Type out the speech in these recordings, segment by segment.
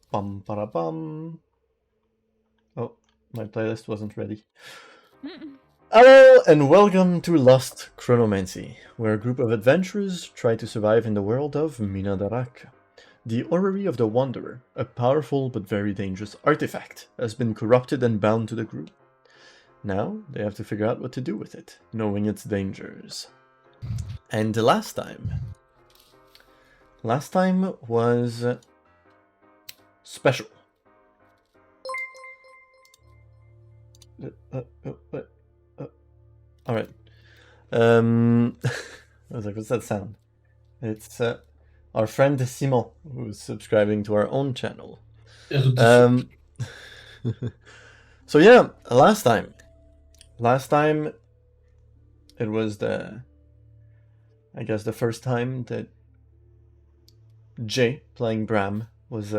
Bum para bum. Oh, my playlist wasn't ready. Hello and welcome to Lost Chronomancy, where a group of adventurers try to survive in the world of Minadarak. The Orrery of the Wanderer, a powerful but very dangerous artifact, has been corrupted and bound to the group. Now they have to figure out what to do with it, knowing its dangers. And the last time was special. All right. I was like, what's that sound? It's our friend Simon, who's subscribing to our own channel. So yeah, last time it was the first time that Jay playing Bram was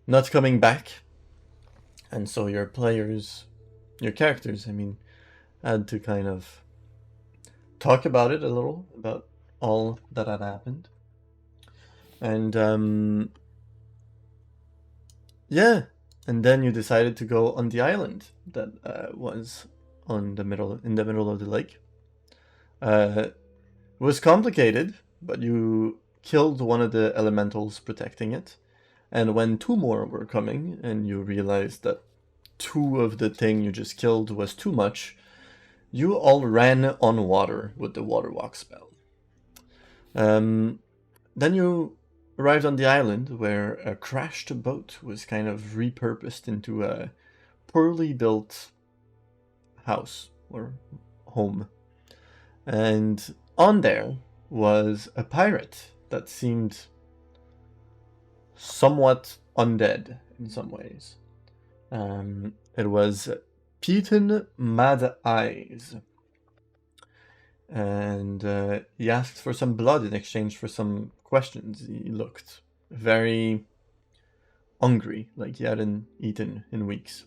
not coming back, and so your characters, had to kind of talk about it a little, about all that had happened. And yeah, and then you decided to go on the island that was in the middle of the lake. It was complicated, but you killed one of the elementals protecting it. And when two more were coming, and you realized that two of the thing you just killed was too much, you all ran on water with the water walk spell. Then you arrived on the island where a crashed boat was kind of repurposed into a poorly built house or home. And on there was a pirate that seemed somewhat undead in some ways. It was Peyton Mad Eyes. And he asked for some blood in exchange for some questions. He looked very hungry, like he hadn't eaten in weeks.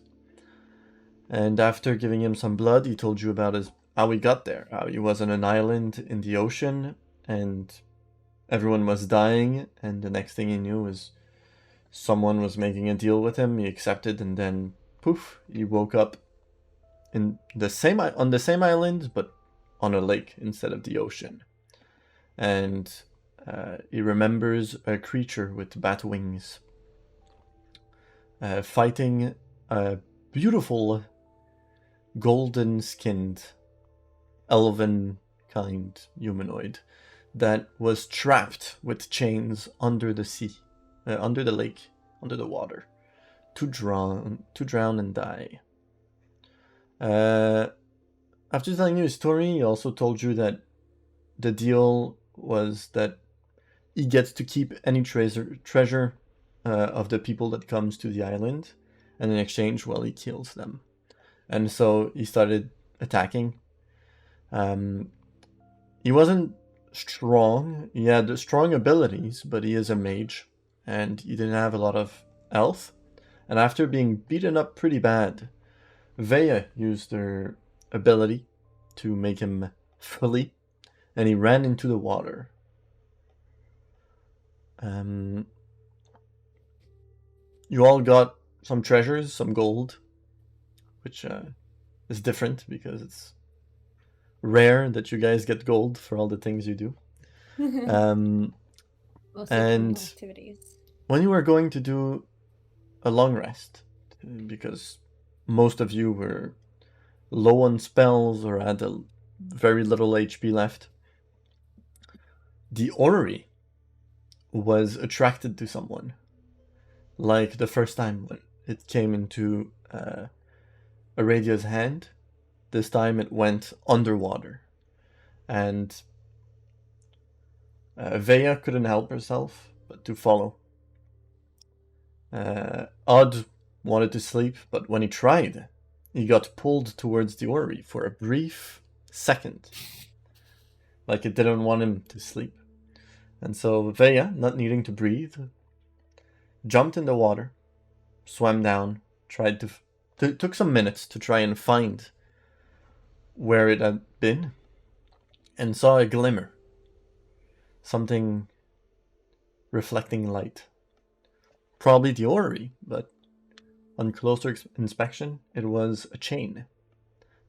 And after giving him some blood, he told you about how he got there, how he was on an island in the ocean, and everyone was dying, and the next thing he knew was someone was making a deal with him. He accepted, and then poof, he woke up on the same island, but on a lake instead of the ocean. And he remembers a creature with bat wings fighting a beautiful golden-skinned elven kind humanoid that was trapped with chains under the sea, under the lake, under the water, to drown and die. After telling you his story, he also told you that the deal was that he gets to keep any treasure of the people that comes to the island, and in exchange, well, he kills them. And so he started attacking. He wasn't strong. He had strong abilities, but he is a mage, and he didn't have a lot of health. And after being beaten up pretty bad, Vea used her ability to make him flee, and he ran into the water. You all got some treasures, some gold, which is different because it's rare that you guys get gold for all the things you do. And activities. when you were going to do a long rest, because most of you were low on spells or had very little HP left, the orrery was attracted to someone. Like the first time when it came into Aradia's hand, this time it went underwater. And Vea couldn't help herself but to follow. Odd wanted to sleep, but when he tried, he got pulled towards the orrery for a brief second. Like it didn't want him to sleep. And so Vea, not needing to breathe, jumped in the water, swam down, tried to took some minutes to try and find where it had been, and saw a glimmer. Something reflecting light. probably the orrery, but on closer inspection, it was a chain.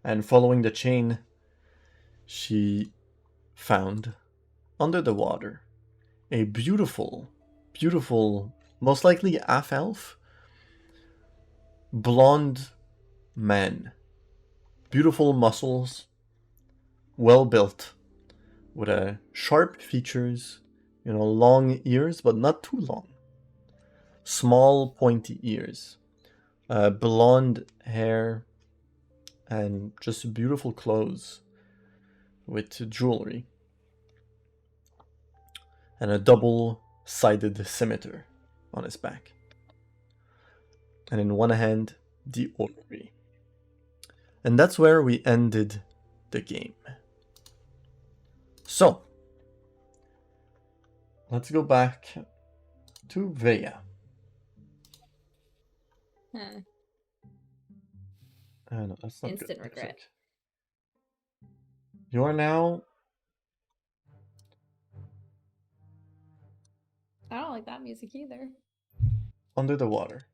And following the chain, she found, under the water, a beautiful, most likely half-elf, blonde man. Beautiful muscles, well built, with sharp features, long ears, but not too long. Small, pointy ears, blonde hair, and just beautiful clothes with jewelry, and a double-sided scimitar on his back. And in one hand, the orrery. And that's where we ended the game. So, let's go back to Veya. No, that's not Instant good. regret. You are now... I don't like that music either. under the water.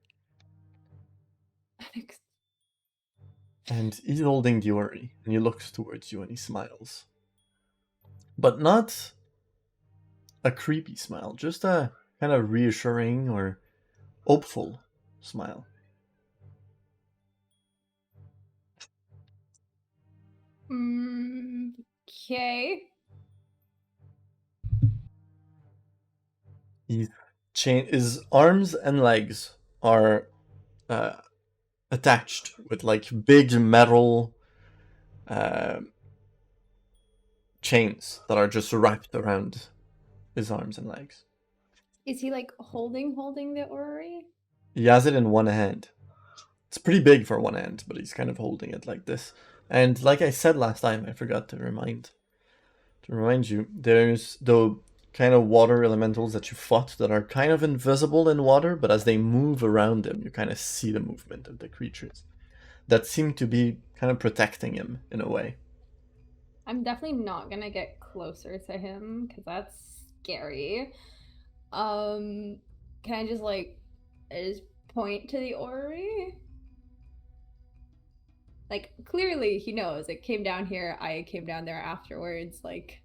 And he's holding the orrery, and he looks towards you and he smiles. But not a creepy smile, just a kind of reassuring or hopeful smile. Okay. His arms and legs are attached with like big metal chains that are just wrapped around his arms and legs. Is he like holding the orrery? He has it in one hand. It's pretty big for one hand, but he's kind of holding it like this. And like I said last time, I forgot to remind you, there's the kind of water elementals that you fought that are kind of invisible in water, but as they move around him, you kind of see the movement of the creatures that seem to be kind of protecting him in a way. I'm definitely not gonna get closer to him because that's scary. Can I just point to the orrery? Like, clearly he knows it came down here, I came down there afterwards, like...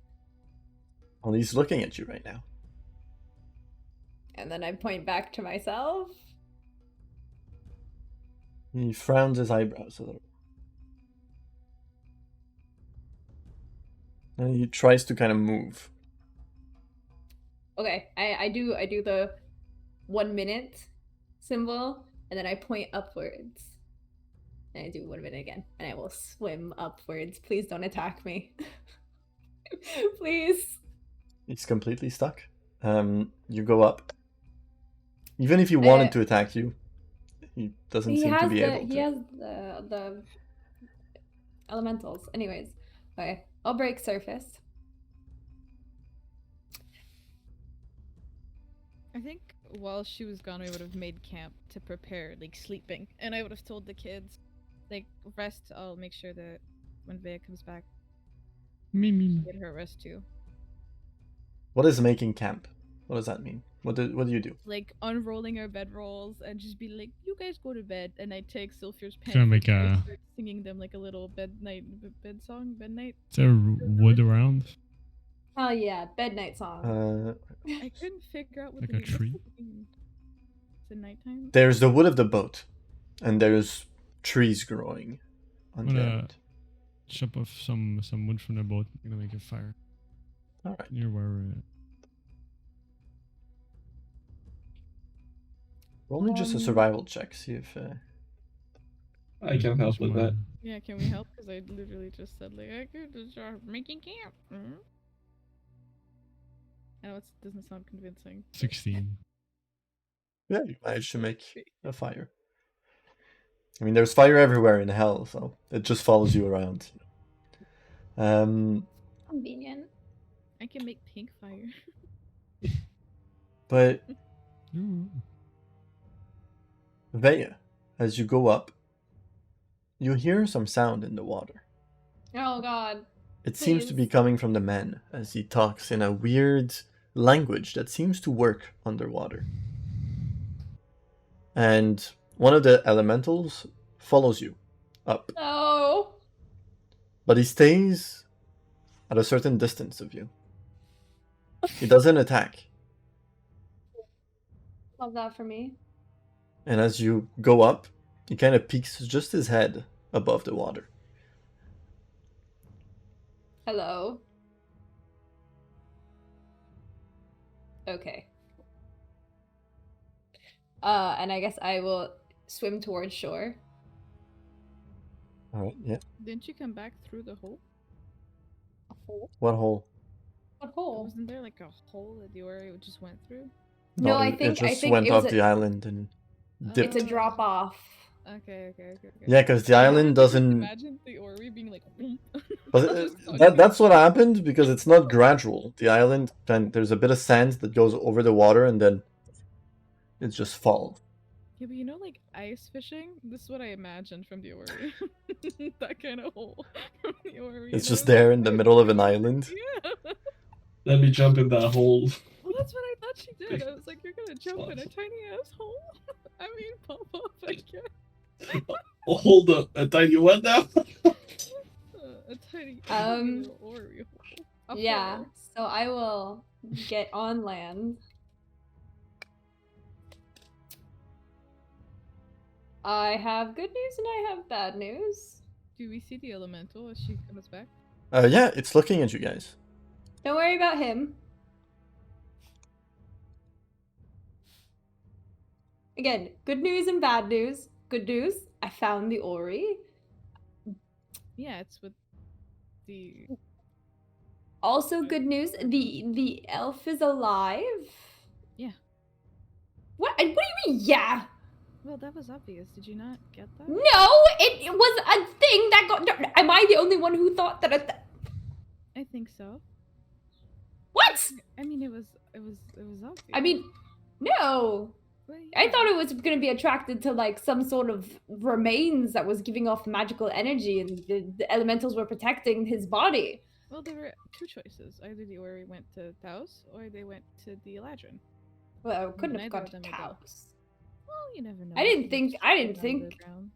Well, he's looking at you right now. And then I point back to myself. He frowns his eyebrows a little. And he tries to kind of move. Okay, I do the 1 minute symbol, and then I point upwards. And I do 1 minute again, and I will swim upwards. Please don't attack me. Please. He's completely stuck. You go up. Even if he wanted to attack you, he doesn't seem to be able to. He has the elementals. Anyways, okay, I'll break surface. I think while she was gone, we would have made camp to prepare, like, sleeping. And I would have told the kids, like, rest. I'll make sure that when Veya comes back, get her rest too. What is making camp? What does that mean? What do you do? Like, unrolling our bedrolls and just be like, you guys go to bed. And I take Sylphier's pen Can I make and start singing them like a little bed night. Is there wood around? Oh yeah, bed night song. I couldn't figure out what like a tree. Is it nighttime? There's the wood of the boat, and there's trees growing on the end. Chop off some wood from the boat. I'm gonna make a fire. All right. Near where. Roll me just a survival check. See if. I can help with that. Yeah, can we help? Because I literally just said like I could just start making camp. I know it doesn't sound convincing. 16. Yeah, you managed to make a fire. I mean, there's fire everywhere in hell, so it just follows you around. Convenient. I can make pink fire. But Veya, as you go up, you hear some sound in the water. Oh god. It seems to be coming from the man as he talks in a weird language that seems to work underwater. and one of the elementals follows you up, No. but he stays at a certain distance of you. He doesn't attack. Love that for me. And as you go up, he kind of peeks just his head above the water. Hello. Okay. And I guess I will swim towards shore. All right, yeah. Didn't you come back through the hole? A hole? What hole? What hole? Wasn't there like a hole that the Ori just went through? No, I it think just it went was off the island and dipped. It's a drop off. Okay. Yeah, because the island doesn't. Imagine the Ori being like. But that's what happened because it's not gradual. The island, then there's a bit of sand that goes over the water and then it just falls. Yeah, but you know, like ice fishing. This is what I imagined from the Ori. That kind of hole from the Ori. It's just there in the middle of an island. Yeah. Let me jump in that hole. Well, that's what I thought she did. I was like, you're gonna jump in a tiny ass hole. I mean, pop up, I guess. Oh, hold up, a tiny what now? A tiny Ori hole. A Yeah. hole. So I will get on land. I have good news and I have bad news. Do we see the elemental as she comes back? Yeah, it's looking at you guys. Don't worry about him. Again, good news and bad news. Good news, I found the Ori. Yeah, it's with the. Also good news, the elf is alive. Yeah. What do you mean, yeah? Well, that was obvious. Did you not get that? No, it was a thing that got. Am I the only one who thought that? I think so. What? I mean, it was obvious. I mean, no. Well, I yeah. thought it was going to be attracted to like some sort of remains that was giving off magical energy, and the elementals were protecting his body. Well, there were two choices. Either the Ori went to Taos, or they went to the Eladrin. Well, couldn't have Neither gone of to them are dead. Taos. Well, you never know. I didn't He think- just I didn't fell down to the think- ground.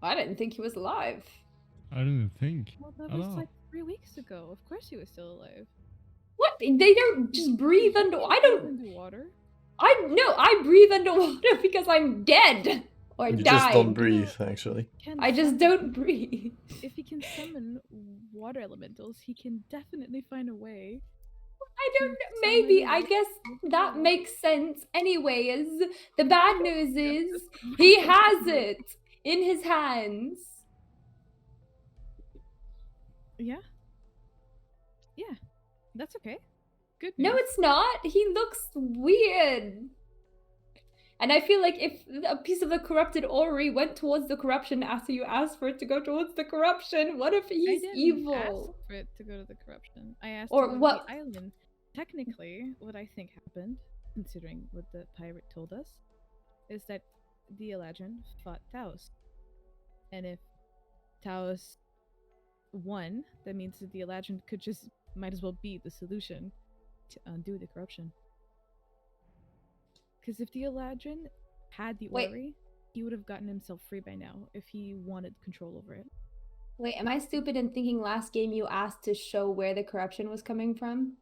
I didn't think he was alive. I didn't think. Well, that at was all. like 3 weeks ago. Of course he was still alive. What? They don't just breathe under. I don't. Underwater. I breathe underwater because I'm dead or You died. just don't breathe, actually. I just don't breathe. If he can summon water elementals, he can definitely find a way. I don't know. Maybe. I guess that makes sense. Anyways, the bad news is he has it in his hands. Yeah. Yeah. That's okay. Good No, news. it's not. He looks weird. And I feel like if a piece of the corrupted Ori went towards the corruption after you asked for it to go towards the corruption, what if I he's didn't evil? ask for it to go to the corruption. I asked Or to go to what- the island. Technically, what I think happened, considering what the pirate told us, is that the Eladrin fought Taos. And if Taos won, that means that the Eladrin might as well be the solution to undo the corruption. Because if the Eladrin had the Wait. Ori, he would have gotten himself free by now if he wanted control over it. Wait, am I stupid in thinking last game you asked to show where the corruption was coming from?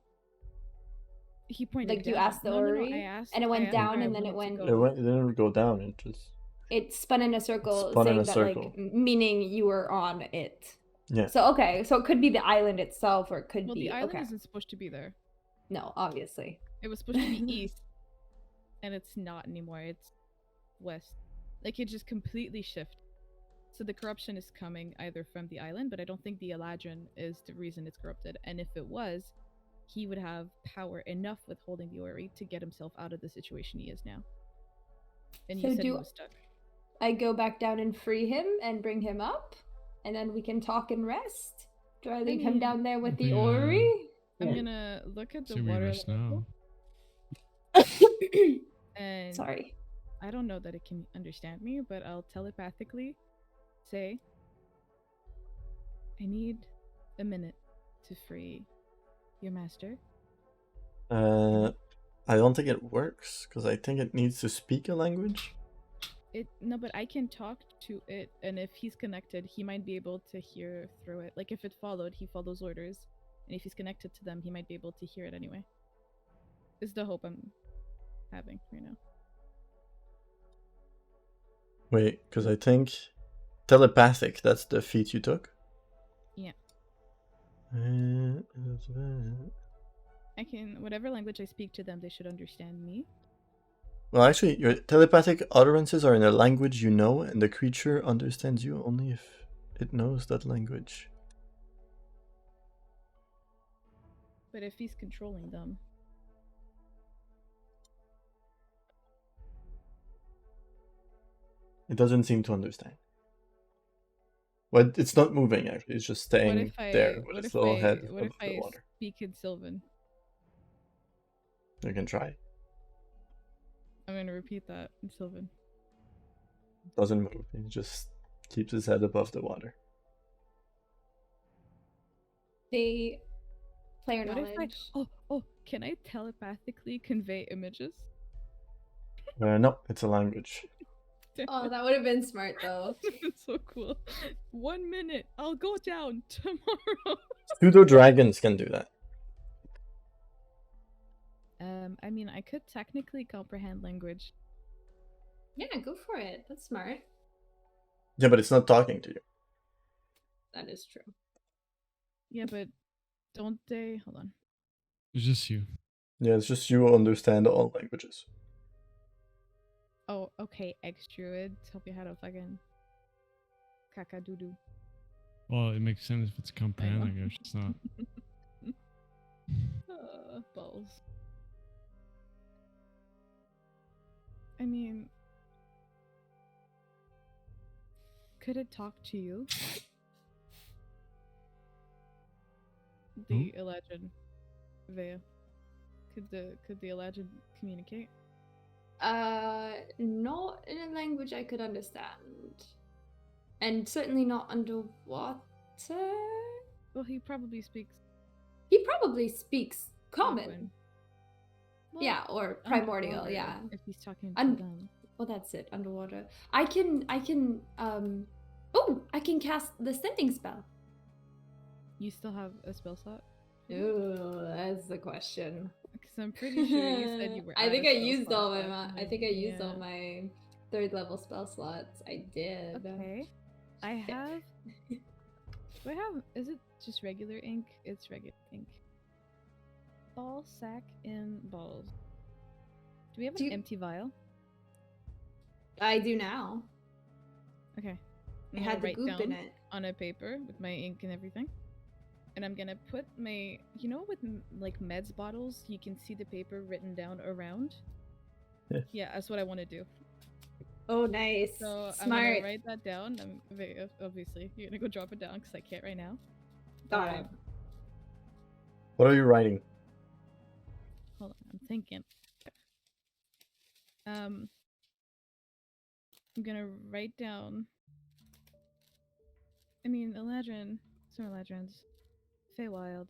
He pointed Like you down. asked the No, Ori, I asked, and it went I asked down, where I and then it wanted to went- go. It didn't go down. It just. It spun in a circle, Spun in saying a that circle. like meaning you were on it. Yeah. So okay, so it could be the island itself, or it could Well, be the island okay. isn't supposed to be there. No, obviously. It was supposed to be east, and it's not anymore. It's west. Like it just completely shifted. So the corruption is coming either from the island, but I don't think the Eladrin is the reason it's corrupted. And if it was, he would have power enough with holding the Ori to get himself out of the situation he is now. And So you said he do- was stuck. I go back down and free him and bring him up, and then we can talk and rest. Do I leave him mean, down there with the yeah. Ori? I'm gonna look at the Should we water rest elemental, now? and Sorry. I don't know that it can understand me, but I'll telepathically say, I need a minute to free your master. I don't think it works because I think it needs to speak a language. No, but I can talk to it, and if he's connected, he might be able to hear through it. Like if it followed, he follows orders, and if he's connected to them, he might be able to hear it anyway. Is the hope I'm having right now. Wait, because I think telepathic, that's the feat you took? Yeah. Uh, I can whatever language I speak to them, they should understand me. Well, actually, your telepathic utterances are in a language you know, and the creature understands you only if it knows that language. But if he's controlling them, It doesn't seem to understand. Well, it's not moving, actually. It's just what staying if I there with its little head what if above the I water. speak in Sylvan? You can try. I'm gonna repeat that in Sylvan. Doesn't move. It just keeps his head above the water. They player What knowledge. if I can I telepathically convey images? No, it's a language. Oh, that would have been smart though. It's so cool. 1 minute, I'll go down tomorrow. Pseudo dragons can do that. I mean, I could technically comprehend language. Yeah, go for it. That's smart. Yeah, but it's not talking to you. That is true. Yeah, but don't they? Hold on. It's just you. Yeah, it's just you understand all languages. Oh, okay. X-Druid, tell me how to fucking caca-doo-doo. Well, it makes sense if it's comprehend know. language. It's not. Balls. I mean, could it talk to you? The Eladrin Vea. Could the Eladrin communicate? Not in a language I could understand. And certainly not underwater. Well, he probably speaks He probably speaks common. Common. Well, Yeah, or primordial, underwater, yeah. If he's talking to Und- them. Well, that's it, underwater. I can I can cast the sending spell. You still have a spell slot? Ooh, that's the question. Because I'm pretty sure you said you were. I think I out of spell used all slots my last I time. think I used all Yeah. my 3rd level spell slots. I did. Okay. I have. Do I have? Is it just regular ink? It's regular ink. Ball sack in balls. Do we have Do an you- empty vial? I do now. Okay. It I'm had gonna the write goop in down it. on a paper with my ink and everything. And I'm gonna put my, with like meds bottles, you can see the paper written down around. Yeah. Yeah, that's what I want to do. Oh, nice. So I'm Smart. gonna write that down. Obviously, you're gonna go drop it down because I can't right now. Got it. What are you writing? Hold on, I'm thinking. I'm gonna write down. I mean, Eladrin, some Eladrins, Feywild.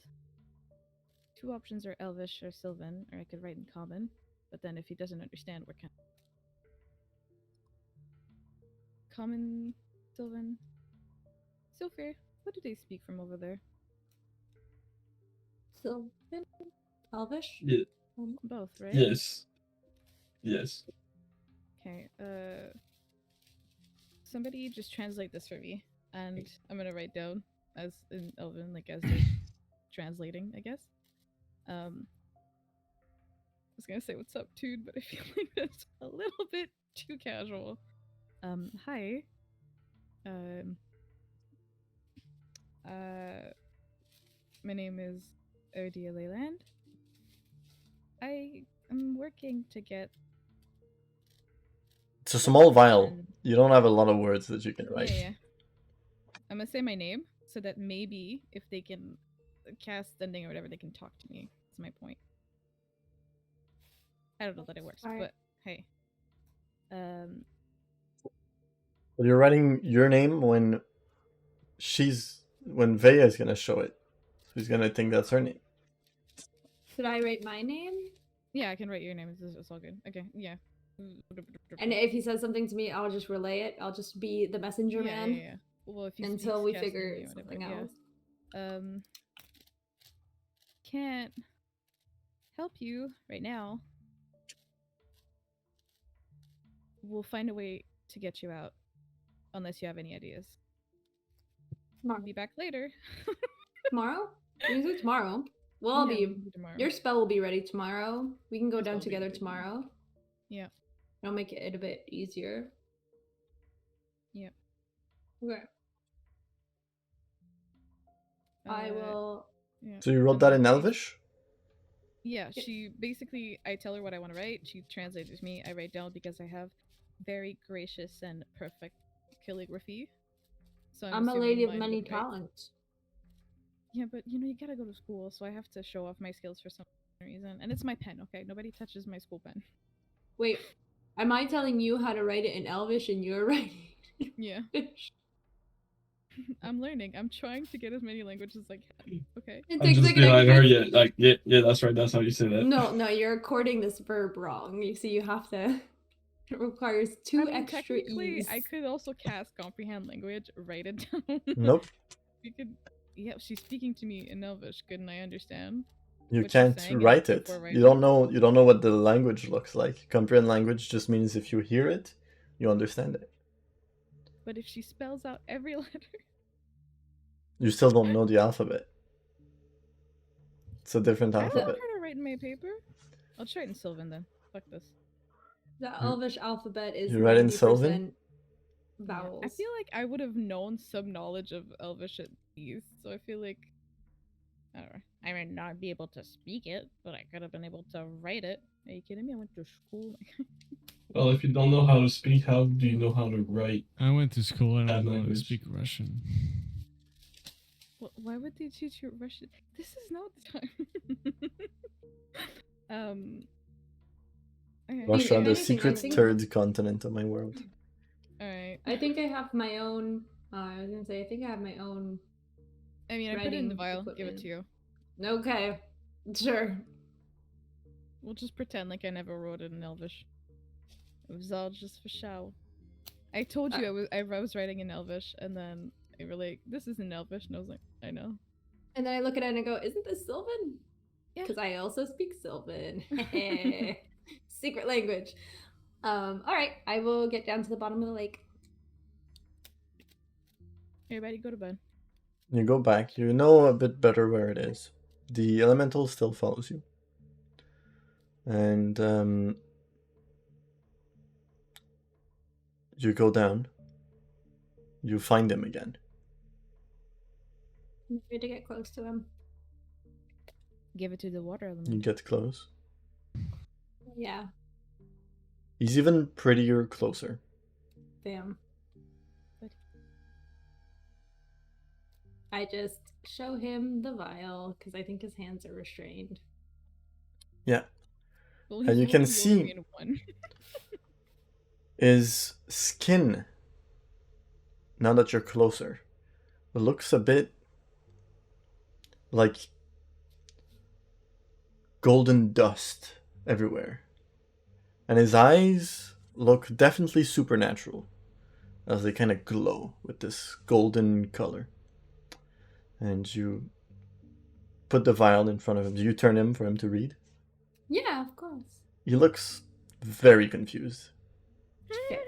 2 options are Elvish or Sylvan, or I could write in Common. But then if he doesn't understand, we're kind of Common, Sylvan, Sylphir. What do they speak from over there? Sylvan? Elvish? Yeah. Both, right? Yes. Yes. Okay. Somebody just translate this for me, and I'm gonna write down as in Elven, like as they're translating, I guess. I was gonna say what's up, dude, but I feel like that's a little bit too casual. Hi. My name is Erdia Leyland. I am working to get. It's a small vial. Um, You don't have a lot of words that you can write. Yeah. I'm gonna say my name so that maybe if they can cast sending or whatever, they can talk to me. That's my point. I don't know that it works, Alright. but hey. But you're writing your name when Vea is gonna show it. She's gonna think that's her name. Should I write my name? Yeah, I can write your name. It's all good. Okay, yeah. And if he says something to me, I'll just relay it. I'll just be the messenger man Yeah. Well, if he until speaks we Cassidy figure or whatever, something yeah. else. Can't help you right now. We'll find a way to get you out, unless you have any ideas. I'll be back later. Tomorrow? You can do tomorrow. We'll all Yeah, be. tomorrow. Your spell will be ready tomorrow. We can go My down spell will be together ready. tomorrow. Yeah. It'll make it a bit easier. Yep. Okay. I will. Yeah. So you wrote that in Elvish? Yeah, she basically, I tell her what I want to write. She translates it to me. I write down because I have very gracious and perfect calligraphy. So I'm a assuming lady of mine many would write. talents. Yeah, but you gotta go to school, so I have to show off my skills for some reason. And it's my pen, okay? Nobody touches my school pen. Wait, am I telling you how to write it in Elvish and you're writing it in Yeah. Elvish? I'm learning. I'm trying to get as many languages as I can. Okay. It I'm takes just like an behind her. extra- Yeah, like yeah, that's right. That's how you say that. No, you're recording this verb wrong. You see, you have to. It requires two I mean, extra technically, e's. I could also cast comprehend language, write it down. Nope. We could. Yeah, she's speaking to me in Elvish. Couldn't I understand? You what she's can't saying write it. before You don't writing? know. You don't know what the language looks like. Comprehend language just means if you hear it, you understand it. But if she spells out every letter, You still don't know the alphabet. It's a different I don't alphabet. want her to write in my paper. I'll try it in Sylvan then. Fuck this. The Elvish alphabet is You write in 90% Sylvan? vowels. I feel like I would have known some knowledge of Elvish at least, so I feel like I don't know. I might not be able to speak it, but I could have been able to write it. Are you kidding me? I went to school. Well, if you don't know how to speak, how do you know how to write? I went to school. I That don't know how to language. speak Russian. Why would they teach you Russian? This is not the time. Okay. Russia, if the anything, I secret think- third continent of my world. Alright. I think I have my own. I was gonna say, I think I have my own. I mean, I put it in the writing vial. Give it equipment. to you. Okay, sure. We'll just pretend like I never wrote it in Elvish. It was all just for show. I told you I was writing in Elvish, and then they were like, "This is in Elvish," and I was like, "I know." And then I look at it and I go, "Isn't this Sylvan?" Yeah. Because I also speak Sylvan. Secret language. All right, I will get down to the bottom of the lake. Everybody go to bed. You go back. You know a bit better where it is. The elemental still follows you. And you go down. You find him again. I'm afraid to get close to him. Give it to the water element. You get close. Yeah, He's even prettier closer. damn. Good. I just show him the vial because I think his hands are restrained. Yeah. Well, And he's you can only see- in one. His skin, now that you're closer, looks a bit like golden dust everywhere. And his eyes look definitely supernatural as they kind of glow with this golden color. And you put the vial in front of him. Do you turn him for him to read? Yeah, of course. He looks very confused. Shit.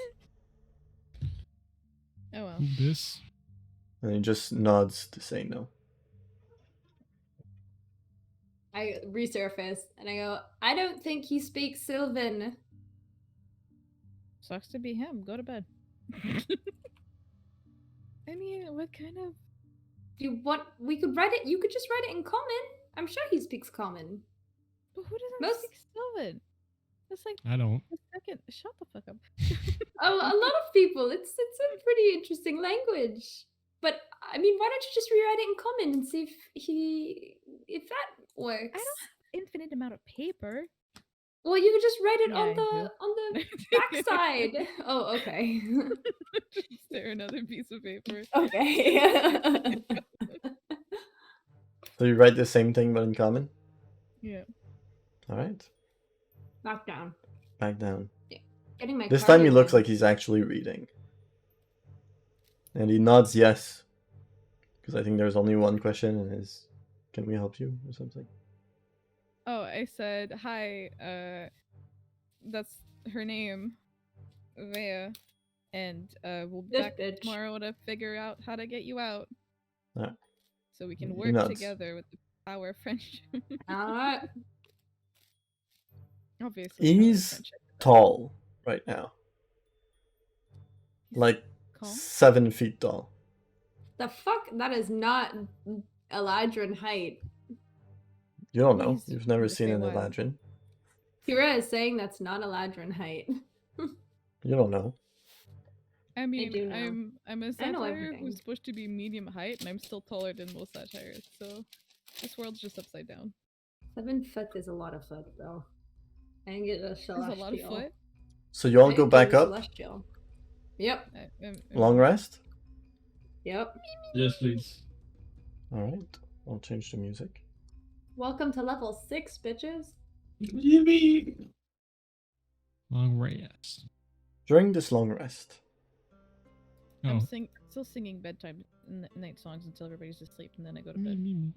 Oh well. This? And he just nods to say no. I resurface and I go, I don't think he speaks Sylvan. Sucks to be him. Go to bed. I mean, what kind of? We could write it. You could just write it in common. I'm sure he speaks common. But who doesn't Most- speak Sylvan? That's like I don't. the second. Shut the fuck up. Oh, a lot of people. It's a pretty interesting language. But I mean, why don't you just rewrite it in common and see if that works? I don't infinite amount of paper. Well, you could just write it Yeah, on I the backside. Oh, okay. Is there another piece of paper? Okay. So you write the same thing but in common? Yeah. Alright. Knock down. Back down. Yeah. Getting my This time he looks cardigan. like he's actually reading. And he nods yes. Because I think there's only one question and is, can we help you or something? Oh, I said, hi, that's her name, Vea. And we'll be This back bitch. tomorrow to figure out how to get you out. Alright. So we can He work nods. together with the power of friendship. Alright. Obviously, power of He's friendship. tall right now. He's Like calm. 7 feet tall. The fuck? That is not Eladrin height. You don't Well, know. he's You've never from the seen an Feywild. Eladrin. Kira is saying that's not Eladrin height. You don't know. I mean, do know. I'm a I know satire everything. who's supposed to be medium height, and I'm still taller than most satires. So this world's just upside down. 7 foot is a lot of foot, though. And get a There's celestial. a lot of foot. So you all I go get back a up. Celestial. Yep. Long rest. Yep. Yes, please. Alright. I'll change the music. Welcome to level 6, bitches. Yippee! Long rest. During this long rest, I'm Oh. still singing bedtime night songs until everybody's asleep, and then I go to Me, bed. me, me.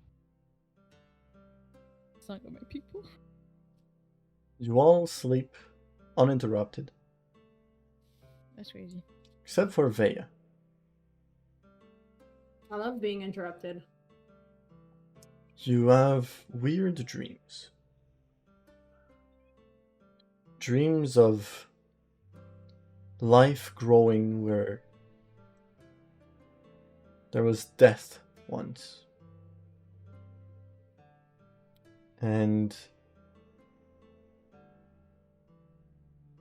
Song of my people. you all sleep uninterrupted, That's crazy. except for Vea. I love being interrupted. You have weird dreams. Dreams of life growing where there was death once. And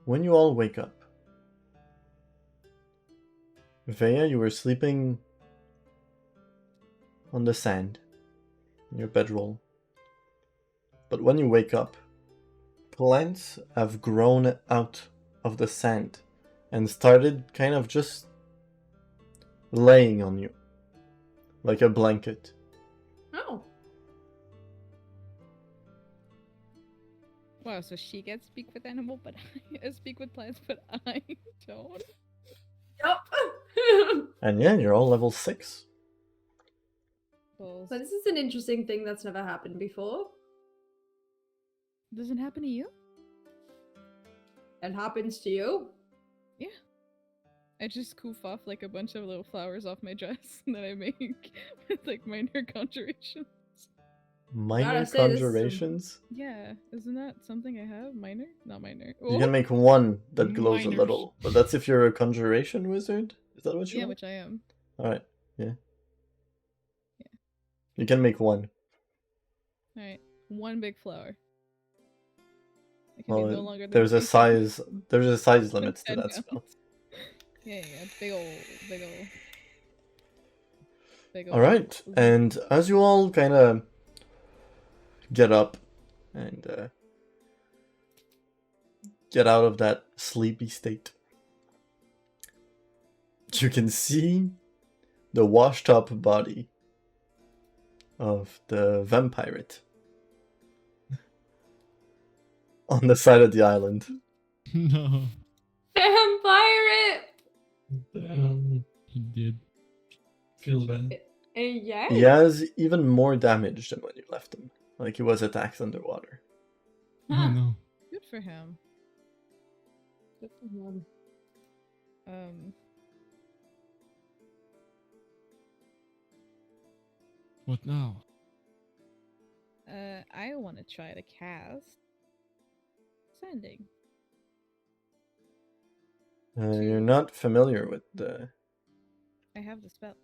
when you all wake up, Vea, you were sleeping on the sand in your bedroll. But when you wake up, plants have grown out of the sand and started kind of just laying on you like a blanket. Oh. Wow, so she gets speak with animal, but I speak with plants, but I don't. Yep. And yeah, you're all level 6. Balls. So this is an interesting thing that's never happened before. Doesn't happen to you? It happens to you. Yeah. I just goof off like a bunch of little flowers off my dress that I make with like minor conjurations. Minor Gotta say, this is some- conjurations? Yeah, isn't that something I have? Minor? Not minor. You can make one that glows Minors. a little, but that's if you're a conjuration wizard? Is that what you Yeah, want? which I am. Alright, yeah. Yeah. You can make one. Alright, one big flower. I can Well, be no longer than there's a 3 size centimeters. limit to 10 that spell. pounds. Yeah, big ol'. Alright, and as you all kind of get up and get out of that sleepy state, you can see the washed up body of the vampire on the side of the island. No, Vampire! he did. Feels bad. Yeah. He has even more damage than when you left him. Like he was attacked underwater. Oh Huh. no. Good for him. Good for him. What now? I want to try to cast sending. You're not familiar with the. I have the spell.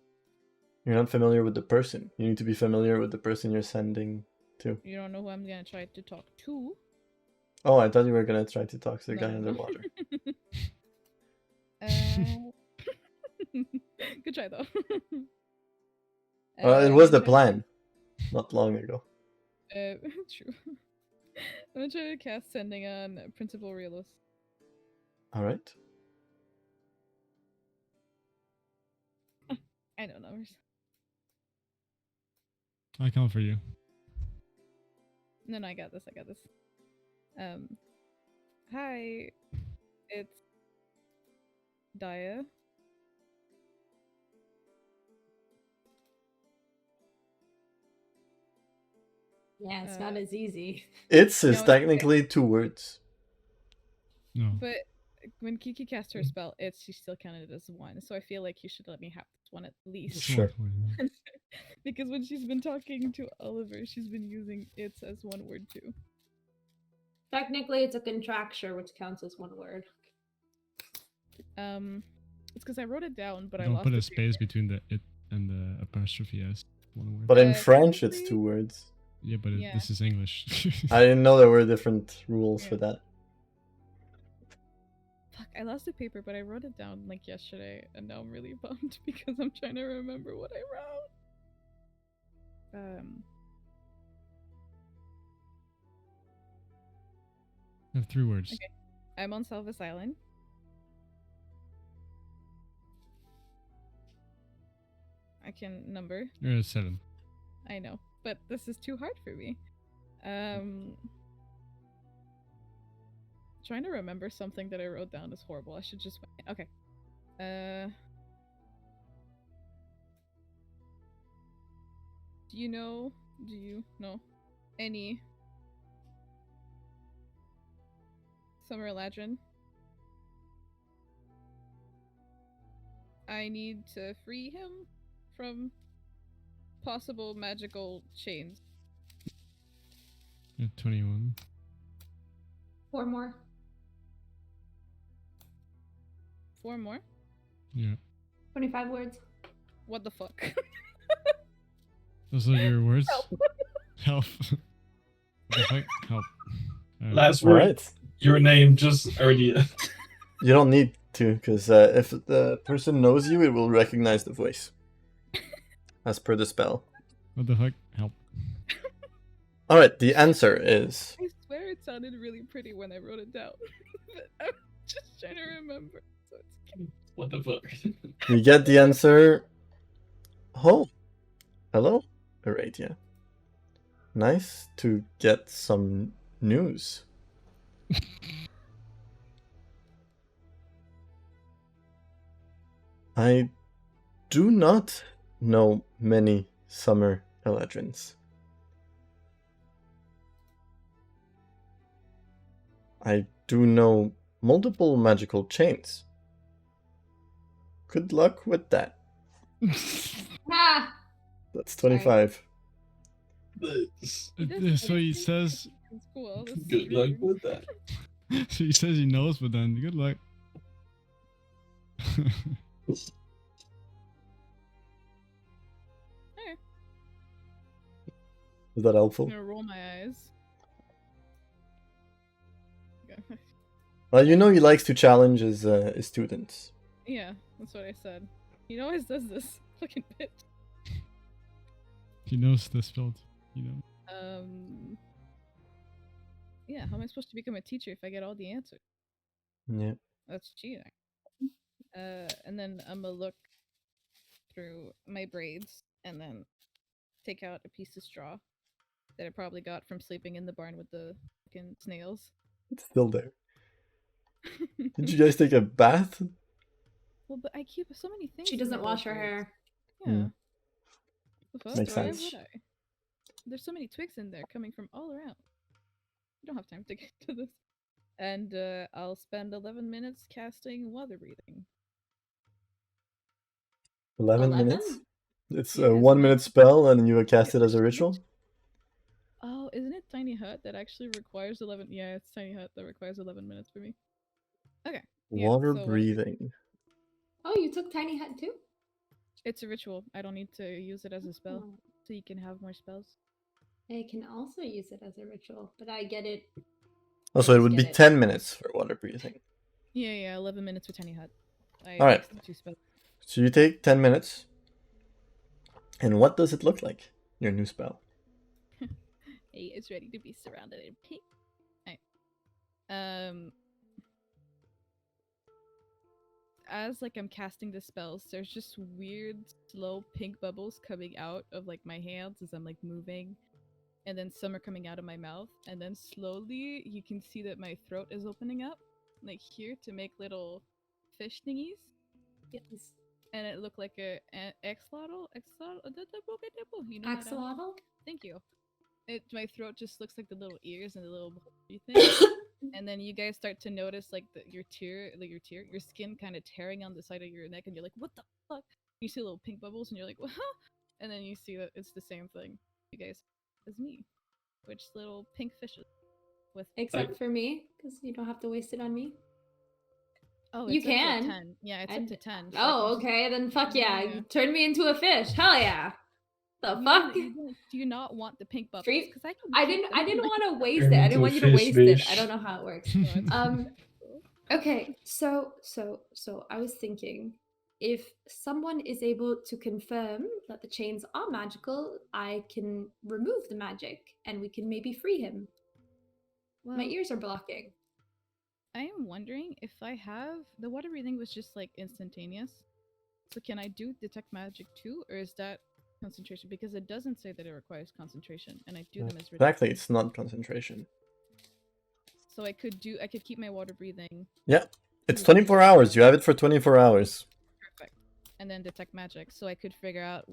You're not familiar with the person. You need to be familiar with the person you're sending to. You don't know who I'm gonna try to talk to. Oh, I thought you were gonna try to talk to the No, guy no, no. underwater. Good try though. It was the I'm trying- plan, not long ago. True. I'm gonna try to cast sending on Principal Realus. All right. I know numbers. I count for you. No, I got this. Hi, it's Dia. Yeah, it's not as easy. It's No, is it's okay. technically 2 words. No. But when Kiki cast her spell, she still counted as 1. So I feel like you should let me have this one at least. Sure. Because when she's been talking to Oliver, she's been using it's as 1 word too. Technically, it's a contracture, which counts as 1 word. It's because I wrote it down, but I Don't lost put a the space paper. between the it and the apostrophe s. 1 word. But in French, it's technically- 2 words. Yeah, but Yeah. this is English. I didn't know there were different rules for Yeah. that. Fuck, I lost the paper, but I wrote it down like yesterday, and now I'm really bummed because I'm trying to remember what I wrote. I have 3 words. Okay. I'm on Salvis Island. I can number. You're at 7. I know, but this is too hard for me. Trying to remember something that I wrote down is horrible. I should just okay. Do you know any Summer Eladrin? I need to free him from possible magical chains. You're at 21. 4 more. 4 more? Yeah. 25 words. What the fuck? Those are your words? Help. Help. What the fuck? Help. Last word. Alright. Your name, just earlier. You don't need to, because if the person knows you, it will recognize the voice. As per the spell. What the fuck? Help. Alright, the answer is... I swear it sounded really pretty when I wrote it down. But I'm just trying to remember. So it's okay. What the fuck? You get the answer... Oh. Hello, Aradia. Nice to get some news. I do not know many Summer Eladrins. I do know multiple magical chains. Good luck with that. Ah! That's 25. This- So he says... It's cool. This is Good luck really- with that. So he says he knows, but then good luck. Okay. Is that I'm helpful? gonna roll my eyes. Okay. Well, you know he likes to challenge his students. Yeah, that's what I said. He always does this. Fucking bitch. He knows the spell, you know. Yeah, how am I supposed to become a teacher if I get all the answers? Yeah. That's cheating. And then I'm gonna look through my braids and then take out a piece of straw that I probably got from sleeping in the barn with the fucking snails. It's still there. Did you guys take a bath? Well, but I keep so many things. She in my doesn't wash her braids. hair. Yeah. Hmm. The fuck? Makes Why sense. would I? There's so many twigs in there coming from all around. We don't have time to get to this. And I'll spend 11 minutes casting water breathing. 11 11? minutes? It's Yeah, a it's 1 minute 11. spell and you cast it as a ritual? Oh, isn't it Tiny Hut that actually requires 11? Yeah, it's Tiny Hut that requires 11 minutes for me. Okay. Yeah, Water so, breathing. Oh, you took Tiny Hut too? It's a ritual. I don't need to use it as a spell, Oh. so you can have more spells. I can also use it as a ritual, but I get it. Also, it just would be get it. 10 minutes for water breathing. Yeah, 11 minutes for Tiny Hut. I Alright. mixed the 2 spells. So you take 10 minutes. And what does it look like? Your new spell. Hey, it's ready to be surrounded in pink. Alright. As like I'm casting the spells, there's just weird, slow pink bubbles coming out of like my hands as I'm like moving, and then some are coming out of my mouth, and then slowly you can see that my throat is opening up, like here, to make little fish thingies, Yes. and it looked like a axolotl. You know how to- Axolotl? Thank you. My throat just looks like the little ears and the little thing. And then you guys start to notice like your skin kind of tearing on the side of your neck, and you're like, "What the fuck?" You see little pink bubbles, and you're like, "What?" And then you see that it's the same thing. You guys, as me, which little pink fishes with. Except for me, because you don't have to waste it on me. Oh, You it's up to can. 10. Yeah, it's up to 10. so I Oh, can just- okay, then fuck yeah. Yeah. You turn me into a fish. Hell yeah. The You fuck? don't- Do you not want the pink bubbles? Free- Because I can. I keep didn't them. want to waste Turn it. I into didn't a want you to fish, waste it. I bitch. don't know how it works. No, it's Okay, so I was thinking, if someone is able to confirm that the chains are magical, I can remove the magic and we can maybe free him. Well, My ears are blocking. I am wondering if I have the water breathing was just like instantaneous. So can I do detect magic too, or is that concentration? Because it doesn't say that it requires concentration, and I do them as Exactly, it's not concentration. So I could keep my water breathing. Yeah, it's 24 hours. You have it for 24 hours. Perfect. And then detect magic, so I could figure out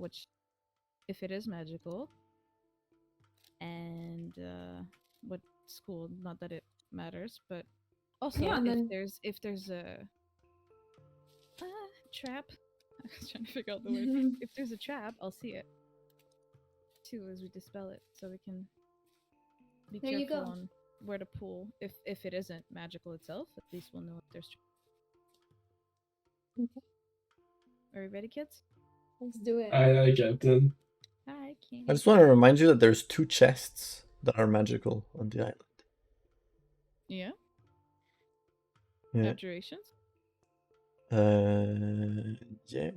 if it is magical, and what school. Not that it matters, but also Yeah, and then- if there's a trap. I was trying to figure out the word. If there's a trap, I'll see it too as we dispel it, so we can be There you careful go. on where to pull. If it isn't magical itself, at least we'll know if there's. Are we ready, kids? Let's do it. I get them. Hi, Candy. I just want to remind you that there's 2 chests that are magical on the island. Yeah. Yeah. Abjurations. Yeah.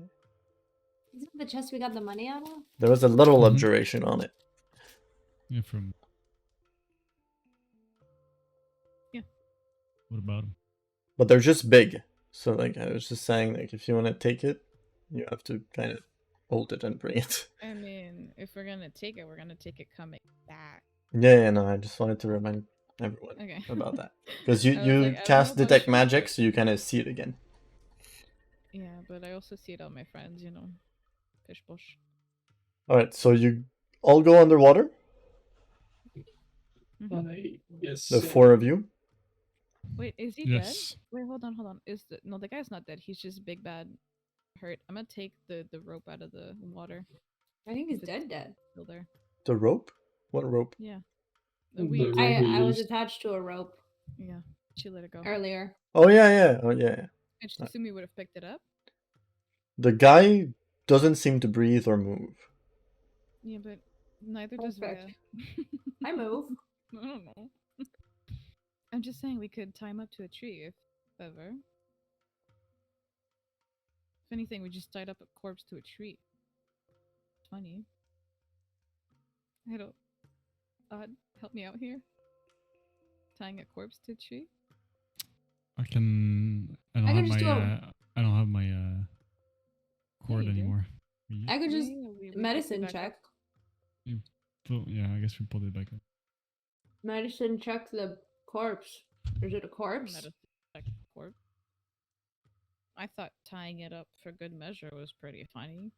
Isn't the chest we got the money out of? There was a little Mhm. abjuration on it. Yeah, from. Yeah. What about him? But they're just big. So like I was just saying, like if you want to take it, you have to kind of hold it and bring it. I mean, if we're gonna take it, we're gonna take it coming back. Yeah, no, I just wanted to remind everyone Okay. about that. Because you, I was you like, I don't cast know about detect sure, magic, but- so you kind of see it again. Yeah, but I also see it on my friends, you know. Pish bosh. Alright, so you all go underwater? Yes. The 4 of you? Wait, is he Yes. dead? Wait, hold on. No, the guy's not dead. He's just big bad hurt. I'm gonna take the rope out of the water. I think he's If it's dead. Still there. The rope? What rope? Yeah. The We rope. I was used. attached to a rope yeah. She let it go. earlier. Oh yeah. Oh yeah. I just assume we would have picked it up. The guy doesn't seem to breathe or move. Yeah, but neither does Perfect. Rhea. I move. I don't know. I'm just saying we could tie him up to a tree if ever. If anything, we just tied up a corpse to a tree. Funny. I don't. Help me out here. Tying a corpse to a tree. I can. I don't I can have just my. do a- I don't have my cord you do. anymore. We- I could just we put it medicine back check. up. yeah, I guess we pulled it back up. Medicine check the corpse. Is it a corpse? Medicine check corpse. I thought tying it up for good measure was pretty funny.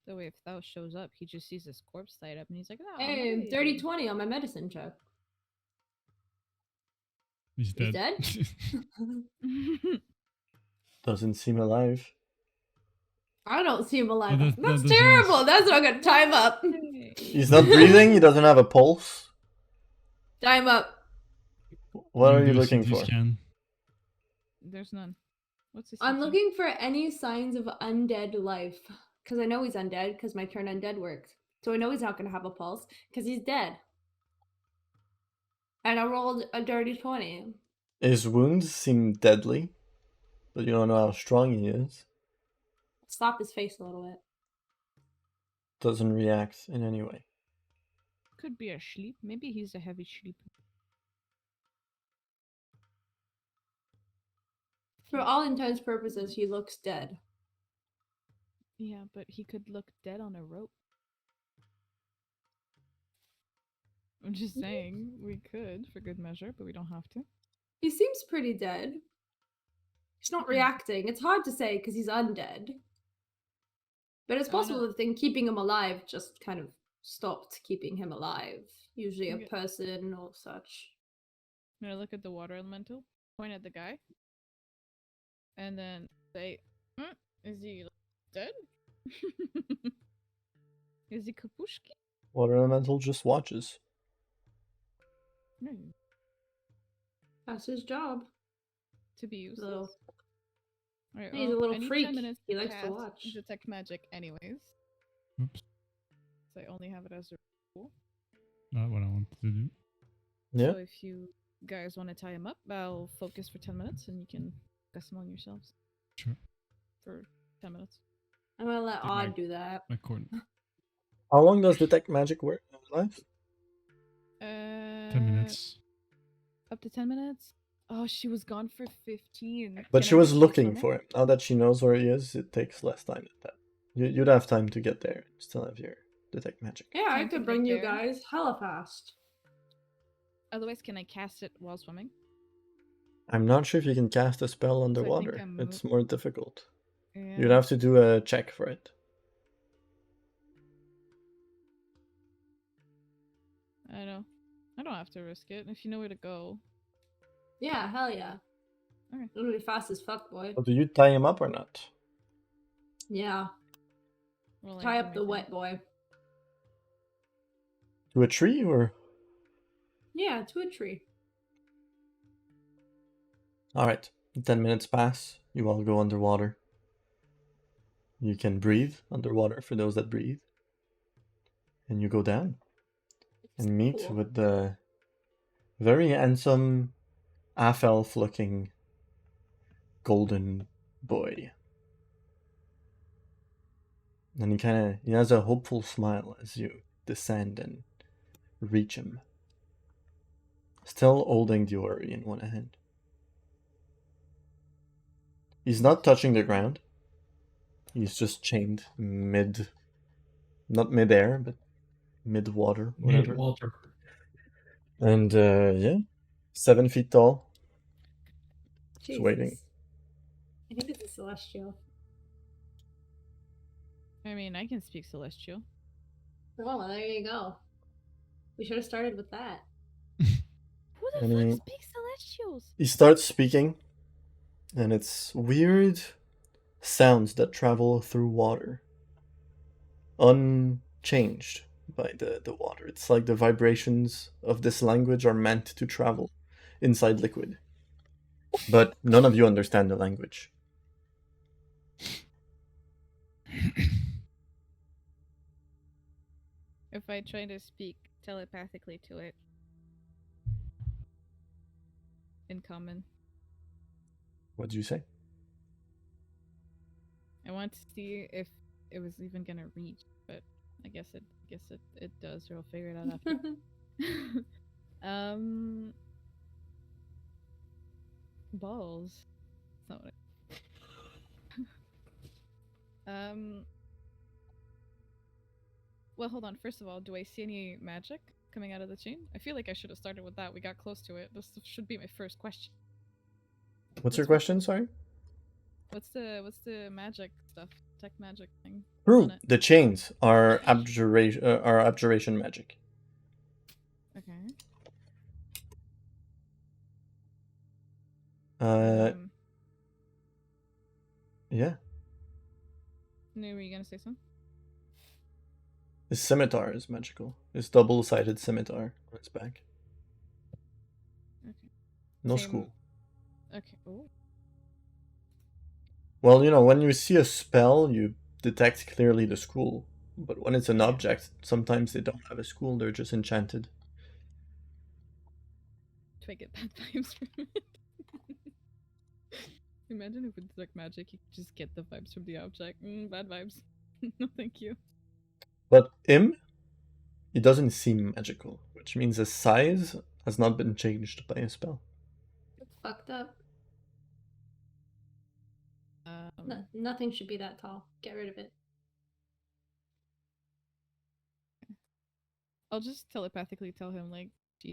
That way, if Thou shows up, he just sees this corpse tied up, and he's like, "Oh, Hey, 30-20 on my medicine check. He's He's dead. Doesn't seem alive. I don't see him alive. Well, that That's doesn't- terrible. That's not gonna tie him up. He's not breathing, he doesn't have a pulse. Tie him up. What Can are we you do a looking CT for? Scan? There's none. What's this? I'm looking for any signs of undead life. Because I know he's undead, because my turn undead worked. So I know he's not going to have a pulse, because he's dead. And I rolled a dirty 20. His wounds seem deadly, but you don't know how strong he is. Slap his face a little bit. Doesn't react in any way. Could be a sleep. Maybe he's a heavy sleep. For all intents purposes, he looks dead. Yeah, but he could look dead on a rope. I'm just saying, we could for good measure, but we don't have to. He seems pretty dead. He's not reacting. It's hard to say because he's undead. But it's Oh, no. possible the thing keeping him alive just kind of stopped keeping him alive. Usually a Okay. person or such. I'm gonna look at the water elemental, point at the guy, and then say, is he dead? Is he kapushki? Water elemental just watches. No. That's his job. To be useless. Little. Alright, He's well, a little I need freak. 10 minutes He to likes to cast watch. detect magic anyways. Oops. So I only have it as a rule. Not what I wanted to do. Yeah. So if you guys want to tie him up, I'll focus for 10 minutes and you can discuss among yourselves. Sure. For 10 minutes. I'm gonna let Take Odd my- do that. My cord. How long does detect magic work? Life? 10 minutes. Up to 10 minutes? Oh, she was gone for 15. But Can she I was just keep looking swimming? for him. Now that she knows where he is, it takes less time than that. You'd have time to get there. Still have your detect magic. Yeah, I Time to could bring get you there. guys hella fast. Otherwise, can I cast it while swimming? I'm not sure if you can cast a spell think underwater. I'm It's more difficult. Yeah. You'd have to do a check for it. I know. I don't have to risk it. If you know where to go. Yeah, hell yeah. Okay. It'll be fast as fuck, boy. Well, do you tie him up or not? Yeah. Well, Tie give up me the time. wet boy. To a tree or? Yeah, to a tree. Alright. 10 minutes pass. You all go underwater. You can breathe underwater for those that breathe. And you go down and meet Cool. with the very handsome, half-elf looking golden boy. And he has a hopeful smile as you descend and reach him. Still holding the orrery in one hand. He's not touching the ground. He's just chained not mid-air, but mid-water, whatever. Mid-water. And yeah, 7 feet tall. Just waiting. Jesus. I think it's a celestial. I mean, I can speak Celestial. Oh, there you go. We should have started with that. Who the And fuck speaks Celestials? he starts speaking, and it's weird sounds that travel through water, unchanged by the water. It's like the vibrations of this language are meant to travel inside liquid. But none of you understand the language. If I try to speak telepathically to it. In common. What do you say? I want to see if it was even gonna reach, but I guess it does, or I'll figure it out after. Balls. That's not what I... Well, hold on. First of all, do I see any magic coming out of the chain? I feel like I should have started with that. We got close to it. This should be my first question. What's your question, sorry? What's the magic stuff? Tech magic thing? True. on it? The chains are abjuration magic. Okay. Yeah. No, were you gonna say something? His scimitar is magical. His double-sided scimitar on its back. Okay. No Same- school. Okay. Oh. Well, when you see a spell, you detect clearly the school. But when it's an object, sometimes they don't have a school, they're just enchanted. Do I get bad vibes from it? Imagine if it's like magic, you could just get the vibes from the object. Bad vibes. No, thank you. But him, he doesn't seem magical, which means his size has not been changed by a spell. It's fucked up. Nothing should be that tall. Get rid of it. I'll just telepathically tell him, like, can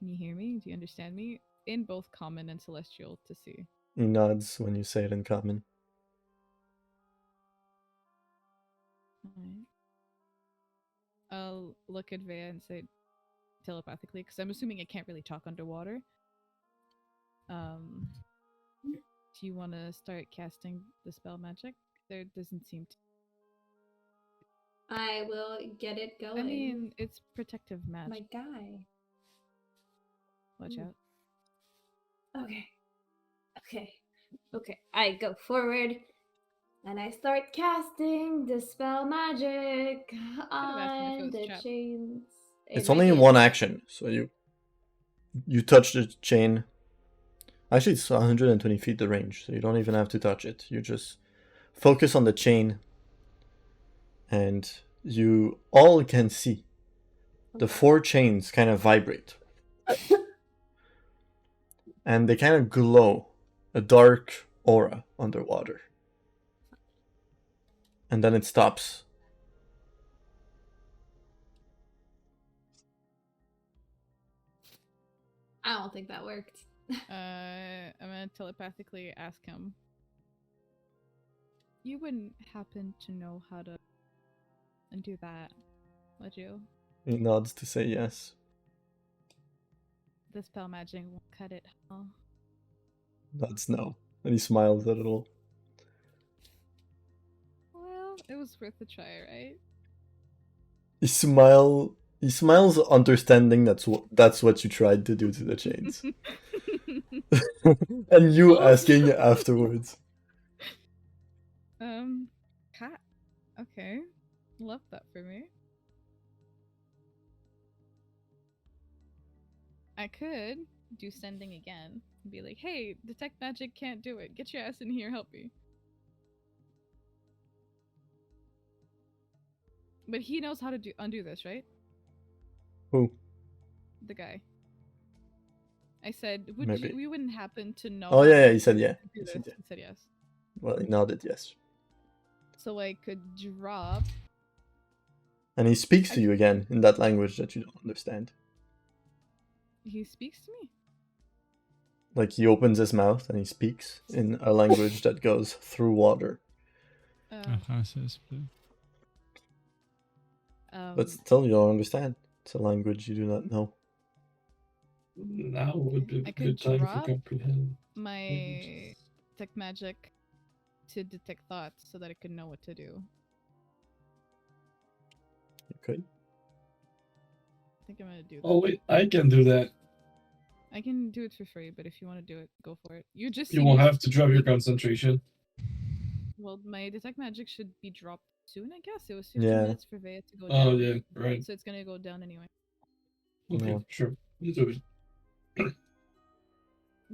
you hear me? Do you understand me? in both common and celestial to see. He nods when you say it in common. Alright. I'll look at Vea and say telepathically, because I'm assuming it can't really talk underwater. Do you want to start casting the spell magic? There doesn't seem to. I will get it going. I mean, it's protective magic. my guy. Watch out. Okay. I go forward and I start casting Dispel Magic asked him if it on was the trapped. chains. It's It only might in be- one action, so you touch the chain. Actually, it's 120 feet the range, so you don't even have to touch it. You just focus on the chain, and you all can see the 4 chains kind of vibrate. And they kind of glow a dark aura underwater. And then it stops. I don't think that worked. I'm gonna telepathically ask him. You wouldn't happen to know how to do that, would you? He nods to say yes. The spell magic won't cut it, huh? Nods no. And he smiles a little. Well, it was worth a try, right? He smiles understanding that's what you tried to do to the chains. And you asking afterwards. Cat. Okay. Love that for me. I could do sending again and be like, hey, detect magic can't do it. Get your ass in here, help me. But he knows how to undo this, right? Who? The guy. I said, Maybe. we wouldn't happen to know. Oh how yeah, to he said yeah. do He this. said yeah. He said yes. Well, he nodded yes. So I could drop. And he speaks to you again in that language that you don't understand. He speaks to me. Like he opens his mouth and he speaks in a language that goes through water. But still, you don't understand. It's a language you do not know. Now would be I a could good time drop for comprehend. my detect magic to detect thoughts so that I could know what to do. You could. I think I'm gonna do that. Oh wait, I can do that. I can do it for free, but if you want to do it, go for it. You just You see won't me have to drop your concentration. Well, my detect magic should be dropped soon, I guess. It was 15 Yeah. minutes for Vea to go Oh down. yeah, right. So it's gonna go down anyway. Okay, Yeah. sure. You do it.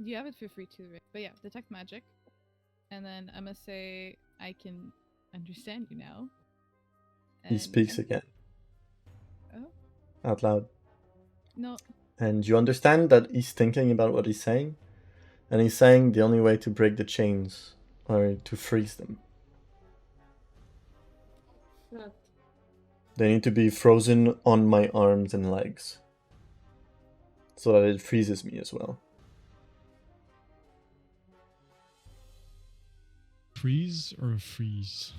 You have it for free too, right? But yeah, detect magic. And then I'm gonna say I can understand you now. He speaks again. Oh? Out loud. No. And you understand that he's thinking about what he's saying. And he's saying the only way to break the chains are to freeze them. Not They need to be frozen on my arms and legs. So that it freezes me as well. Freeze or freeze?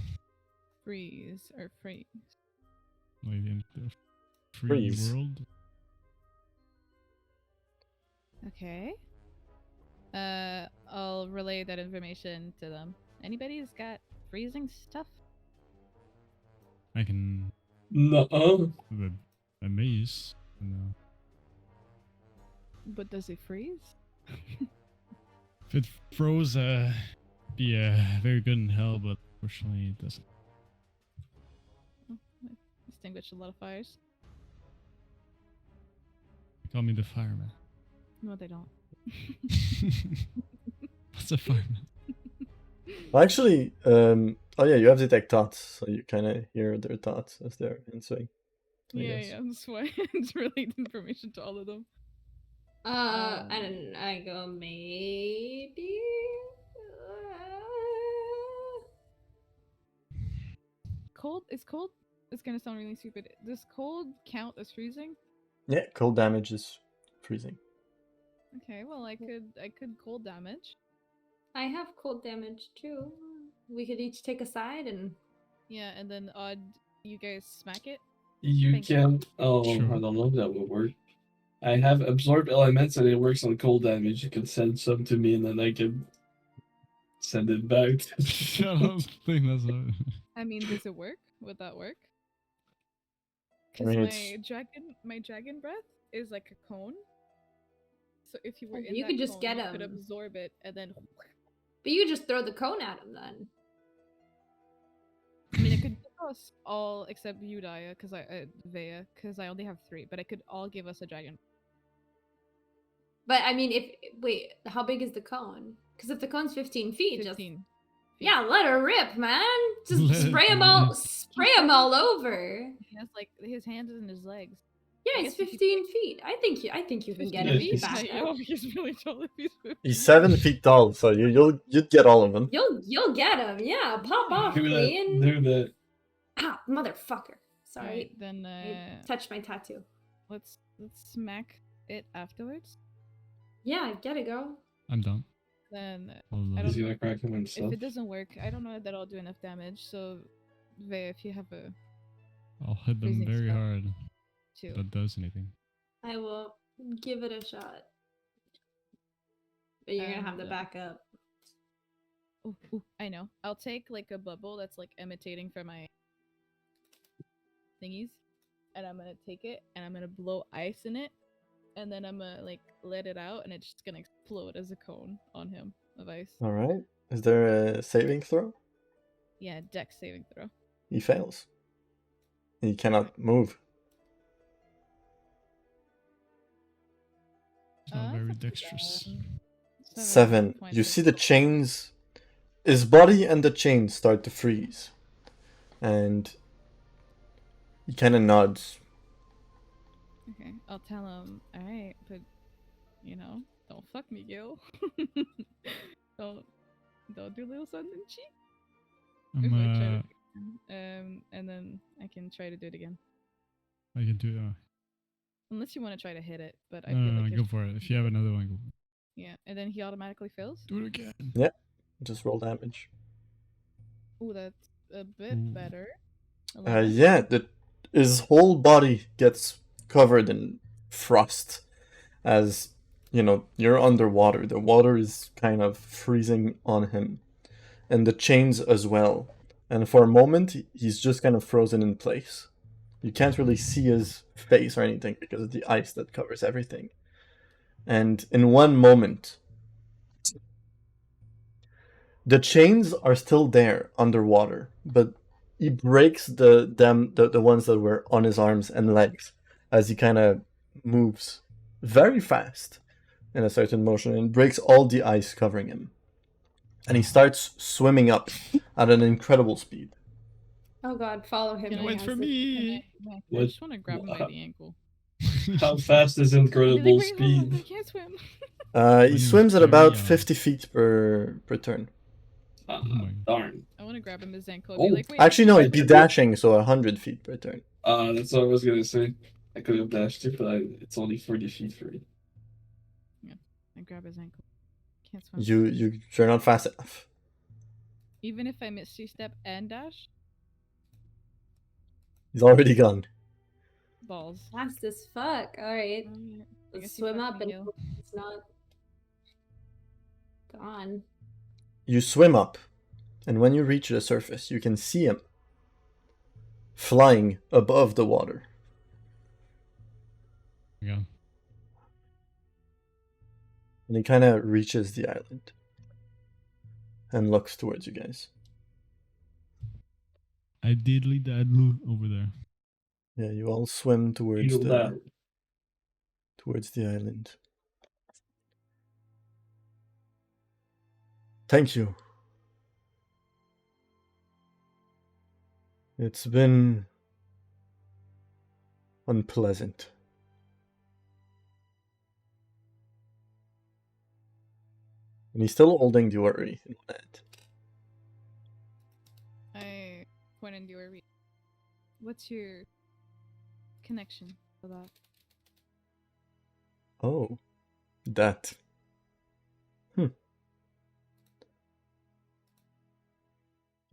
Freeze or freeze. Like in the free Freeze. world? Okay. I'll relay that information to them. Anybody's got freezing stuff? I can Nuh-uh. have a maze. And, But does it freeze? if it froze, be very good in hell, but fortunately it doesn't. Extinguish a lot of fires. Call me the fireman. No, they don't. What's a fireman? Well, actually, oh yeah, you have detect thoughts, so you kind of hear their thoughts as they're answering. I guess. Yeah, that's why I just relayed information to all of them. and I go maybe. Cold? Is cold? It's gonna sound really stupid. Does cold count as freezing? Yeah, cold damage is freezing. Okay, well I could cold damage. I have cold damage too. We could each take a side and Yeah, and then odd you guys smack it. You Thank you. can. Oh, Sure. I don't know if that would work. I have absorb elements and it works on cold damage. You can send some to me and then I can send it back. I don't think that's how. I mean, does it work? Would that work? I Because mean, my dragon breath is like a cone. So if you were Oh, in you that could just cone, get you could 'em. absorb it and then. but you just throw the cone at him then. I mean, I could give us all except you, Daya, because Vea, because I only have 3, but I could all give us a dragon. But I mean, if wait, how big is the cone? Because if the cone's 15 feet, 15. just yeah, let her rip, man. Just Let spray it him all, rip. spray him all over. He has like his hands and his legs. Yeah, I he's guess if you 15 feet. I think you can get him. Yeah, You he's- back Yo, up. he's really tall if he's 15. he's 7 feet tall, so you'd get all of them. You'll get him. Yeah, pop off, do that. Queen. Do that. Ah, motherfucker. Sorry, Alright, then I touched my tattoo. let's smack it afterwards. Yeah, get it, girl. I'm done. Then Hold I on. don't He's know. gonna crack him If himself. it doesn't work, I don't know that I'll do enough damage. So, Vea, if you have a I'll hit them freezing very spell. hard. 2. If that does anything. I will give it a shot. But you're gonna have to And, back up. Ooh, I know. I'll take like a bubble that's like imitating from my thingies, and I'm gonna take it and I'm gonna blow ice in it, and then I'm gonna like let it out, and it's just gonna explode as a cone on him of ice. All right. Is there a saving throw? Yeah, dex saving throw. He fails. He cannot move. It's not That's very not too dexterous. bad. 7. You 20. see the chains. His body and the chains start to freeze, and he kind of nods. Okay, I'll tell him. All right, but you know, don't fuck me, Gil. don't do little something cheap. If I try I'm to, and then I can try to do it again. I can do Unless you want to try to hit it, but I no, feel no, like no, go for it. If you have another one, go. yeah, and then he automatically fails. Do it again. Just roll damage. Ooh, that's a bit Ooh. better. 11. Yeah, his whole body gets covered in frost as, you're underwater. The water is kind of freezing on him, and the chains as well. And for a moment, he's just kind of frozen in place. You can't really see his face or anything because of the ice that covers everything. And in one moment, the chains are still there underwater, but he breaks the ones that were on his arms and legs as he kind of moves very fast in a certain motion and breaks all the ice covering him. And he starts swimming up at an incredible speed. Oh god, follow him. Can I- he Wait has for this- me. I What- just want to grab him by the ankle. How fast is I'll be incredible like, wait, hold on, I speed? can't swim. He When swims at carry about on. 50 feet per turn. Ah, Oh my. darn. I want to grab him his ankle. Oh, Be like, wait, Actually, no, he'd be dashing, so 100 feet per turn. That's what I was gonna say. I could have dashed it, but it's only 40 feet for me. I grab his ankle. Can't swim. You're not fast enough. Even if I miss 2-step and dash, He's already gone. balls. Fast as fuck. Alright. I Let's guess you swim fucked up me, and Gil. hope it's not gone. You swim up, and when you reach the surface, you can see him flying above the water. Yeah. And he kind of reaches the island and looks towards you guys. I diddly daddle over there. Yeah, you all swim towards Beetle that. the island. Thank you. It's been unpleasant. And he's still holding the worry in one hand. I point into your What's your connection to that? Oh. That.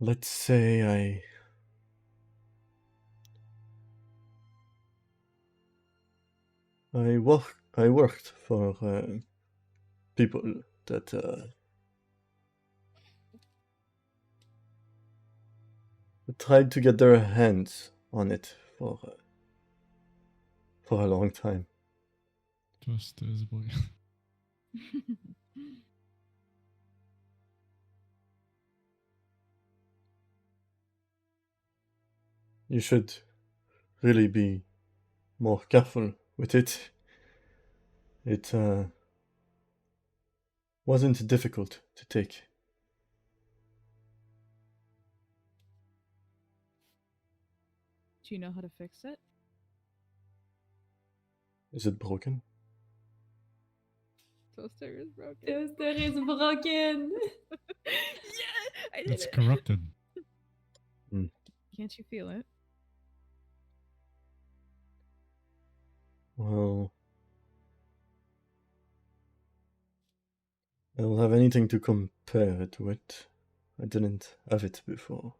Let's say I worked for people that tried to get their hands on it for a long time. Just as boy. You should really be more careful with it. It wasn't difficult to take. Do you know how to fix it? Is it broken? Toaster is broken. Toaster is broken. Yeah, I did It's it. corrupted. Can't you feel it? Well, I don't have anything to compare it with. I didn't have it before.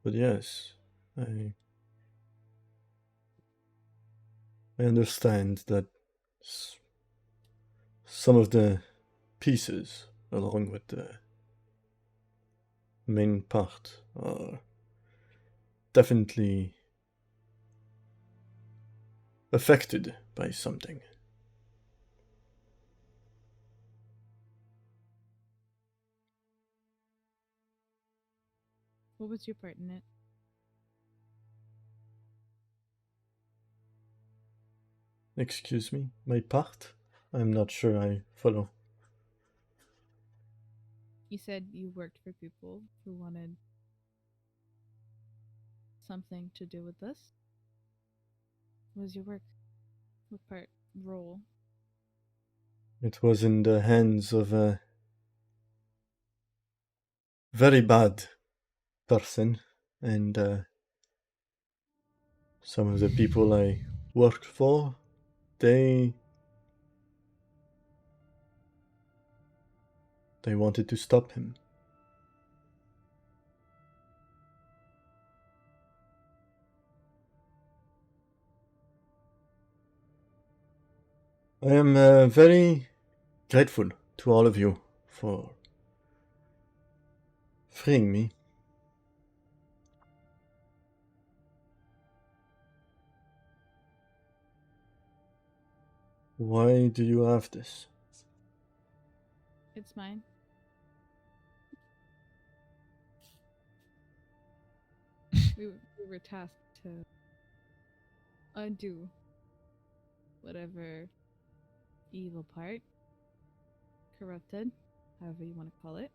But yes, I understand that some of the pieces, along with the main part, are definitely affected by something. What was your part in it? Excuse me, my part? I'm not sure I follow. You said you worked for people who wanted something to do with this. What was your work? What part? Role? It was in the hands of a very bad person, and some of the people I worked for, they wanted to stop him. I am very grateful to all of you for freeing me. Why do you have this? It's mine. we were tasked to undo whatever evil part, corrupted, however you want to call it,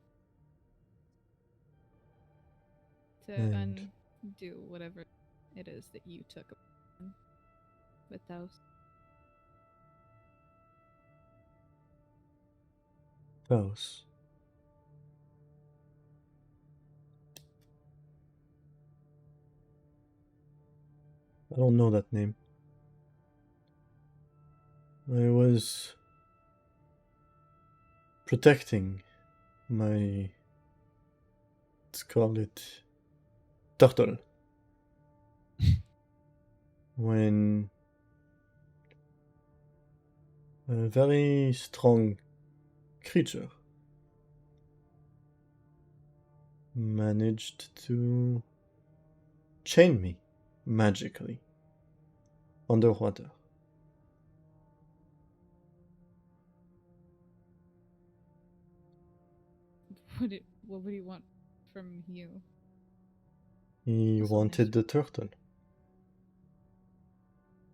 to And undo whatever it is that you took with those. House. I don't know that name. I was protecting my, let's call it, turtle. When a very strong creature managed to chain me magically underwater. What would he want from you? He Also wanted the turtle.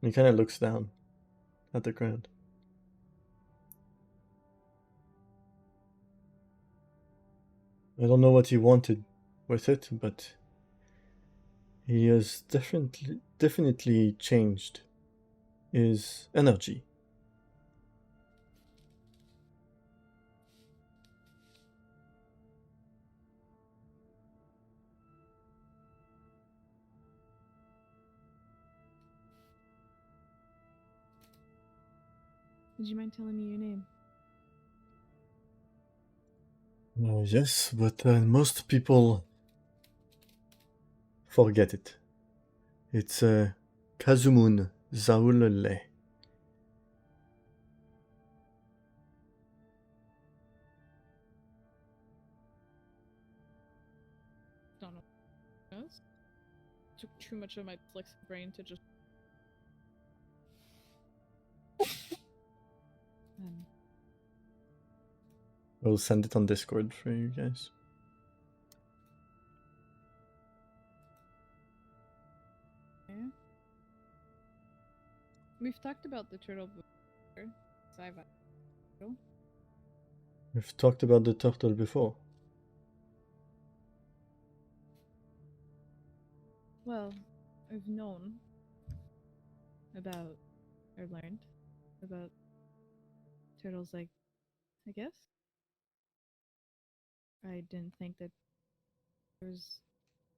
He kind of looks down at the ground. I don't know what he wanted with it, but he has definitely changed his energy. Would you mind telling me your name? Yes, but most people forget it. It's Kazumun Zaulele. Don't know. Yes? Took too much of my dyslexic brain to just. I'll send it on Discord for you guys. Yeah. We've talked about the turtle before. So I've We've talked about the turtle before. Well, I've known about, or learned about turtles, like, I guess. I didn't think that there was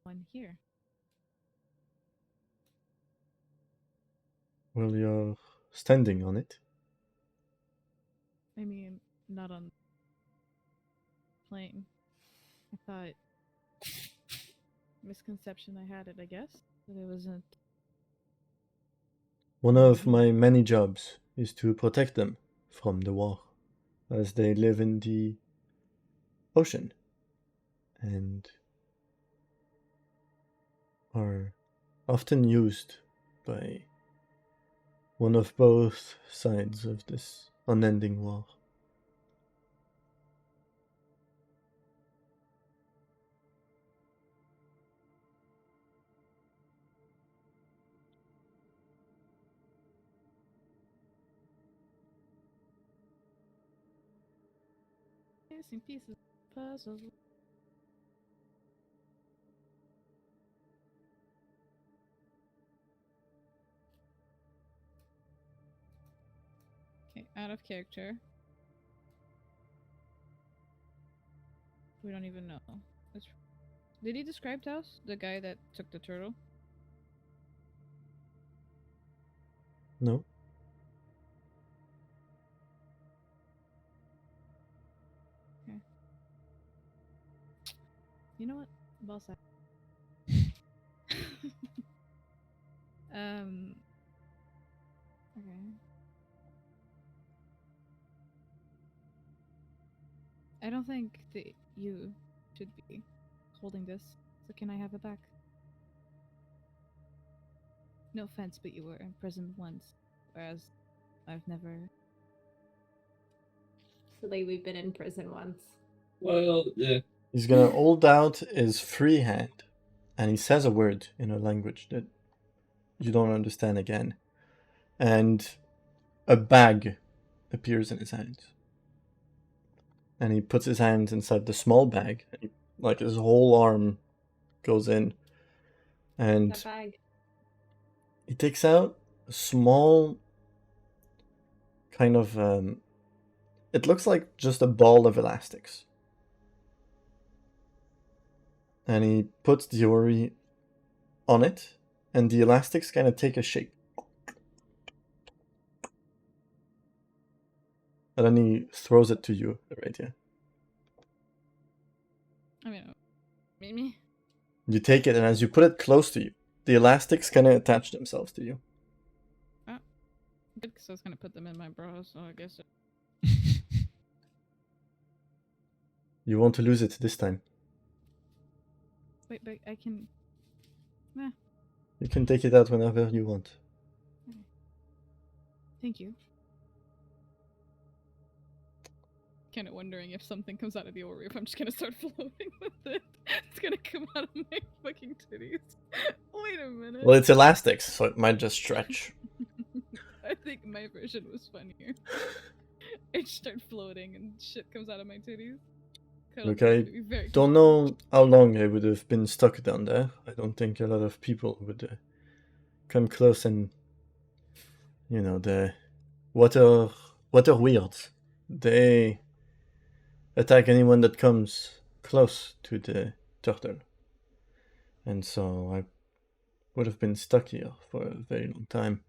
one here. Well, you're standing on it. I mean, not on plane. I thought misconception I had it, I guess, that it wasn't. One of my many jobs is to protect them from the war, as they live in the ocean and are often used by one of both sides of this unending war. Missing pieces of puzzle. Okay, out of character. We don't even know. Did he describe to us the guy that took the turtle? No? Okay. You know what? Boss. Okay. I don't think that you should be holding this, so can I have it back? No offense, but you were imprisoned once, whereas I've never. So like we've been in prison once. Well, yeah. He's gonna hold out his free hand, and he says a word in a language that you don't understand again. And a bag appears in his hands. And he puts his hands inside the small bag, and like his whole arm goes in. And That bag. he takes out a small kind of it looks like just a ball of elastics. And he puts the ori on it, and the elastics kind of take a shape. And then he throws it to you, right here. I mean, Mimi? You take it, and as you put it close to you, the elastics kind of attach themselves to you. Oh, good, because I was going to put them in my bra, so I guess. You want to lose it this time. Wait, but I can. Nah. You can take it out whenever you want. Okay. Thank you. Kind of wondering if something comes out of the ori, if I'm just gonna start floating with it. It's gonna come out of my fucking titties. Wait a minute. Well, it's elastics, so it might just stretch. I think my version was funnier. I just start floating and shit comes out of my titties. Look, I don't know how long I would have been stuck down there. I don't think a lot of people would come close and, you know, the water weirds. They attack anyone that comes close to the turtle. And so I would have been stuck here for a very long time.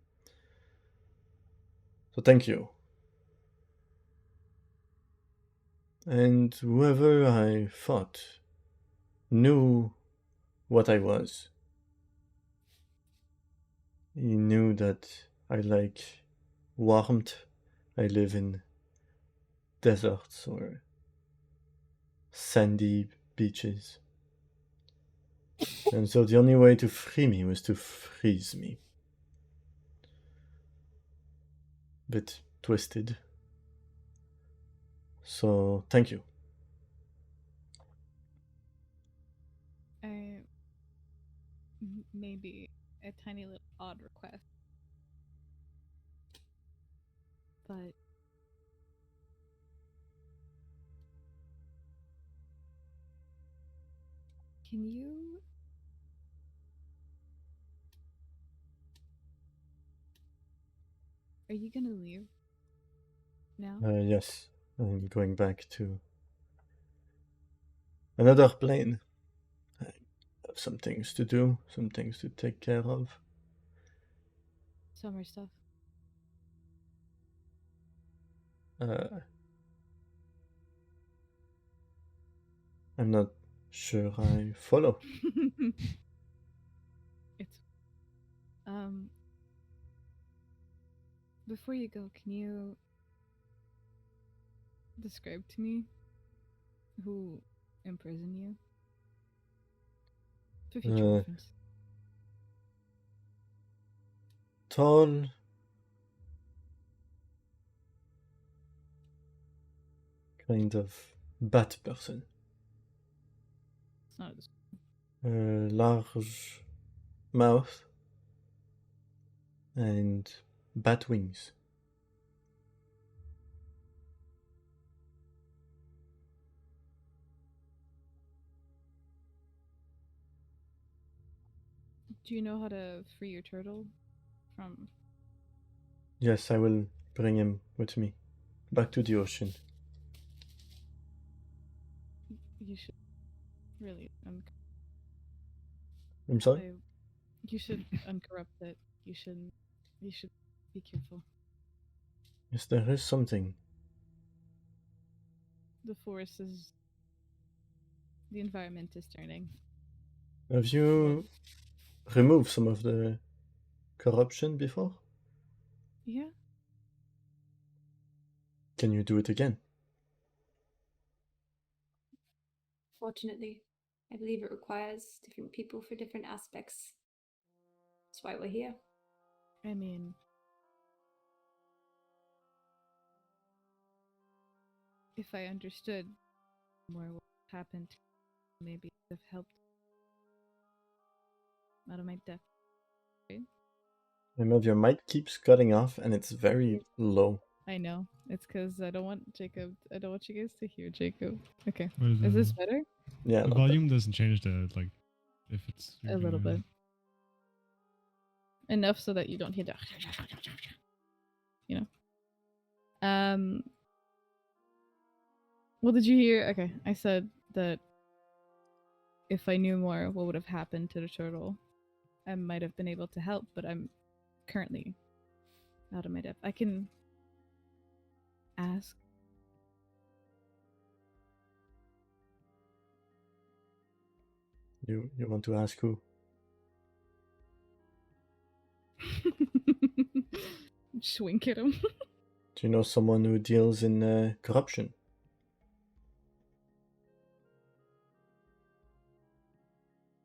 So thank you And whoever I fought knew what I was. He knew that I like warmth. I live in deserts or sandy beaches. And so the only way to free me was to freeze me. Bit twisted. So, thank you. Maybe a tiny little odd request. But can you are you gonna leave now? Yes, I'm going back to another plane. I have some things to do, some things to take care of. Summer stuff. I'm not sure I follow. It's before you go, can you describe to me who imprisoned you? For future reference. Tall, kind of bat person. It's not as Large mouth and bat wings. Do you know how to free your turtle from Yes, I will bring him with me back to the ocean. you should really I'm sorry? you should uncorrupt it. You should be careful. Yes, there is something. The environment is turning. Have you removed some of the corruption before? Yeah. Can you do it again? Fortunately, I believe it requires different people for different aspects. That's why we're here. I mean, if I understood more what happened, maybe it would have helped out of my death. Right? Remember, your mic keeps cutting off and it's very low. I know. It's because I don't want you guys to hear Jacob. Okay. What Is this better? Yeah, The volume doesn't change the if it's A little bit. Enough so that you don't hear the you know. Well, did you hear? Okay, I said that if I knew more what would have happened to the turtle, I might have been able to help, but I'm currently out of my depth. I can ask. You want to ask who? Just wink at him. Do you know someone who deals in corruption?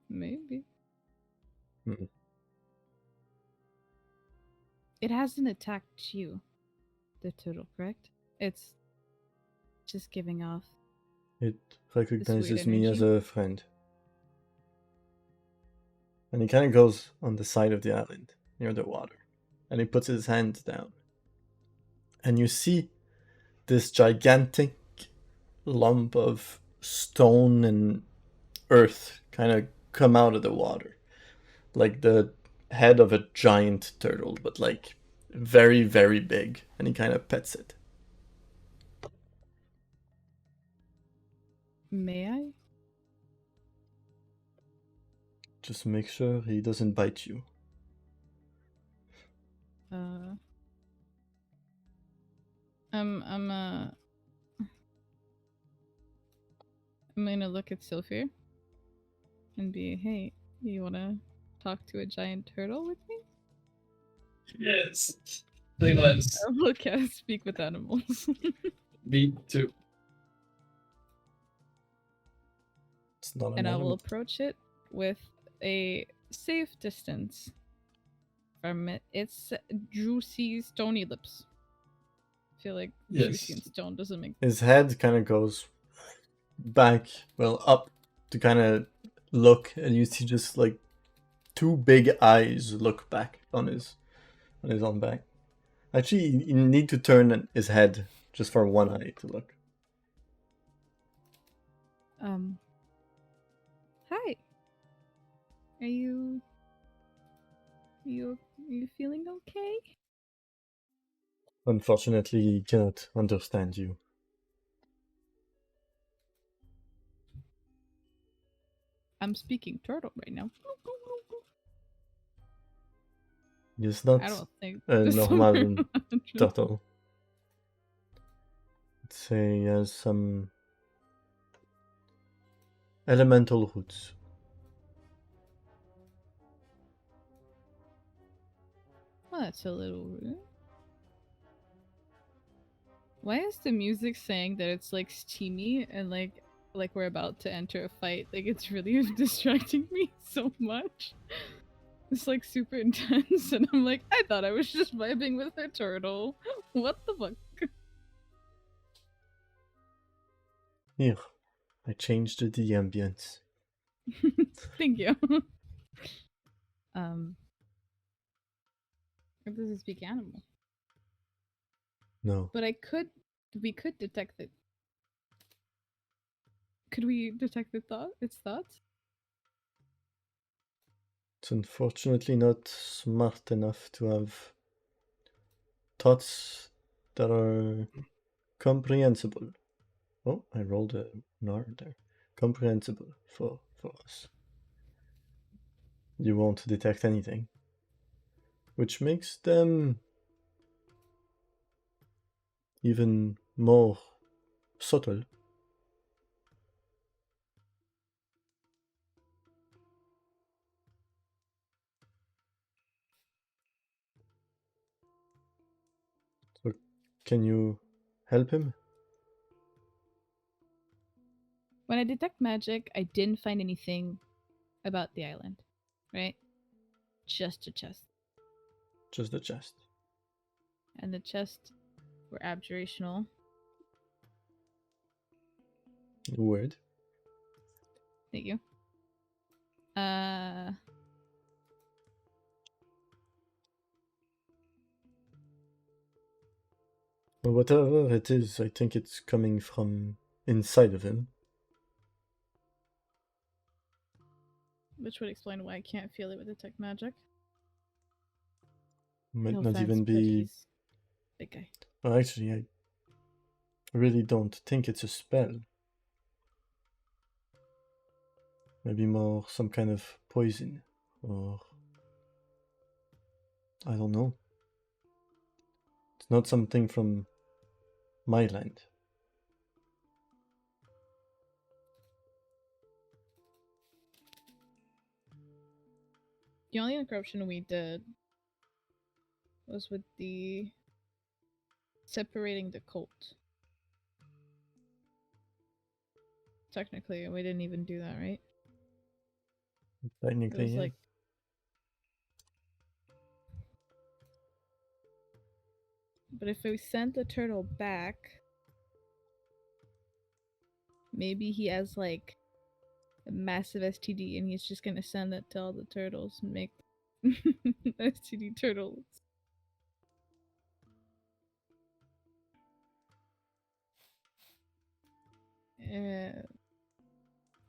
Maybe. Mm. It hasn't attacked you, the turtle, correct? It's just giving off. It recognizes me as energy? a friend. And he kind of goes on the side of the island, near the water. And he puts his hand down. And you see this gigantic lump of stone and earth kind of come out of the water. Like the head of a giant turtle, but like very, very big. And he kind of pets it. May I? Just make sure he doesn't bite you. I'm gonna look at Sophia and be, hey, you wanna talk to a giant turtle with me? Yes. Say less. I will cast Speak with Animals. Me too. It's not an And I will animal. approach it with a safe distance from its juicy, stony lips. I feel like Yes. juicy and stone doesn't make. His head kind of goes back, well, up to kind of look, and you see just like two big eyes look back on his own back. Actually, you need to turn his head just for one eye to look. Hi. Are you feeling okay? Unfortunately, he cannot understand you. I'm speaking turtle right now. He's not I don't think a this normal turtle. Let's say he has some elemental roots. Well, that's a little rude. Why is the music saying that it's like steamy and like we're about to enter a fight? Like it's really distracting me so much. It's like super intense, and I'm like, I thought I was just vibing with a turtle. What the fuck? Here, I changed the ambience. Thank you. It doesn't speak animal. No. But we could detect it. Could we detect its thoughts? It's unfortunately not smart enough to have thoughts that are comprehensible. Oh, I rolled an R there. Comprehensible for us. You won't detect anything. Which makes them even more subtle. So, can you help him? When I detect magic, I didn't find anything about the island, right? Just a chest. Just the chest. And the chest were abjurational. Word. Thank you. Well, whatever it is, I think it's coming from inside of him. Which would explain why I can't feel it with detect magic. Might No not offense, even but be. he's big guy. Well, actually, I really don't think it's a spell. Maybe more some kind of poison, or I don't know. It's not something from my land. The only encryption we did was with the separating the cult. Technically, we didn't even do that, right? It Technically, was yeah. like but if we send the turtle back, maybe he has like a massive STD and he's just gonna send it to all the turtles and make STD turtles.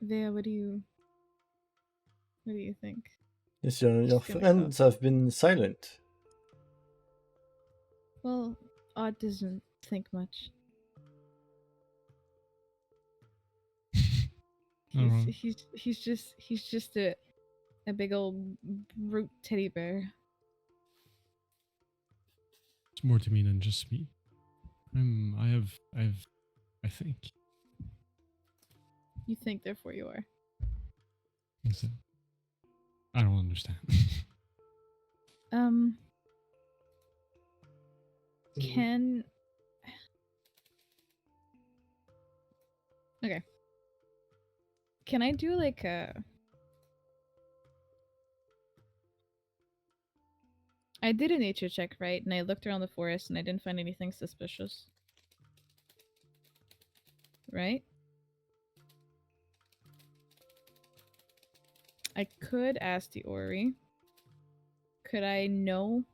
Vea, what do you think? Yes, your Just gonna friends have been silent. Well, Odd doesn't think much. Uh-huh. He's just a big old brute teddy bear. It's more to me than just me. I think. You think, therefore you are. Is it? I don't understand. Can... Okay. Can I do like a... I did a nature check, right? And I looked around the forest and I didn't find anything suspicious. Right? I could ask the Ori. Could I know?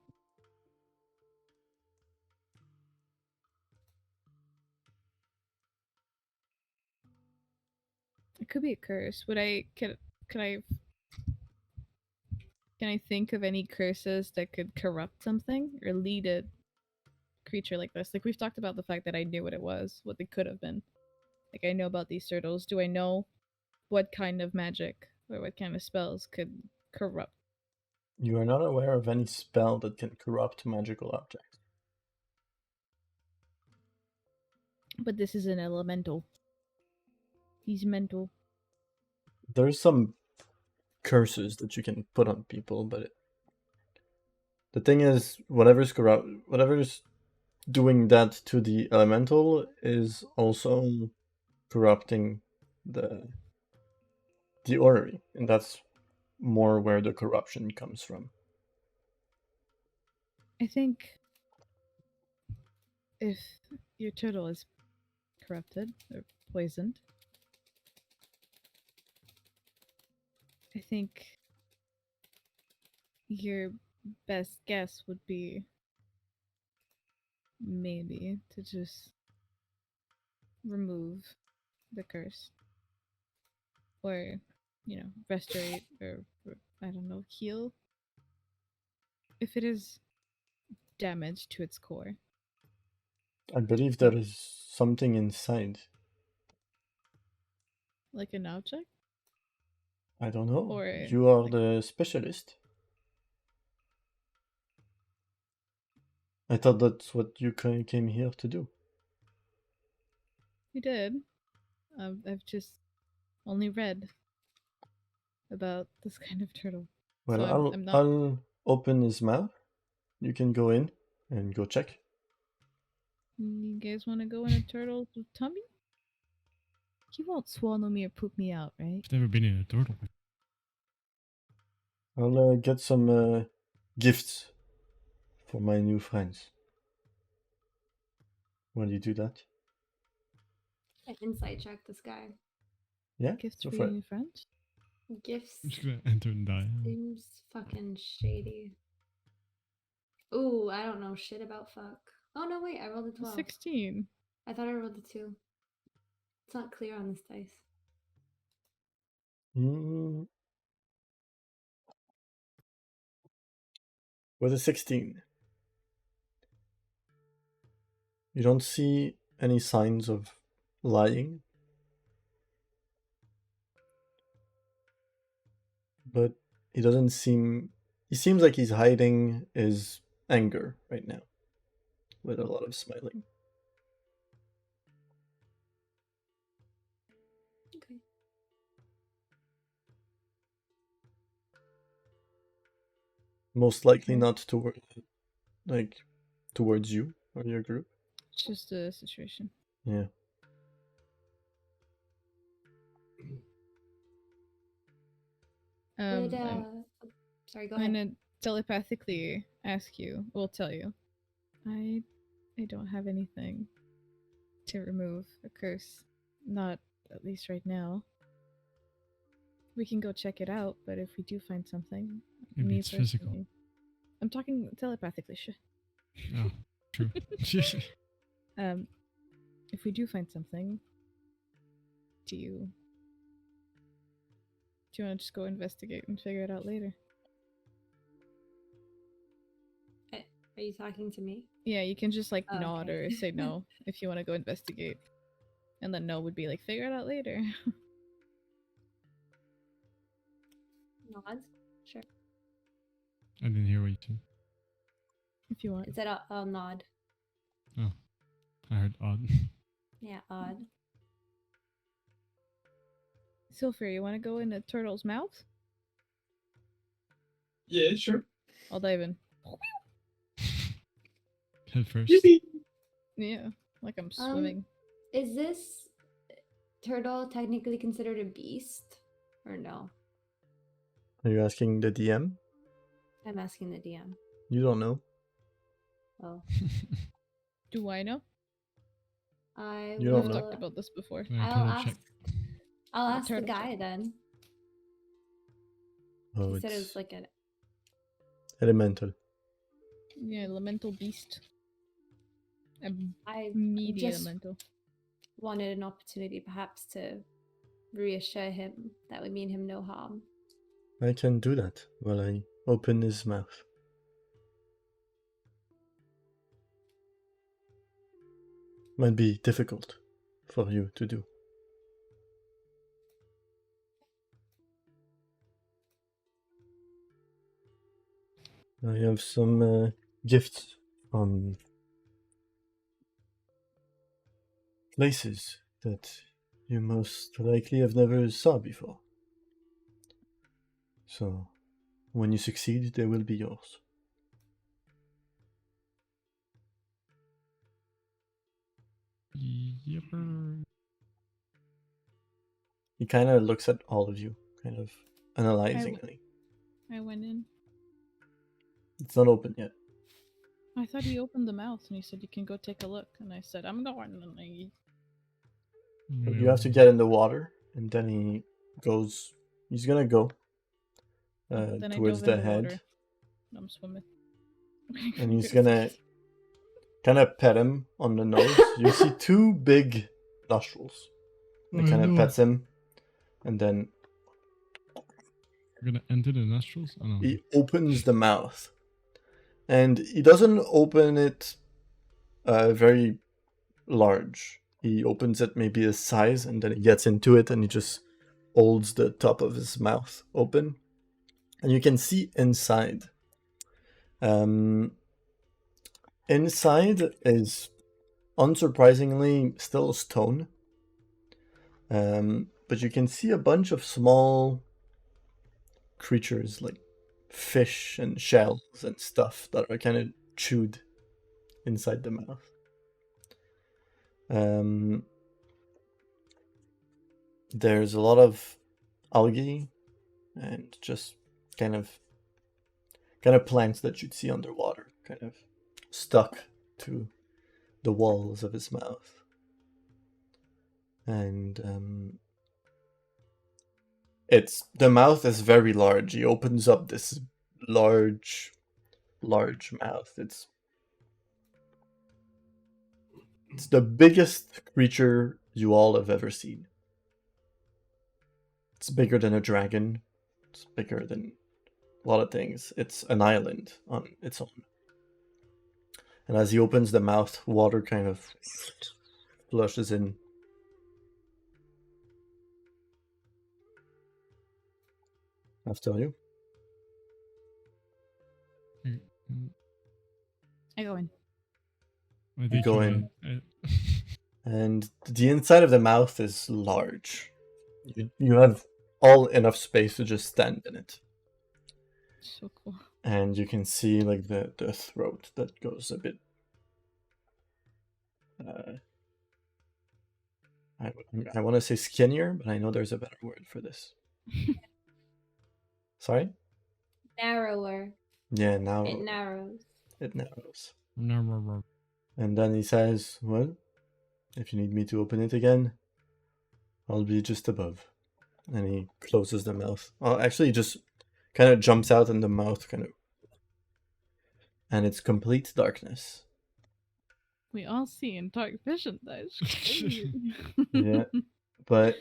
It could be a curse. Would I... Could I... Can I think of any curses that could corrupt something? Or lead a creature like this? Like, we've talked about the fact that I knew what it was. What they could have been. Like, I know about these turtles. Do I know what kind of magic or what kind of spells could corrupt? You are not aware of any spell that can corrupt magical objects. But this is an elemental. He's mental. There's some curses that you can put on people, but the thing is, whatever's doing that to the elemental is also corrupting the orrery, and that's more where the corruption comes from. I think if your turtle is corrupted or poisoned, I think your best guess would be maybe to just remove the curse. Or, restorate or I don't know, heal. If it is damaged to its core. I believe there is something inside. Like an object? I don't know. Or You are like- the specialist. I thought that's what you came here to do. We did. I've just only read about this kind of turtle. Well, So I'm not... I'll open his mouth. You can go in and go check. You guys want to go in a turtle's tummy? He won't swallow me or poop me out, right? I've never been in a turtle. I'll get some gifts for my new friends. Will you do that? I insight check this guy. Yeah? Gifts Go for for your it. new friends? Gifts I'm just gonna enter and die. seems fucking shady. Ooh, I don't know shit about fuck. Oh no, wait, I rolled a 12. 16. I thought I rolled a 2. It's not clear on this dice. With a 16. You don't see any signs of lying. But he doesn't seem... He seems like he's hiding his anger right now. With a lot of smiling. Okay. Most likely Okay. not towards you or your group. It's just a situation. Yeah. Would, I'm sorry, go going ahead. to telepathically ask you, we'll tell you. I don't have anything to remove a curse. Not at least right now. We can go check it out, but if we do find something, Maybe me it's physical. personally, I'm talking telepathically. Oh, true. If we do find something, do you want to just go investigate and figure it out later? Are you talking to me? Yeah, you can just like Oh, nod okay. or say no if you want to go investigate. And then no would be like, figure it out later. Nods? Sure. I didn't hear what you said. If you want. It said I'll nod. Oh, I heard odd. Yeah, odd. Silphir, you want to go in a turtle's mouth? Yeah, sure. I'll dive in. Head first. Yippee! Yeah, like I'm swimming. Is this turtle technically considered a beast or no? Are you asking the DM? I'm asking the DM. You don't know. Oh, Do I know? I You don't We've know. talked about this before. Can I I'll turtle ask. check? I'll A ask the turtle guy check. then. Oh, He said it it's was like an. elemental. Yeah, elemental beast. A I meaty just elemental. wanted an opportunity, perhaps, to reassure him that we mean him no harm. I can do that while I open his mouth. Might be difficult for you to do. I have some gifts from places that you most likely have never saw before. So, when you succeed, they will be yours. Yipper. He kind of looks at all of you, kind of analyzingly. I went in. It's not open yet. I thought he opened the mouth and he said you can go take a look. And I said, I'm going. And But you have to get in the water, and then he's gonna go then I towards dove the in the head, water. I'm swimming. and he's gonna kind of pet him on the nose. You see two big nostrils. He Oh, kind of no. pets him, and then You're gonna enter the nostrils? Oh no. he opens the mouth. And he doesn't open it very large. He opens it maybe a size, and then he gets into it, and he just holds the top of his mouth open. And you can see inside. Inside is unsurprisingly still stone. But you can see a bunch of small creatures like fish and shells and stuff that are kind of chewed inside the mouth. There's a lot of algae and just kind of plants that you'd see underwater, kind of stuck to the walls of his mouth. And the mouth is very large. He opens up this large mouth. It's the biggest creature you all have ever seen. It's bigger than a dragon. It's bigger than a lot of things. It's an island on its own. And as he opens the mouth, water kind of flushes in. After you. I go in. I think go you're in. And the inside of the mouth is large. You have all enough space to just stand in it. So cool. And you can see like the throat that goes a bit. I want to say skinnier, but I know there's a better word for this. Sorry? Narrower. Yeah, now It narrows. it narrows. No. And then he says, well, if you need me to open it again, I'll be just above. And he closes the mouth. Oh, actually, he just kind of jumps out in the mouth, kind of. And it's complete darkness. We all see in dark vision. That's crazy. Yeah. But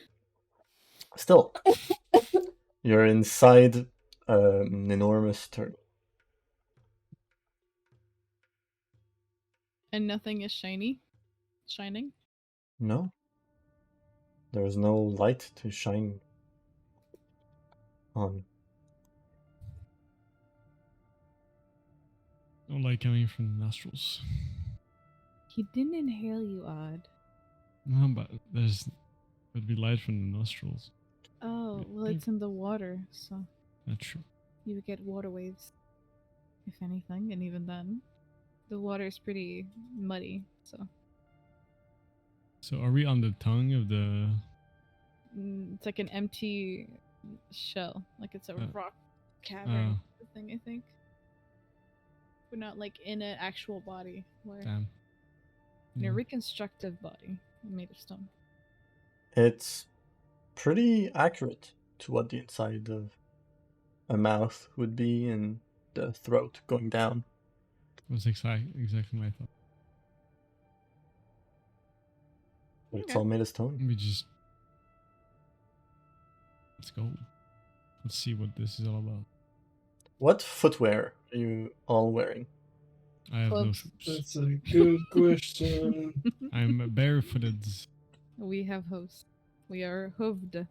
still, you're inside an enormous turtle. And nothing is shining. No. There's no light to shine on. No light coming from the nostrils. He didn't inhale you, Odd. No, but would be light from the nostrils. Oh, well, it's in the water, so That's true. you would get water waves, if anything, and even then, the water is pretty muddy, so So are we on the tongue of the? it's like an empty shell, like it's a Uh, rock cavern thing, I think. We're not like in an actual body, we're Damn. in Yeah. a reconstructive body made of stone. It's pretty accurate to what the inside of a mouth would be and the throat going down. That's exactly my thought. But it's Okay. all made of stone. We just let's go. Let's see what this is all about. What footwear are you all wearing? I have no Clubs. shoes. That's a good question. I'm barefooted. We have hooves. We are hooved.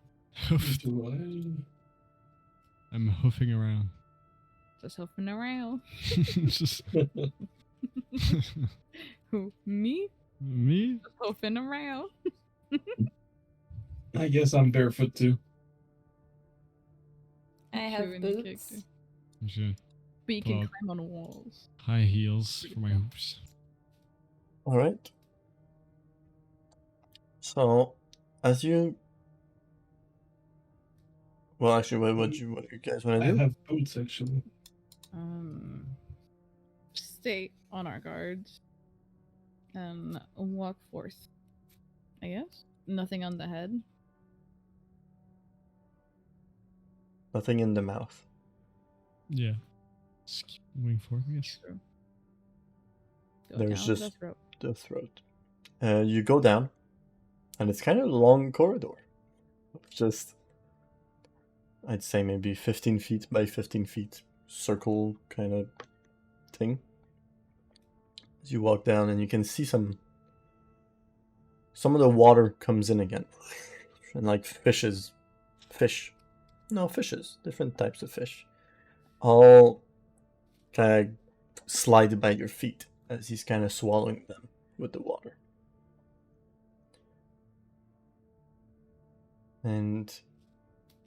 Do I? I'm hoofing around. Just hoofing around. Just Who? Me? me? Just hoofing around. I guess I'm barefoot too. I True have in the boots. character. I should But you can Well- climb on walls. high heels for my hoops. All right. So, as you, well, actually, what do you guys want I to do? have boots actually. Stay on our guards and walk forth. I guess nothing on the head. Nothing in the mouth. Yeah. Just keep moving forward, I guess. True. Go There's down just- the throat. The throat. You go down, and it's kind of a long corridor. Just, I'd say maybe 15 feet by 15 feet circle kind of thing. As you walk down, and you can see some of the water comes in again. And like fishes, different types of fish, all kind of slide by your feet as he's kind of swallowing them with the water. And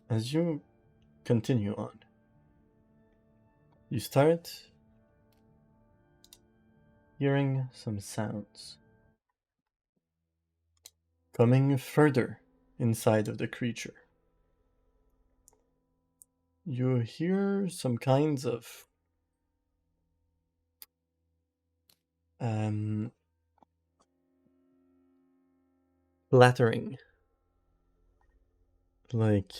as you continue on, you start hearing some sounds coming further inside of the creature. You hear some kinds of clattering, like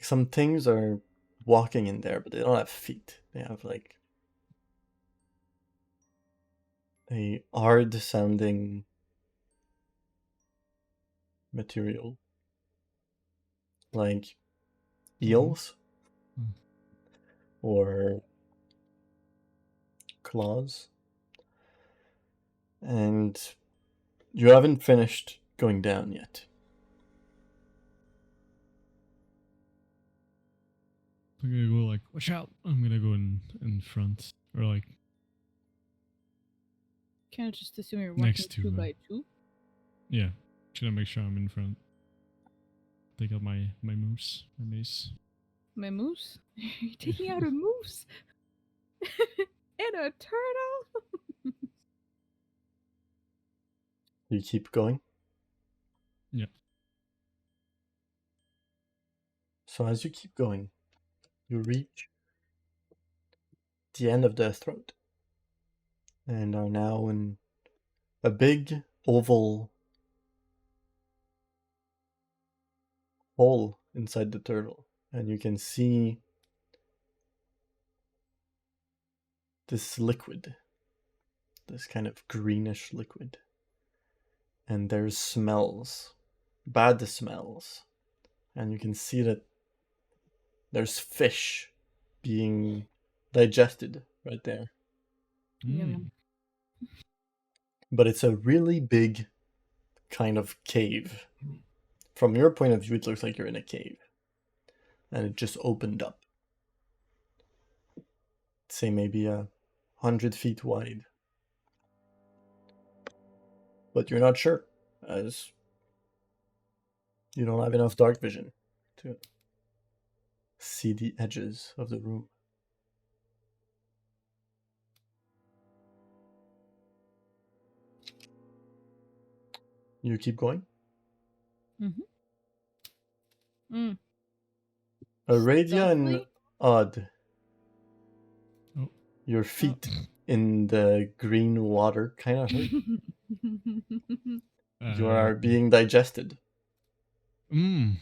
some things are walking in there, but they don't have feet. They have like a hard sounding material, like eels Mhm. or claws. And you haven't finished going down yet. I'm gonna go like, watch out! I'm gonna go in front, or like Can't just assume you're walking Next to, 2 by 2. yeah. Should I make sure I'm in front? Take out my moose, my mace. My moose? You're taking out a moose? And a turtle? You keep going. Yeah. So as you keep going, you reach the end of the throat and are now in a big oval hole inside the turtle. And you can see this liquid, this kind of greenish liquid. And there's smells, bad smells. And you can see that there's fish being digested right there. Yum, Mm. yum. But it's a really big kind of cave. From your point of view, it looks like you're in a cave. And it just opened up. Say maybe 100 feet wide. but you're not sure, as you don't have enough dark vision to see the edges of the room. You keep going. Mm. Aradia and Stealthily? Odd, Oh. your feet in the green water kind of hurt. You are being digested. Oh,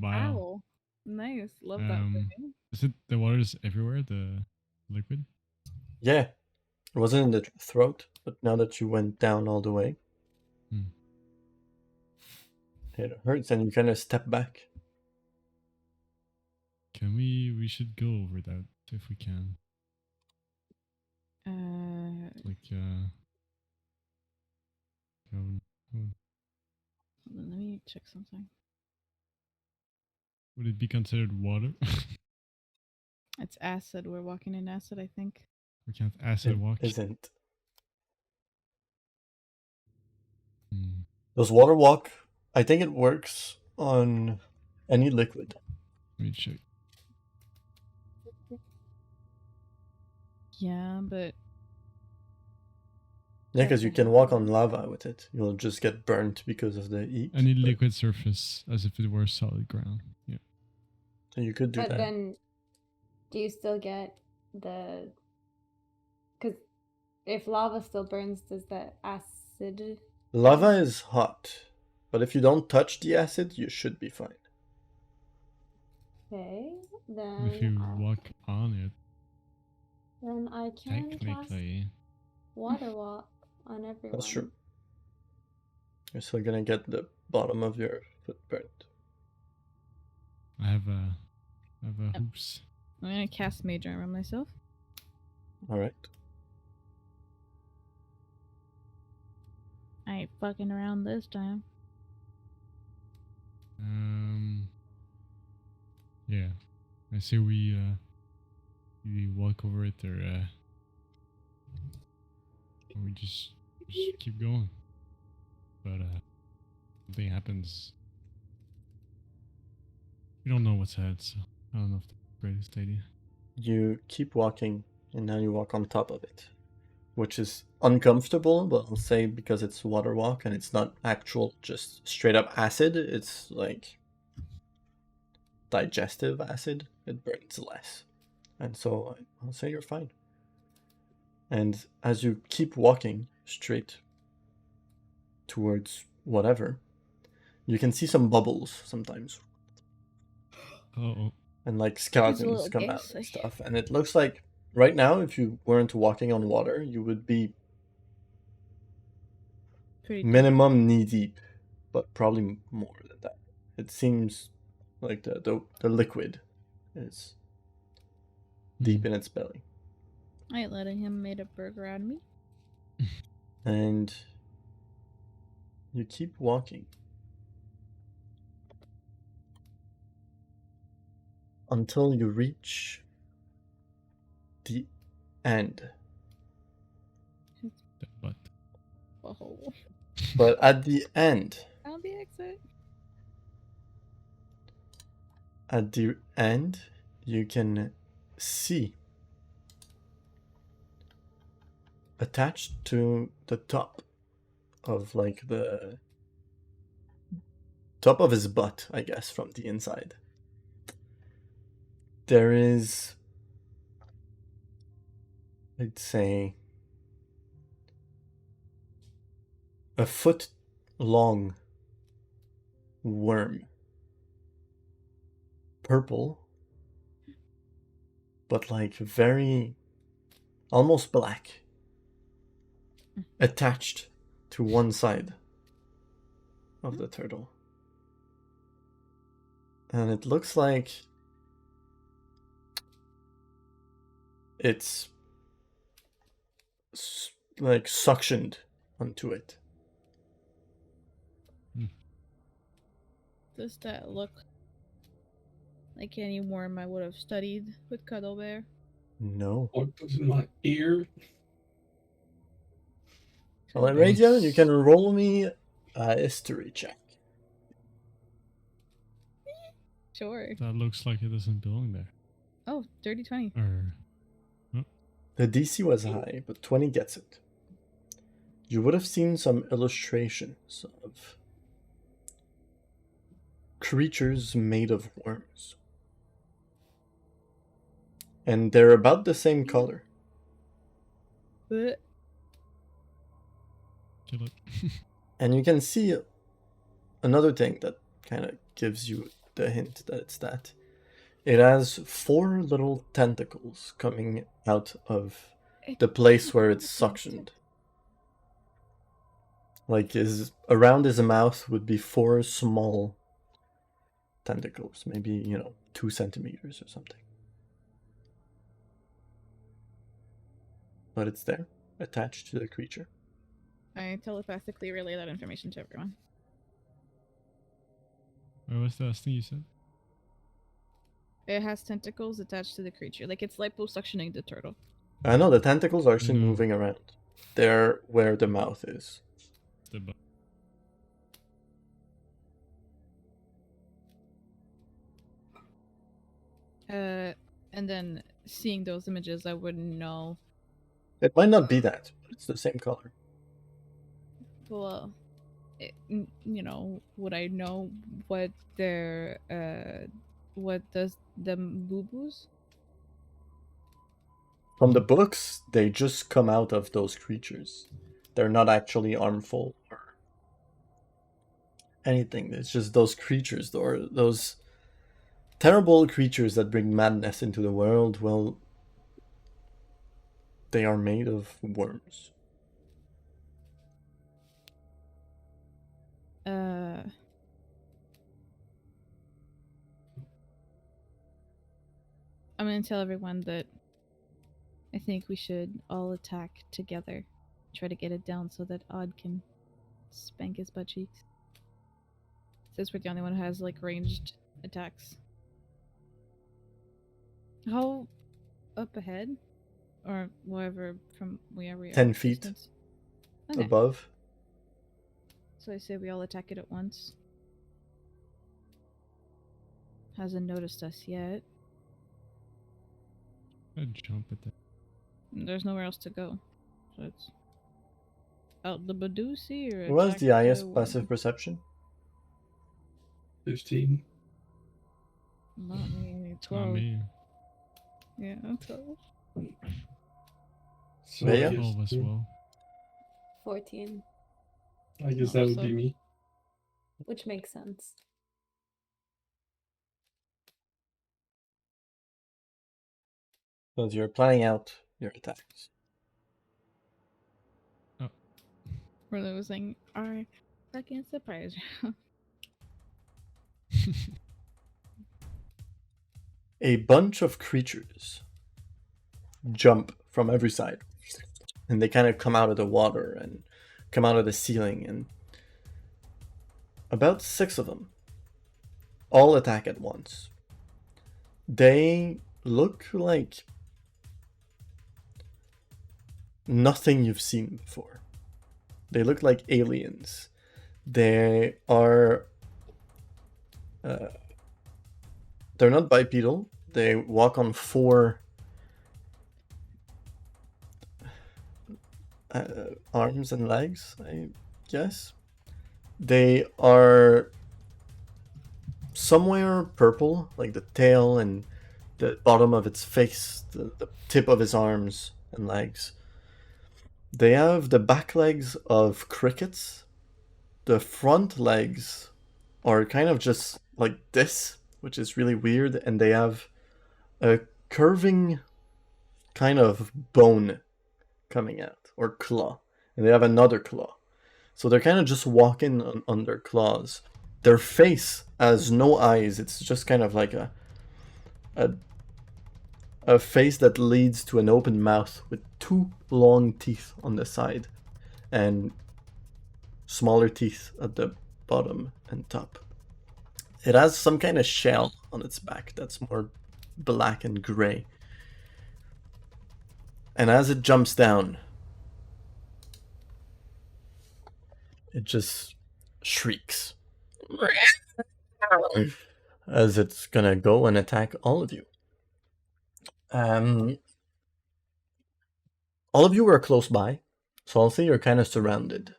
Bile. ow. Nice. Love that feeling. Is it the water's everywhere? The liquid? Yeah, it wasn't in the throat, but now that you went down all the way, it hurts, and you kind of step back. Can we should go over that if we can. Like Hold on, let me check something. would it be considered water? It's acid. We're walking in acid, I think. We can't acid walk. Isn't. Hmm. Does water walk? I think it works on any liquid. Let me check. Yeah, but Yeah, because That's you a can walk on hazard. lava with it. You'll just get burnt because of the heat. Any but- liquid surface as if it were solid ground. Yeah. So you could do But that. then, do you still get the? Because if lava still burns, does the acid? Lava is hot, but if you don't touch the acid, you should be fine. Okay, If you then walk on it, I can cast technically. water walk on everyone. That's true. You're still gonna get the bottom of your foot burnt. I have a hoops. I'm gonna cast Mage Armor on myself. Alright. I ain't fucking around this time. Yeah. I say we walk over it or we just keep going. But something happens. We don't know what's ahead, so I don't know if that's the greatest idea. You keep walking, and now you walk on top of it, which is uncomfortable, but I'll say because it's water walk and it's not actual just straight up acid, it's like digestive acid, it burns less. And so I'll say you're fine. And as you keep walking straight towards whatever, you can see some bubbles sometimes. Oh. And like It's a skeletons little come out and gassy. stuff. And it looks like right now, if you weren't walking on water, you would be Pretty deep. minimum knee deep, but probably more than that. It seems like the liquid is deep in its belly. I ain't letting him made a burger out of me. And you keep walking until you reach the end. The butt. Oh. But at the end, Found the exit. you can see attached to the top of like the top of his butt, I guess, from the inside, there is, I'd say, a foot long worm. Purple, but like very almost black, attached to one side of the turtle. And it looks like it's like suctioned onto it. Does that look like any worm I would have studied with Cuddle Bear? No. What was in my ear? Well, then, Radio, you can roll me a history check. Sure. That looks like it doesn't belong there. Oh, dirty 20. Or The DC was high, but 20 gets it. You would have seen some illustrations of creatures made of worms. And they're about the same color. Blech. kill it. And you can see another thing that kind of gives you the hint that it's that. It has 4 little tentacles coming out of the place where it's suctioned. Like around his mouth would be 4 small tentacles, maybe 2 centimeters or something. But it's there, attached to the creature. I telepathically relay that information to everyone. What was the last thing you said? It has tentacles attached to the creature, like it's liposuctioning the turtle. I know the tentacles are actually No. moving around. They're where the mouth is. The And then seeing those images, I wouldn't know. It might not be that, but it's the same color. Well, would I know what their what does the boo-boos? From the books, they just come out of those creatures. They're not actually harmful or anything. It's just those creatures, or those terrible creatures that bring madness into the world. Well, they are made of worms. I'm gonna tell everyone that I think we should all attack together. Try to get it down so that Odd can spank his butt cheeks. Since we're the only one who has like ranged attacks. How up ahead? Or wherever from wherever we are. 10 feet distance? Okay. above. So I say we all attack it at once. Hasn't noticed us yet. I'd jump at that. There's nowhere else to go. So it's out the Badusi or What was attack the highest the passive one? perception? 15. Not me. It's not 12. me. Yeah, 12. So Bea? I guess, 12 as well. 14, I guess Oh, that would so- be me. which makes sense. Because you're planning out your attacks. We're losing our second surprise round. A bunch of creatures jump from every side. And they kind of come out of the water and come out of the ceiling. And about 6 of them all attack at once. They look like nothing you've seen before. They look like aliens. They are... they're not bipedal. They walk on 4 arms and legs, I guess. They are somewhere purple, like the tail and the bottom of its face, the tip of his arms and legs. They have the back legs of crickets. The front legs are kind of just like this, which is really weird, and they have a curving kind of bone coming out, or claw, and they have another claw. So they're kind of just walking on their claws. Their face has no eyes. It's just kind of like a face that leads to an open mouth with 2 long teeth on the side and smaller teeth at the bottom and top. It has some kind of shell on its back that's more black and gray. And as it jumps down, it just shrieks as it's gonna go and attack all of you. All of you are close by, so I'll say you're kind of surrounded.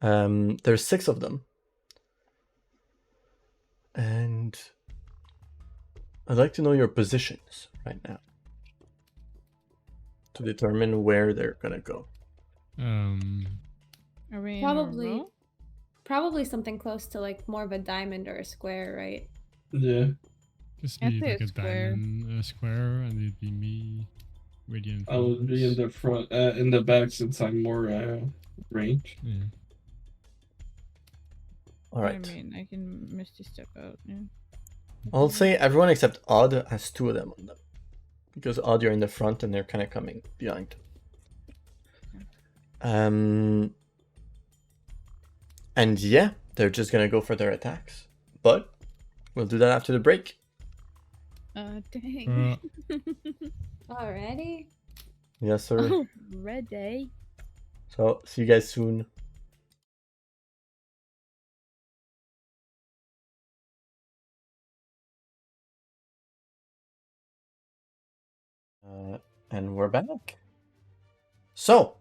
There's 6 of them. And I'd like to know your positions right now to determine where they're gonna go. Are we in a row? Probably something close to like more of a diamond or a square, right? Yeah. Just I'd be say like a a square. diamond, a square, and it'd be me, Radiant. I would be in the front, in the back since I'm more range. Yeah. All right. I mean, I can Misty Step out. Yeah. I'll say everyone except Odd has 2 of them on them. Because Odd, you're in the front and they're kind of coming behind. And yeah, they're just gonna go for their attacks. But we'll do that after the break. Dang. Already? Yes, sir. Oh, ready. So, see you guys soon. And we're back. So,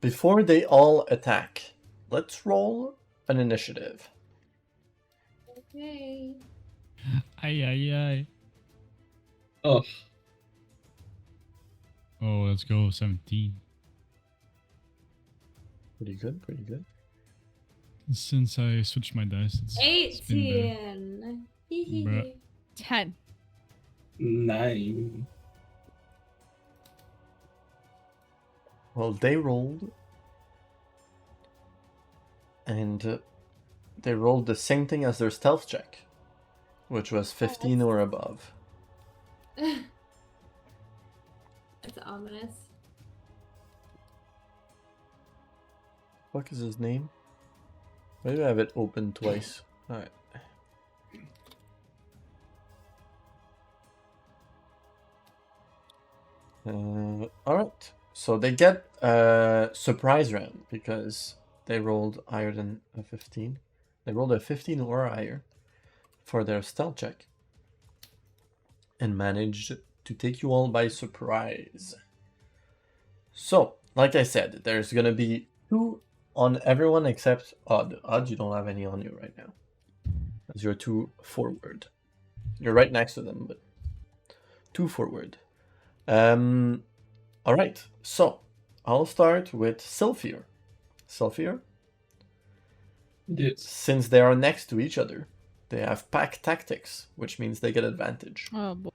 before they all attack, let's roll an initiative. Okay. Ay, ay, ay. Oh, Oh, let's go. 17. Pretty good, pretty good. Since I switched my dice, it's been 18. Bruh. 10. 9. Well, they rolled. And they rolled the same thing as their stealth check, which was 15 or above. That's ominous. What is his name? Why do I have it open twice? Alright. Alright. So they get a surprise round because they rolled higher than a 15. They rolled a 15 or higher for their stealth check and managed to take you all by surprise. So, like I said, there's gonna be 2 on everyone except Odd. Odd, you don't have any on you right now, as you're 2 forward. You're right next to them, but 2 forward. Alright, so I'll start with Sylphir. Sylphir, Yes. since they are next to each other, they have pack tactics, which means they get advantage. Oh, boy.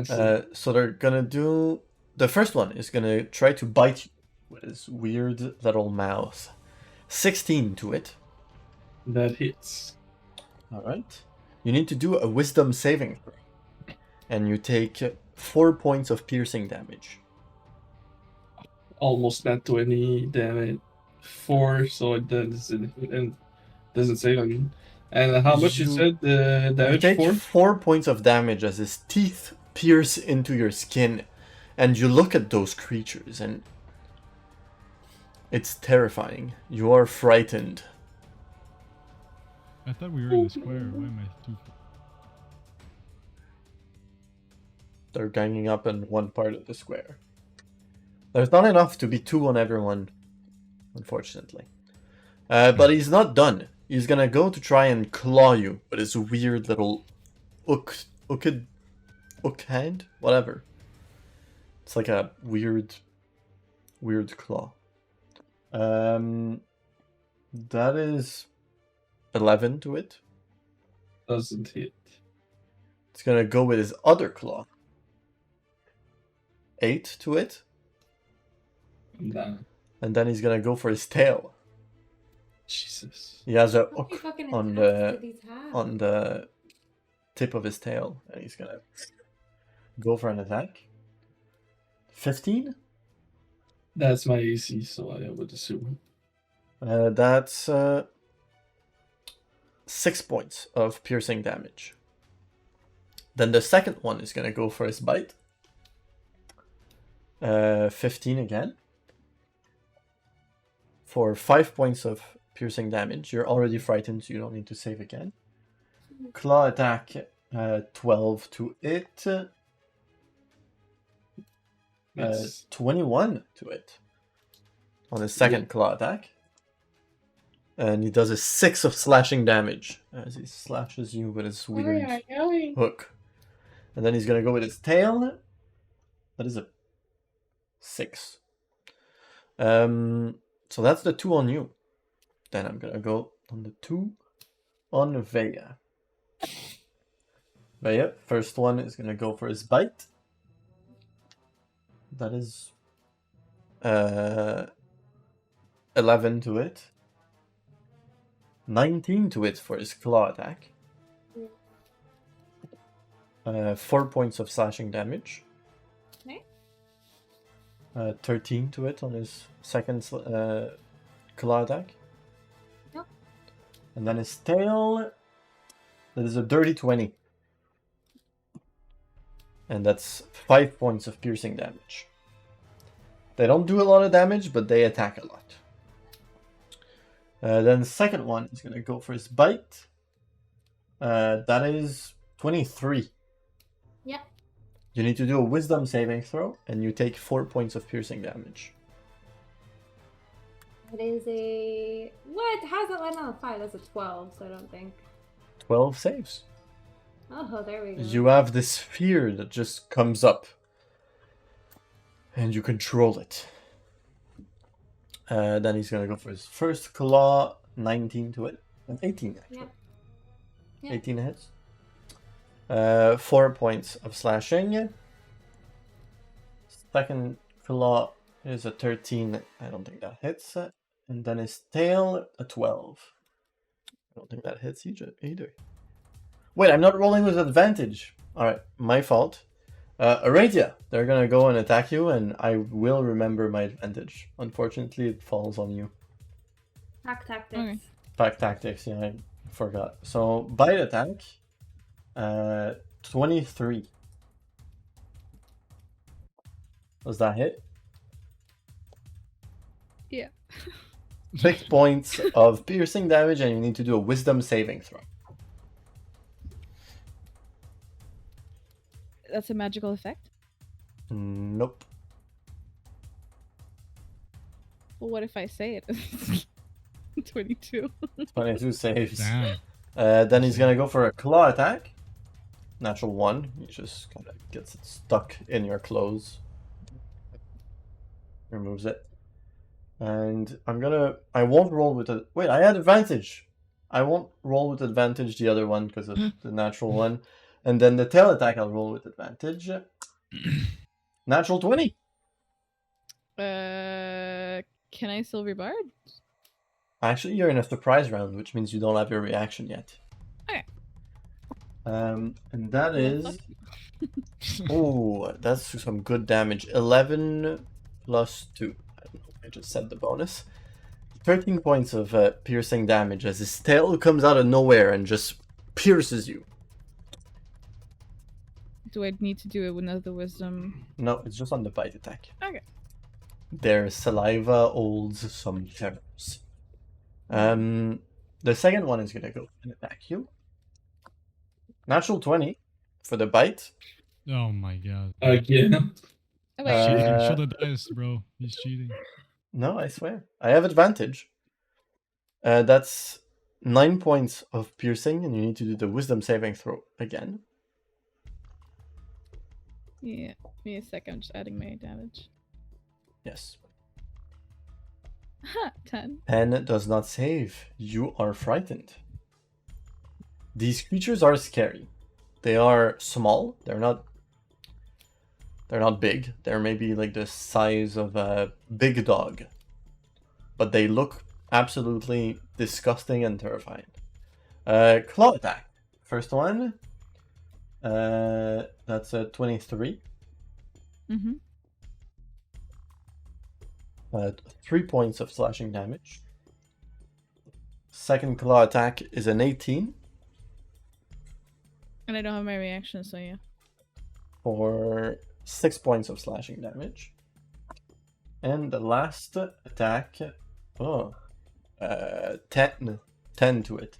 So they're gonna do... The first one is gonna try to bite you with his weird little mouth. 16 to it. That hits. Alright. You need to do a wisdom saving throw. And you take 4 points of piercing damage. Almost not 20 damage. 4, so it doesn't save. I mean, and how much you said the You damage take for? 4 points of damage as his teeth pierce into your skin. And you look at those creatures and it's terrifying. You are frightened. I thought we were in the square. Why am I too? They're ganging up in one part of the square. There's not enough to be 2 on everyone, unfortunately. But he's not done. He's gonna go to try and claw you with his weird little hook hand? Whatever. It's like a weird claw. That is 11 to it. Doesn't hit. It's gonna go with his other claw. 8 to it. Nah. And then he's gonna go for his tail. Jesus. He has a How many hook fucking on attacks the do these have? on the tip of his tail, and he's gonna go for an attack. 15? That's my AC, so I would assume. That's 6 points of piercing damage. Then the second one is gonna go for his bite. 15 again. for 5 points of piercing damage. You're already frightened, so you don't need to save again. Claw attack, 12 to hit. Yes. 21 to hit on his second claw attack. And he does a 6 of slashing damage as he slashes you with his weird hook. And then he's gonna go with his tail. That is a 6. So that's the 2 on you. Then I'm gonna go on the 2 on Veya. Veya, first one is gonna go for his bite. That is 11 to hit. 19 to hit for his claw attack. 4 points of slashing damage. Okay. 13 to hit on his second claw attack. Yep. And then his tail, that is a dirty 20. And that's 5 points of piercing damage. They don't do a lot of damage, but they attack a lot. Then the second one is going to go for his bite. That is 23. Yeah. You need to do a wisdom saving throw, and you take 4 points of piercing damage. It is a... What? How's that land on a 5? That's a 12, so I don't think... 12 saves. Oh, there we go. You have this fear that just comes up. And you control it. Then he's gonna go for his first claw, 19 to it. And 18 actually. Yep. Yep. 18 hits. 4 points of slashing. Second claw is a 13. I don't think that hits. And then his tail, a 12. I don't think that hits either. Wait, I'm not rolling with advantage. Alright, my fault. Aradia, they're gonna go and attack you, and I will remember my advantage. Unfortunately, it falls on you. Pack tactics. Okay. Pack tactics, yeah, I forgot. So, bite attack, 23. Does that hit? Yeah. 6 points of piercing damage, and you need to do a wisdom saving throw. That's a magical effect? Nope. Well, what if I say it? 22. 22 saves. Damn. Then he's gonna go for a claw attack. Natural 1. He just kind of gets it stuck in your clothes. Removes it. And I won't roll with it. Wait, I had advantage. I won't roll with advantage the other one because of the natural one. And then the tail attack I'll roll with advantage. Natural 20. Can I Silver Bard? Actually, you're in a surprise round, which means you don't have your reaction yet. Okay. And that Well, is... fuck Oh, that's some good damage. 11 plus 2. I don't know, I just said the bonus. 13 points of piercing damage as his tail comes out of nowhere and just pierces you. Do I need to do it with another wisdom? No, it's just on the bite attack. Okay. Their saliva holds some terrors. The second one is gonna go and attack you. Natural 20 for the bite. Oh my god. Again. Oh, wait. Cheating. Uh, Show the dice, bro. He's cheating. No, I swear. I have advantage. That's 9 points of piercing, and you need to do the wisdom saving throw again. Yeah. Give me a second. I'm just adding my damage. Yes. Ha! 10. 10 does not save. You are frightened. These creatures are scary. They are small. They're not big. They're maybe like the size of a big dog. But they look absolutely disgusting and terrifying. Claw attack. First one. That's a 23. Mm-hmm. 3 points of slashing damage. Second claw attack is an 18 And I don't have my reaction, so yeah. for 6 points of slashing damage. And the last attack Oh. 10. 10 to it.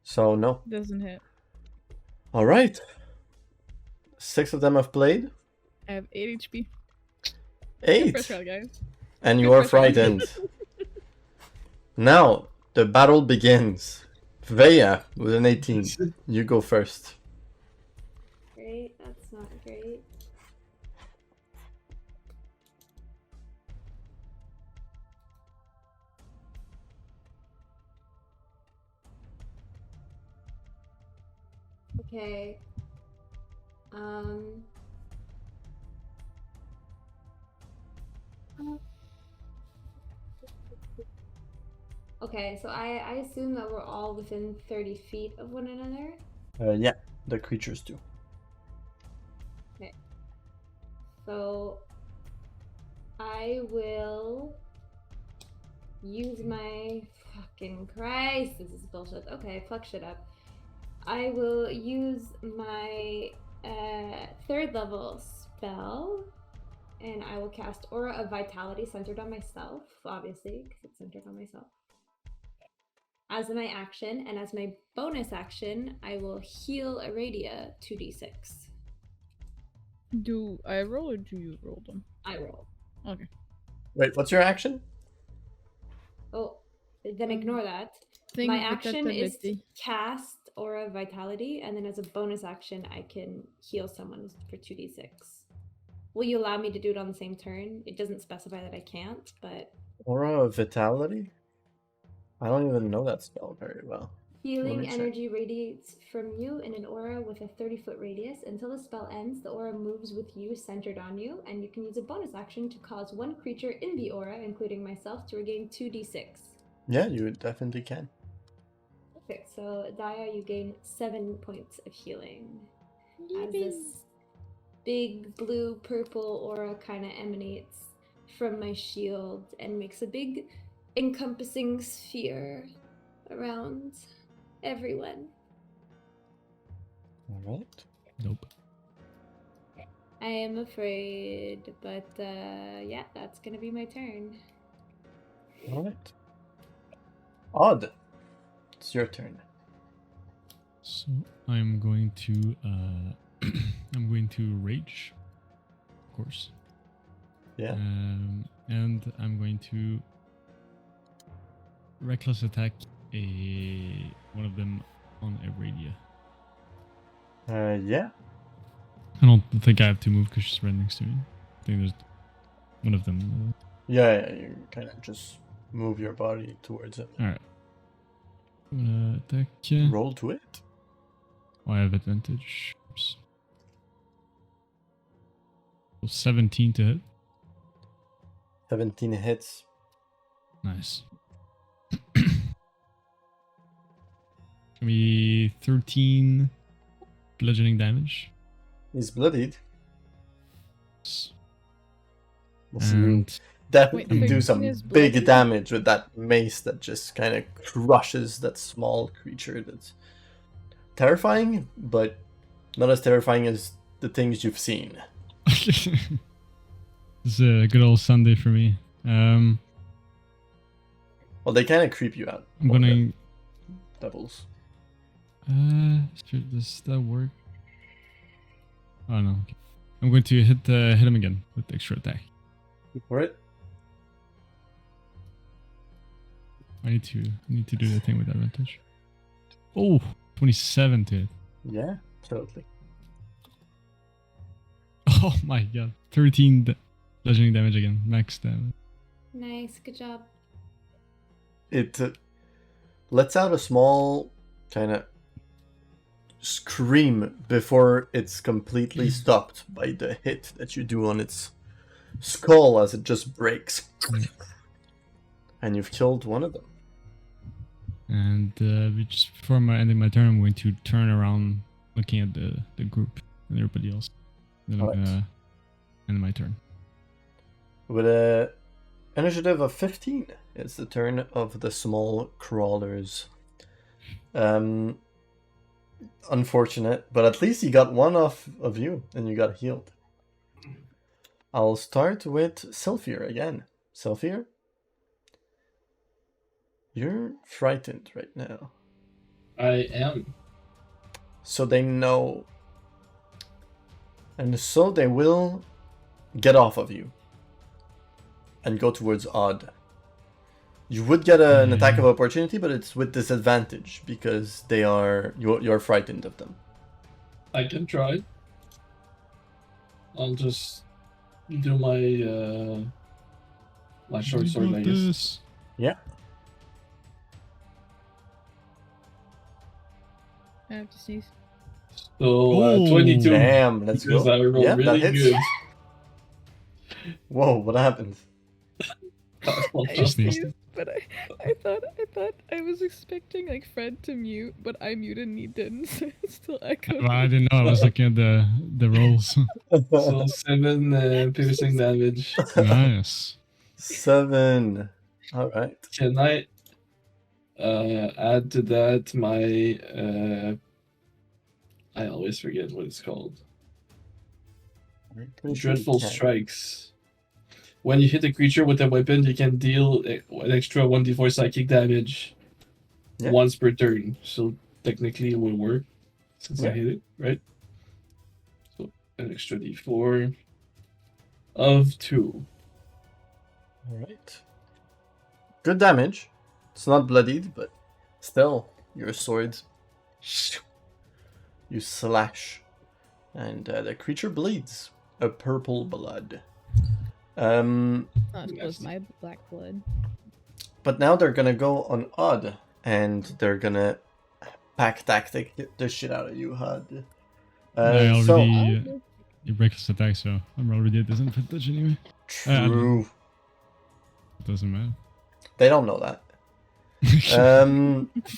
So no. Doesn't hit. Alright. 6 of them have played. I have 8 HP. Good 8. first round, guys. And you Good are first round. frightened. Now, the battle begins. Veya with an 18. You go first. Great, that's not great. Okay. Okay, so I assume that we're all within 30 feet of one another. Yeah, the creatures do. So I will use my fucking Christ. This is bullshit. Okay, fuck shit up. I will use my 3rd level spell, and I will cast Aura of Vitality centered on myself, obviously, because it's centered on myself. As my action, and as my bonus action, I will heal Aradia 2d6. Do I roll or do you roll them? I roll. Okay. Wait, what's your action? Oh, then ignore that. Thing My with action that is to ability. cast Aura of Vitality, and then as a bonus action, I can heal someone for 2d6. Will you allow me to do it on the same turn? It doesn't specify that I can't, but... Aura of Vitality? I don't even know that spell very well. Healing check. energy radiates from you in an aura with a 30-foot radius. Until the spell ends, the aura moves with you centered on you, and you can use a bonus action to cause one creature in the aura, including myself, to regain 2d6. Yeah, you definitely can. Okay, so Daya, you gain 7 points of healing. As this big blue-purple aura kind of emanates from my shield and makes a big encompassing sphere around everyone. Alright. Nope. I am afraid, but yeah, that's gonna be my turn. Alright. Odd. It's your turn. So I'm going to I'm going to rage, of course. Yeah. And I'm going to reckless attack one of them on Aradia. Yeah. I don't think I have to move because she's right next to me. I think there's one of them. Yeah, you kind of just move your body towards it. Alright. Attack. Roll to it. Oh, I have advantage. Oops. So 17 to hit. 17 hits. Nice. Give me 13 bludgeoning damage. He's bloodied. S- We'll see you And definitely Wait, do 13 some is big bloodied? damage with that mace that just kind of crushes that small creature that's terrifying, but not as terrifying as the things you've seen. it's a good old Sunday for me. Well, they kind of creep you out. I'm more gonna. than devils. Does that work? Oh no. Okay. I'm going to hit him again with the extra attack. Go for it. I need to do the thing with advantage. Oh, 27 to hit. Yeah, totally. Oh my god. 13 bludgeoning damage again. Max damage. Nice, good job. It lets out a small kind of scream before it's completely stopped by the hit that you do on its skull as it just breaks. And you've killed one of them. And just before ending my turn, I'm going to turn around looking at the group and everybody else. Then I'm Alright. gonna end my turn. With a initiative of 15, it's the turn of the small crawlers. Unfortunate, but at least you got one off of you and you got healed. I'll start with Sylphir again. Sylphir, You're frightened right now. I am. So they know. And so they will get off of you. And go towards Odd. You would get an attack of opportunity, but it's with disadvantage because you're frightened of them. I can try. I'll just do my my short You sword, got I guess. this. Yeah. I have to sneeze. So Oh, 22. Damn, let's Because go. I rolled Yeah, that really hits. good. Whoa, what happened? I Just sneezed, sneezed. but I thought I was expecting like Fred to mute, but I muted and he didn't, so it's still echoed. Well, I didn't know. I was looking at the rolls. So 7 piercing damage. Nice. 7. Alright. Can I add to that my I always forget what it's called. Dreadful Strikes. When you hit a creature with a weapon, you can deal an extra 1d4 psychic damage once per turn. So technically it will work since I hit it, right? So an extra d4 of 2. Alright. Good damage. It's not bloodied, but still, your sword. You slash. And the creature bleeds. A purple blood. Not as close as my black blood. But now they're gonna go on Odd. And they're gonna pack tactic the shit out of you, Odd. I So, already you reckless attack, so I'm already at disadvantage anyway. true. It doesn't matter. They don't know that.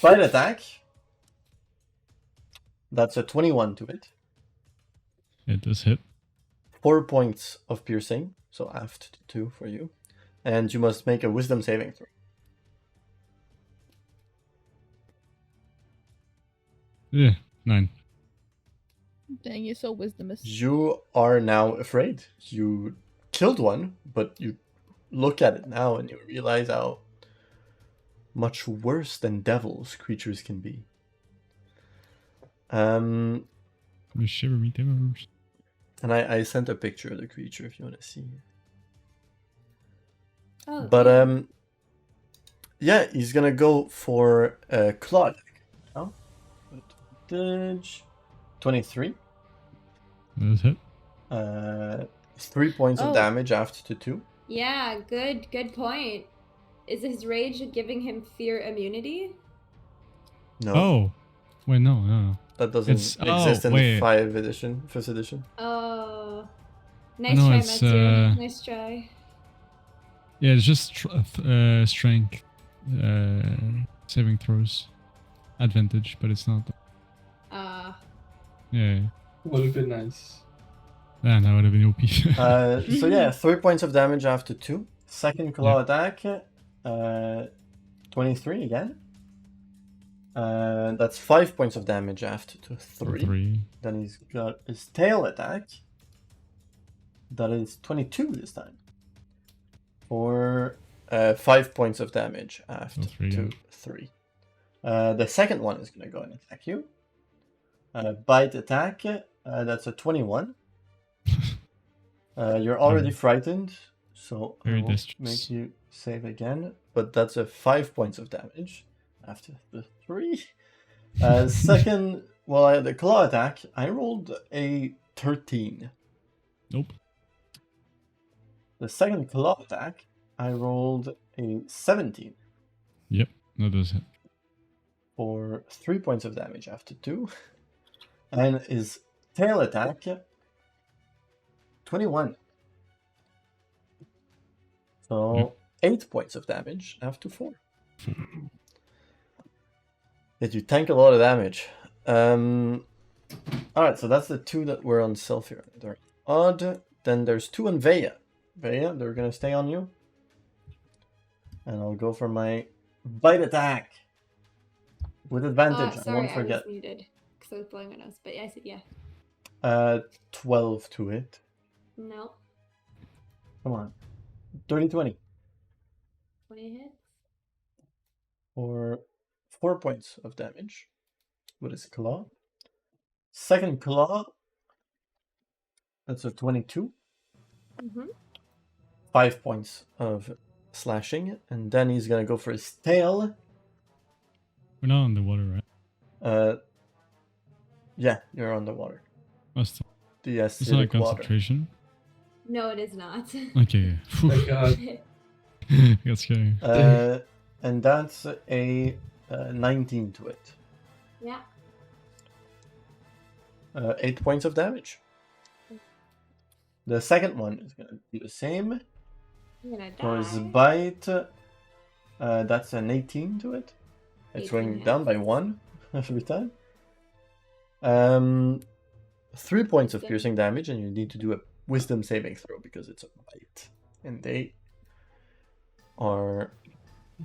Bite attack. That's a 21 to hit. It does hit. 4 points of piercing, so aft to 2 for you. And you must make a wisdom saving throw. Yeah, 9. Dang, you're so wisdomous. You are now afraid. You killed one, but you look at it now and you realize how much worse than devils creatures can be. The shivery timbers. And I sent a picture of the creature if you want to see. Oh, But yeah, he's gonna go for claw attack. Oh, advantage. 23. That does hit. 3 points of Oh. damage after to 2. Yeah, good point. Is his rage giving him fear immunity? No, Oh, wait, no. that doesn't it's- exist oh, in wait. 5th edition. Oh. Nice No, try, it's, Matsu. Nice try. Yeah, it's just strength saving throws advantage, but it's not. Yeah, Would have been nice. that would have been OP. So yeah, 3 points of damage after 2. Second claw attack, 23 again. That's 5 points of damage after to 3. Then he's got his tail attack. That is 22 this time. For 5 points of damage after to 3. The second one is going to go and attack you. Bite attack, that's a 21. You're already frightened, so I Very won't distressed. make you save again. But that's a 5 points of damage after the 3. Second, the claw attack, I rolled a 13. Nope. The second claw attack, I rolled a 17. Yep, that does hit. For 3 points of damage after 2. And his tail attack, 21. So 8 points of damage after 4. Did you tank a lot of damage? Alright, so that's the 2 that were on Sylphir. They're odd. Then there's 2 on Veya. Veya, they're gonna stay on you. And I'll go for my bite attack. With advantage, I Sorry, won't forget. I was muted because I was blowing my nose. But I said yeah. 12 to hit. No. Come on. 30-20. 20 hits. for 4 points of damage with his claw. Second claw, that's a 22. Mm-hmm. 5 points of slashing, and then he's gonna go for his tail. We're not on the water, right? Yeah, you're underwater. Oh, still. The It's not a acidic water. concentration. No, it is not. Okay. Thank God. That's scary. And that's a 19 to it. Yeah. 8 points of damage. The second one is gonna be the same. I'm gonna For his die. bite, that's an 18 to it. It's 18 going hits. down by 1 every time. 3 points of Wisdom. piercing damage, and you need to do a wisdom saving throw because it's a bite. And they are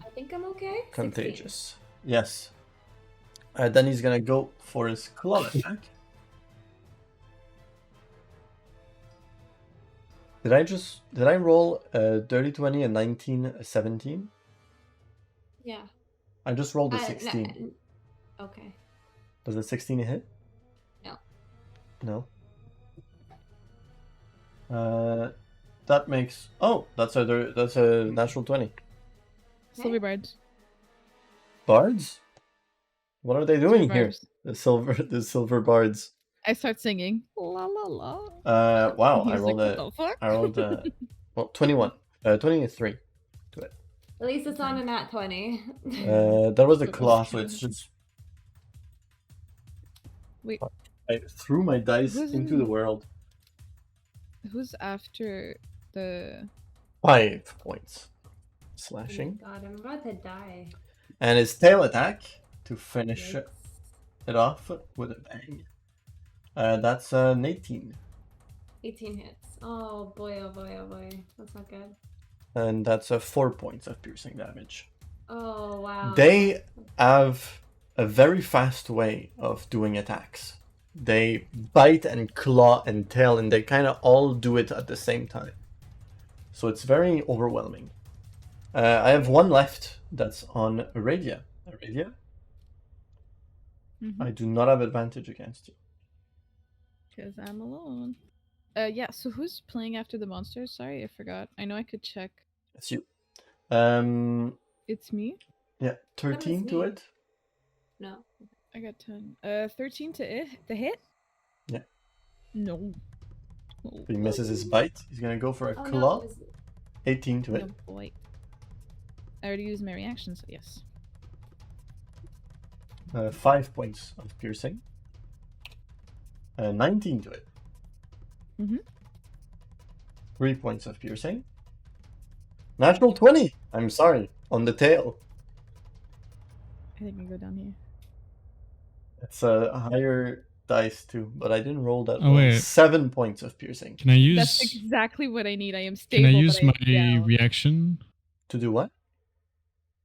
I think I'm okay. 16. contagious. Yes. Then he's gonna go for his claw attack. Did I roll a dirty 20, a 19, a 17? Yeah. I just rolled a No, 16. okay. Does a 16 hit? No. No. That makes that's a natural 20. Silver bards. Bards? What are they doing here? Silver bards. The silver bards. I start singing. La la la. Wow, He's I rolled like, what the fuck? I rolled well, 21. 23 to it. At least it's on a nat 20. That was a claw, so it's just Wait, I threw my dice Who's into in- the world. who's after the? 5 points Oh my slashing. God, I'm about to die. And his tail attack to finish Yikes. it off with a bang. That's an 18. 18 hits. Oh boy, oh boy, oh boy. That's not good. And that's 4 points of piercing damage. Oh wow. They have a very fast way of doing attacks. They bite and claw and tail, and they kind of all do it at the same time. So it's very overwhelming. I have one left that's on Aradia. Aradia, Mhm. I do not have advantage against you. Because I'm alone. Yeah. So who's playing after the monsters? Sorry, I forgot. I know I could check. It's you. It's me. Yeah, 13 to me. it. No. I got 10. 13 to hit. Yeah. No. If he misses his bite, he's gonna go for a Oh claw. no. It was... 18 to it. No boy. I already used my reaction, so yes. 5 points of piercing. 19 to it. Mhm. 3 points of piercing. Natural 20! I'm sorry, on the tail. I think I go down here. It's a higher dice too, but I didn't roll that Oh, well. wait. 7 points of piercing. Can I use? That's exactly what I need. I am Can stable. I use but my I am down. reaction? To do what?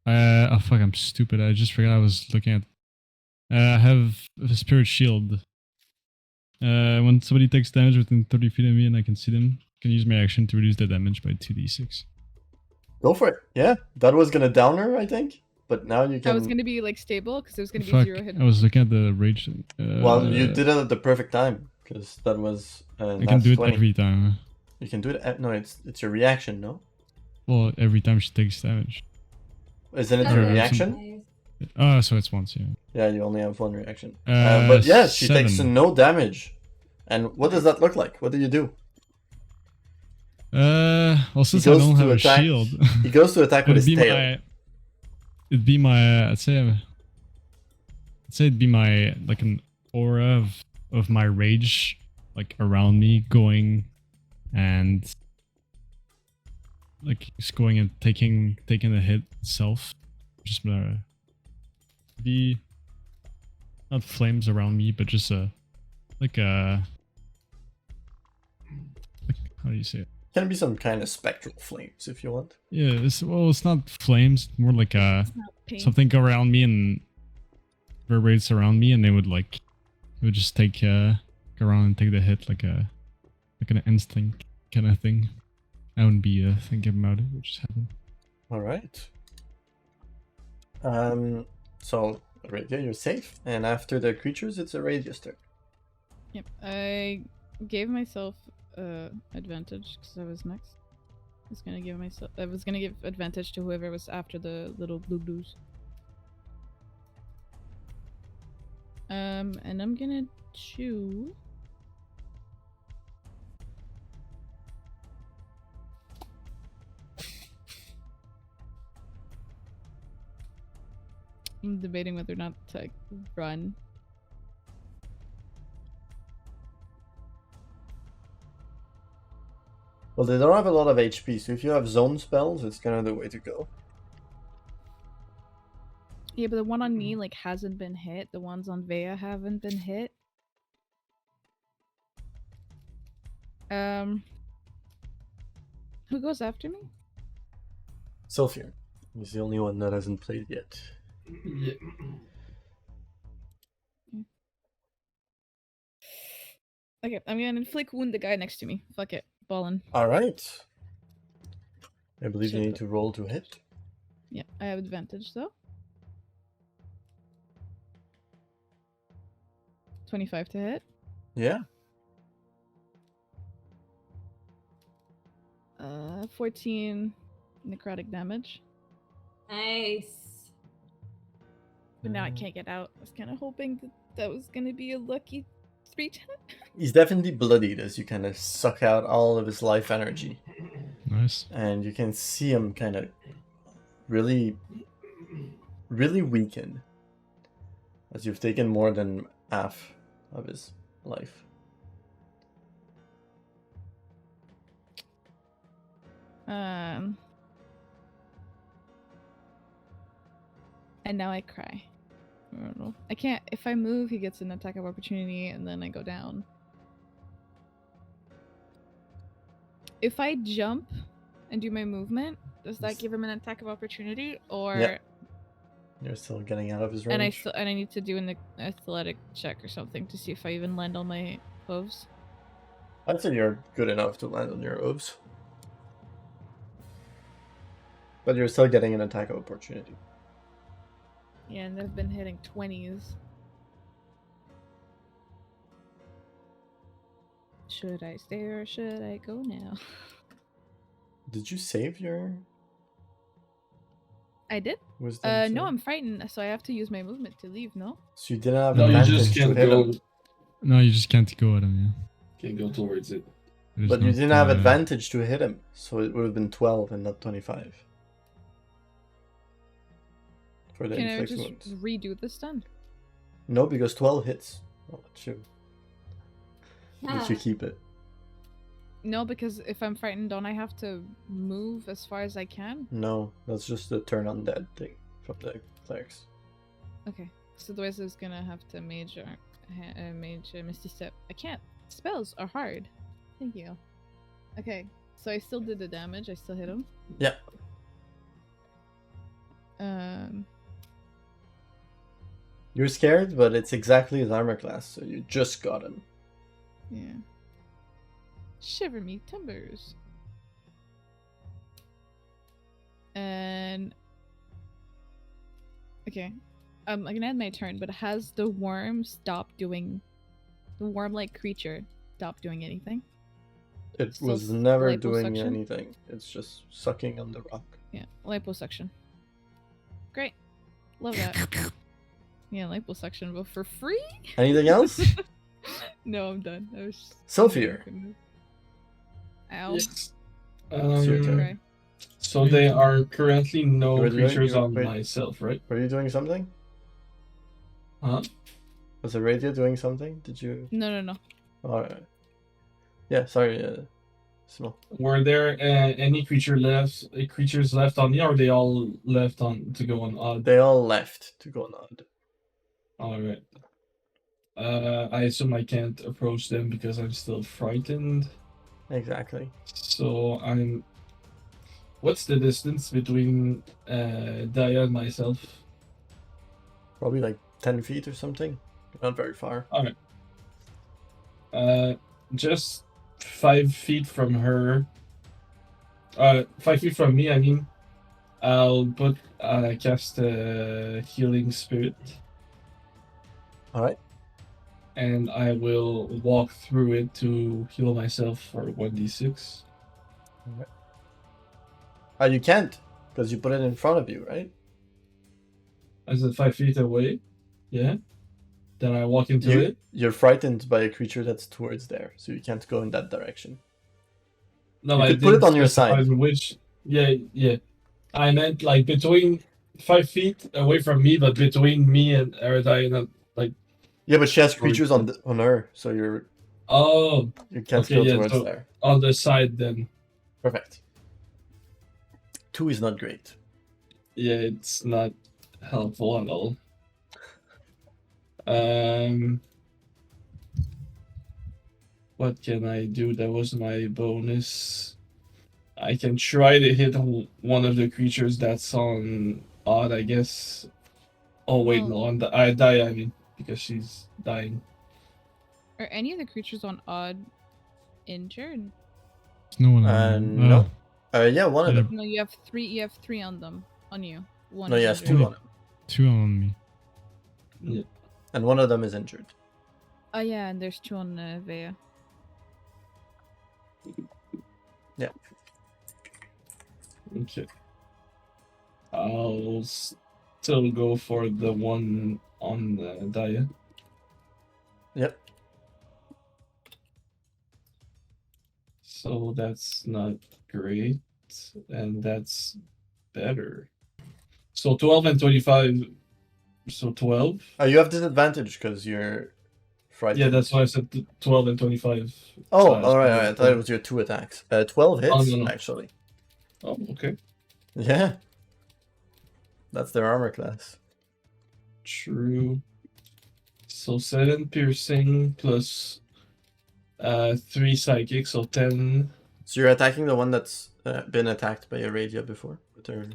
Oh fuck! I'm stupid. I just forgot I was looking at. I have a spirit shield. When somebody takes damage within 30 feet of me and I can see them, I can use my action to reduce the damage by 2d6. Go for it. Yeah, that was gonna down her, I think. But now you can. I was gonna be like stable because it was gonna be Fuck! 0 hit. I was looking at the rage. Well, you did it at the perfect time because that was. I can do it 20. every time. You can do it. No, it's your reaction, no? Well, every time she takes damage. Isn't it That's your Alright, reaction? nice. Oh, so it's once, yeah. Yeah, you only have one reaction. Uh, But yeah, she 7. takes no damage. And what does that look like? What do you do? Well, since He I goes don't to have a attack- shield, He goes to attack with his tail. It'd be my. I'd say it'd be my like an aura of my rage, like around me, going and like just going and taking the hit itself. Just be not flames around me, but just like a how do you say it? Can be some kind of spectral flames if you want. Yeah, it's not flames, more like It's not pain. something go around me and reverberates around me, and it would just take go around and take the hit like an instinct kind of thing. I wouldn't be thinking about it. It would just happen. All right. So Aradia, you're safe, and after the creatures, it's Aradia's turn. Yep. I gave myself advantage because I was next. I was gonna give advantage to whoever was after the little blue blues. And I'm gonna chew. I'm debating whether or not to run. Well, they don't have a lot of HP, so if you have zone spells, it's kind of the way to go. Yeah, but the one on me like hasn't been hit. The ones on Vea haven't been hit. Who goes after me? Sylphir. He's the only one that hasn't played yet. Yeah. Okay, I'm gonna inflict wound the guy next to me. Fuck it, ballin'. Alright. I believe you Shit, need but- to roll to hit. Yeah, I have advantage though. 25 to hit. Yeah. 14 necrotic damage. Nice. But now I can't get out. I was kind of hoping that that was gonna be a lucky 3-10. He's definitely bloodied as you kind of suck out all of his life energy. Nice. And you can see him kind of really weaken. As you've taken more than half of his life. And now I cry. I don't know. I can't. If I move, he gets an attack of opportunity, and then I go down. If I jump and do my movement, does that give him an attack of opportunity, or? Yeah. You're still getting out of his range. And I need to do an athletic check or something to see if I even land on my hooves. I'd say you're good enough to land on your hooves. But you're still getting an attack of opportunity. Yeah, and I've been hitting 20s. Should I stay or should I go now? Did you save your I did? wisdom? No, save? I'm frightened, so I have to use my movement to leave, no? So you didn't have No, you advantage just to can't hit go. him. No, you just can't go at him, Can't go towards it. yeah. It is But you not, didn't have advantage to hit him, so it would have been 12 and not 25. For the Can I inflict just wounds. redo this then? No, because 12 hits. I'll let you Yeah. keep it. No, because if I'm frightened, don't I have to move as far as I can? No, that's just the turn undead thing from the clerics. Okay, so otherwise I was gonna have to mage Misty Step. I can't. Spells are hard. Thank you. Okay, so I still did the damage. I still hit him. Yeah. You're scared, but it's exactly his armor class, so you just got him. Yeah. Shiver me timbers. And okay, I'm gonna end my turn, but has the worm stopped doing? The worm-like creature stopped doing anything? It Still was never doing liposuction? anything. It's just sucking on the rock. Yeah, liposuction. Great, love that. Yeah, liposuction, but for free? Anything else? No, I'm done. I was just... Sophia. Ow. Yes. It's your turn. Okay. So there are currently no You were doing- creatures you- on wait. myself, right? Were you doing something? Huh? Was the radio doing something? Did you? No. Alright. Yeah, sorry, Small. Were there any creatures left on me, or are they all left on to go on odd? They all left to go on odd. All right. I assume I can't approach them because I'm still frightened. Exactly. So I'm. What's the distance between Daya and myself? Probably like 10 feet or something. Not very far. Just 5 feet from her. 5 feet from me, I mean. I'll put cast healing spirit, All right. and I will walk through it to heal myself for 1d6. You can't because you put it in front of you, right? Is it 5 feet away? Yeah. Then I walk into it. You're frightened by a creature that's towards there, so you can't go in that direction. No, You I could put it didn't on your specify side. which. Yeah, yeah. I meant like between 5 feet away from me, but between me and Eridai, like. Yeah, but she has Towards creatures on her, so Oh, you can't okay, go yeah. towards So there. on the side, then. Perfect. 2 is not great. Yeah, it's not helpful at all. What can I do? That was my bonus. I can try to hit one of the creatures that's on odd, I guess. Oh wait, Well- no, on the I die. I mean, because she's dying. Are any of the creatures on odd injured? There's no one on them. No. Yeah, one of Yeah. them. No, you have three. You have three on them. On you. One. No, is he has injured. 2 on him, 2 on me. Yeah. and one of them is injured. Oh yeah, and there's 2 on Vea. Okay. I'll still go for the one on the Daya. Yep. So that's not great, and that's better. So 12 and 25. So 12. You have disadvantage because you're frightened. Yeah, that's why I said 12 and 25. Oh, Uh, all right. I so- thought it was your 2 attacks. 12 hits, Oh, no. actually. Oh, okay. Yeah. That's their armor class. True. So 7 piercing plus 3 psychic, so 10. So you're attacking the one that's been attacked by a Radia before. With her...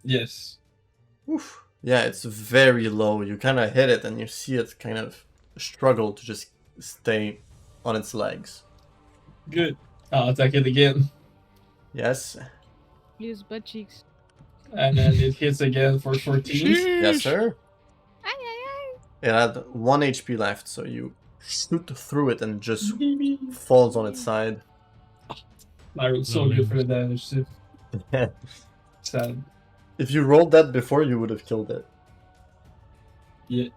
Yes. Oof. Yeah, it's very low. You kind of hit it and you see it kind of struggle to just stay on its legs. Good. I'll attack it again. Yes. Use butt cheeks. And then it hits again for 14. Yes, sir. Ay, ay, It had 1 HP left, so you shoot through it and just falls on its side. I rolled so good for the damage too. If Sad. you rolled that before, you would have killed it. Yeah.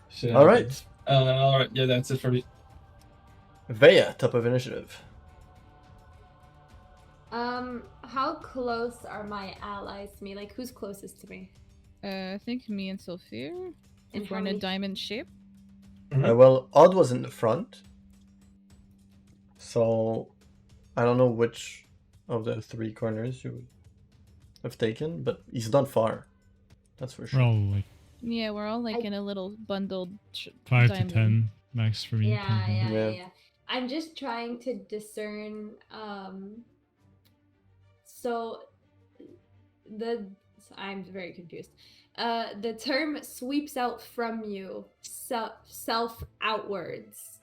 Shit All happens. right. All right. Yeah, that's it for me. Vea, top of initiative. How close are my allies to me? Like, who's closest to me? I think me and Sophia. And If we're how in a many- diamond shape. Well, Odd was in the front. So, I don't know which of the 3 corners you would have taken, but he's not far. That's for We're sure. all like Yeah, we're all like I- in a little bundled 5 diamond. to 10 max for me. Yeah. Yeah. I'm just trying to discern. So I'm very confused. The term sweeps out from you, self outwards.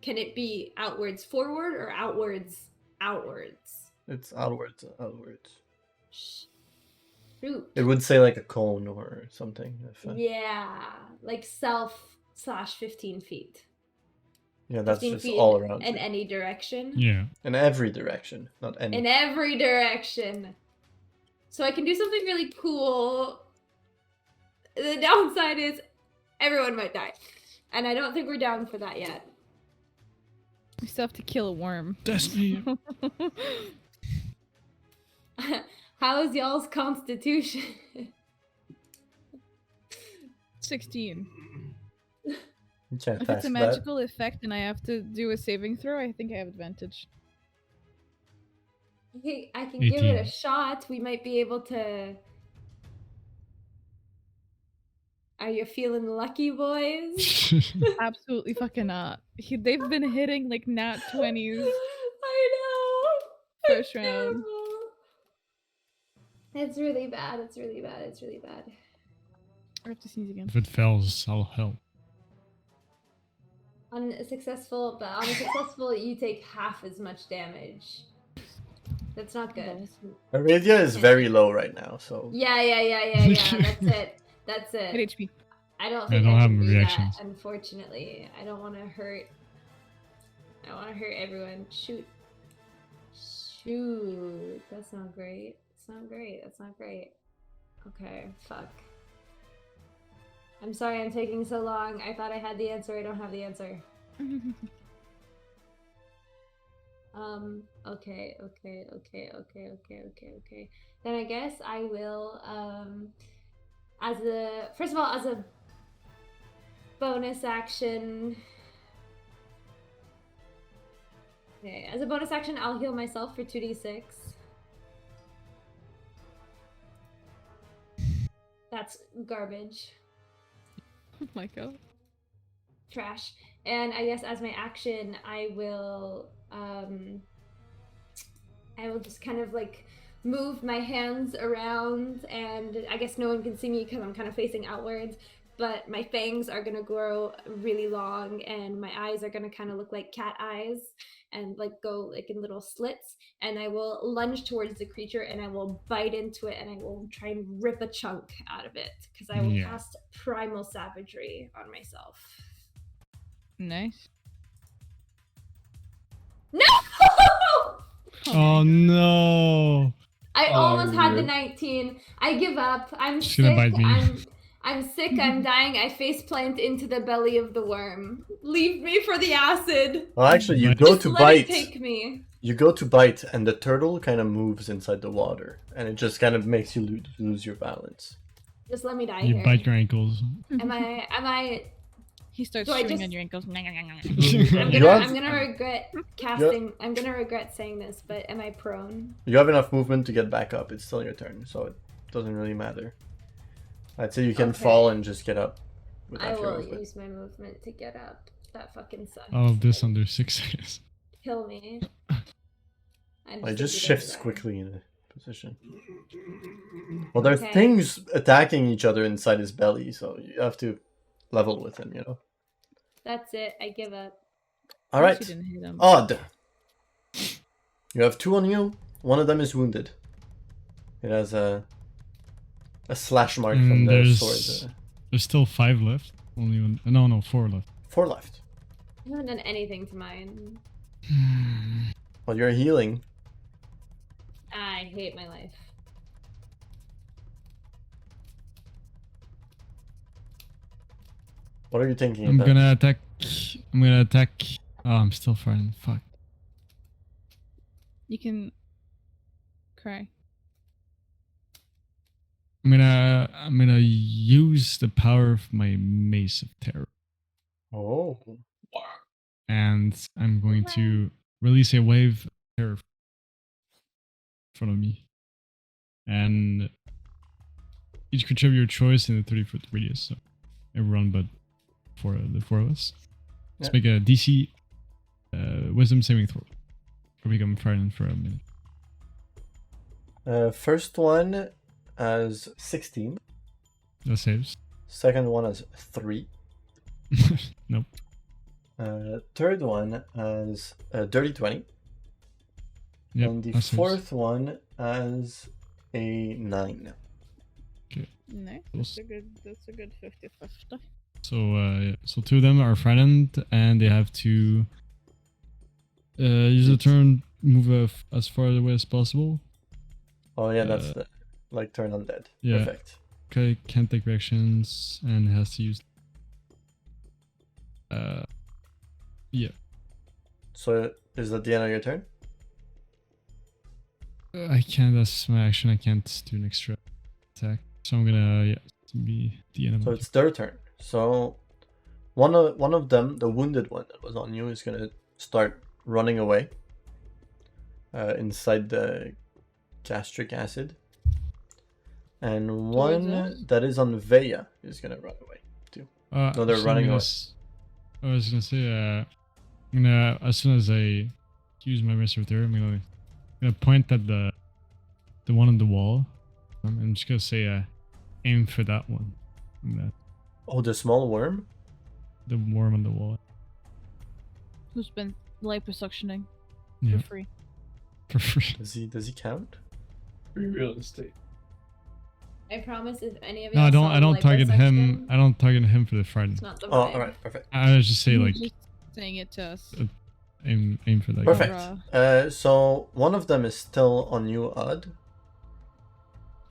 Can it be outwards forward or outwards outwards? It's outwards. Shoot. It would say like a cone or something. Yeah, like self/15 feet. Yeah, that's 15 just feet all around. in you. any direction. Yeah. In every direction, not any. In every direction. So I can do something really cool. The downside is everyone might die. And I don't think we're down for that yet. We still have to kill a worm. Destiny. How is y'all's constitution? 16. You can't If pass it's a that. magical effect and I have to do a saving throw, I think I have advantage. I can give it a 18. shot. We might be able to. Are you feeling lucky, boys? Absolutely fucking not. They've been hitting like nat 20s I know. first It's round. terrible. It's really bad. It's really bad. It's really bad. I have to sneeze again. If it fails, I'll help. On a successful, you take half as much damage. That's not good. Balls. Aradia is very low right now, so Yeah. That's it. That's Hit it. HP. I don't I think don't I have can do reactions. that, unfortunately. I don't want to hurt. I want to hurt everyone. Shoot. That's not great. That's not great. Okay, fuck. I'm sorry I'm taking so long. I thought I had the answer. I don't have the answer. Okay. Then I guess I will, first of all, as a bonus action. Okay, as a bonus action, I'll heal myself for 2d6. That's garbage. Oh my god. Trash. And I guess as my action, I will just kind of like move my hands around, and I guess no one can see me because I'm kind of facing outwards, but my fangs are gonna grow really long, and my eyes are gonna kind of look like cat eyes and like go like in little slits, and I will lunge towards the creature and I will bite into it and I will try and rip a chunk out of it because I will cast Primal Savagery on myself. Nice. No! Oh no! I almost had the weird. 19. I give up. I'm She's sick. gonna bite me. I'm sick. I'm dying. I faceplant into the belly of the worm. Leave me for the acid. well, actually, you But- go Just to let bite. it take me. You go to bite, and the turtle kind of moves inside the water, and it just kind of makes you lose your balance. Just let me die You here. bite your ankles. Am I? He starts Do I chewing just- on your ankles. I'm You gonna. have- I'm gonna regret casting. I'm gonna regret saying this, but am I prone? You have enough movement to get back up. It's still your turn, so it doesn't really matter. I'd say you can Okay. fall and just get up. I without your will movement. use my movement to get up. That fucking sucks. All of this under 6 seconds. Kill me. It just shifts quickly. quickly in a position. Well, there's Okay. things attacking each other inside his belly, so you have to level with him, you know? That's it. I give up. All At least right. you didn't hit him. Odd. You have 2 on you. One of them is wounded. It has a slash mark from the There's sword. there's still 5 left. Only one. No, 4 left. 4 left. I haven't done anything to mine. While you're healing, I hate my life. what are you thinking I'm about? gonna attack. Oh, I'm still fighting. Fuck. You can cry. I'm gonna use the power of my Mace of Terror, Oh. and I'm going to release a wave of terror in front of me, and each creature of your choice in a 30-foot radius. So everyone but the 4 of us. Let's Yeah. make a DC Wisdom saving throw. Or become frightened for a minute. First one has 16. That saves. Second one has 3. Nope. Third one has a dirty 20. Yep. And the that saves. fourth one has a 9. Nice. Those- That's a good 50-50. So yeah. So 2 of them are frightened, and they have to use a turn, move as far away as possible. Oh yeah, that's Uh, the like turn undead. yeah. Perfect. Okay, can't take reactions, and has to use. Yeah. So is that the end of your turn? I can't. That's my action. I can't do an extra attack. So I'm gonna be the end of So my it's their turn. So one of them, the wounded one that was on you, is gonna start running away inside the gastric acid, and one us? that is on Veya is gonna run away. No, they're so I'm running gonna away. I was gonna say, I'm gonna, as soon as I use my Master of Terror, I'm gonna point at the one on the wall. I'm just gonna say, aim for that one. And that, Oh, the small worm. the worm on the wall. Who's been liposuctioning Yeah. for free? For free. Does he count? Free real estate. I promise if any of No, y'all I don't. saw I don't the Lego target him. section, I don't target him for the frighten. It's not the Oh, vibe. alright, perfect. I was just say like Just saying it to us. aim for that. Perfect. Raw. So one of them is still on you, Odd.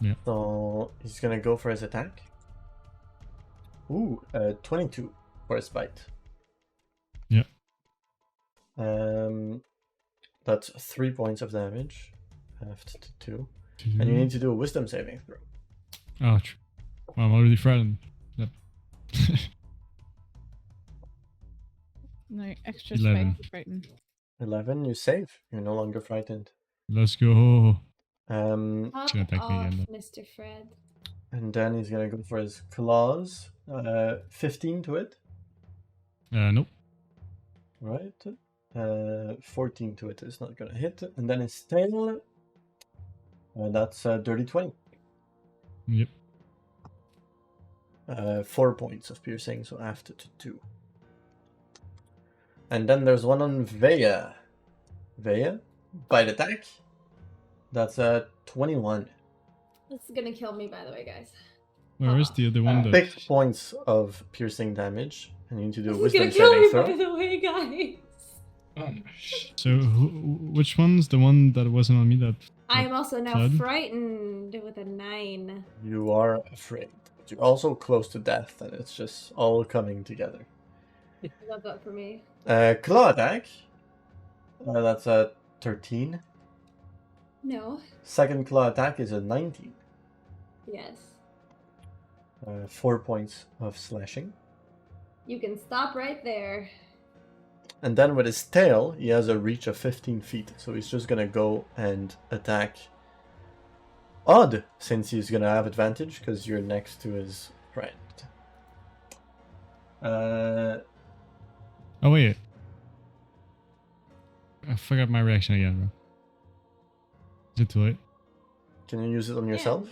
Yeah. So he's gonna go for his attack. Ooh, 22 for his bite. Yeah. That's 3 points of damage. After 2. And you need to do a wisdom saving throw. Oh, true. Well, I'm already frightened. Yep. No, extra 11. spike frightened. 11, you save. You're no longer frightened. Let's go. Pop She's gonna attack me off, again, Mr. Fred. And then he's gonna go for his claws. 15 to it. Nope. Right. 14 to it is not gonna hit. And then his tail. That's dirty 20. Yep. 4 points of piercing, so after to 2. And then there's one on Vea. Vea, bite attack. That's 21. This is gonna kill me, by the way, guys. Where's the other one? 6 points of piercing damage, and you need to do a This is wisdom gonna kill saving me, throw. by the way, guys. So which one's the one that wasn't on me? That I am also now Flood? frightened with a 9. You are afraid, but you're also close to death, and it's just all coming together. I love that for me. Claw attack. That's a 13. No. Second claw attack is a 19. Yes. 4 points of slashing. You can stop right there. And then with his tail, he has a reach of 15 feet, so he's just gonna go and attack Odd, since he's gonna have advantage because you're next to his friend. oh wait, I forgot my reaction again, bro. Is it too late? Can you use it on yourself?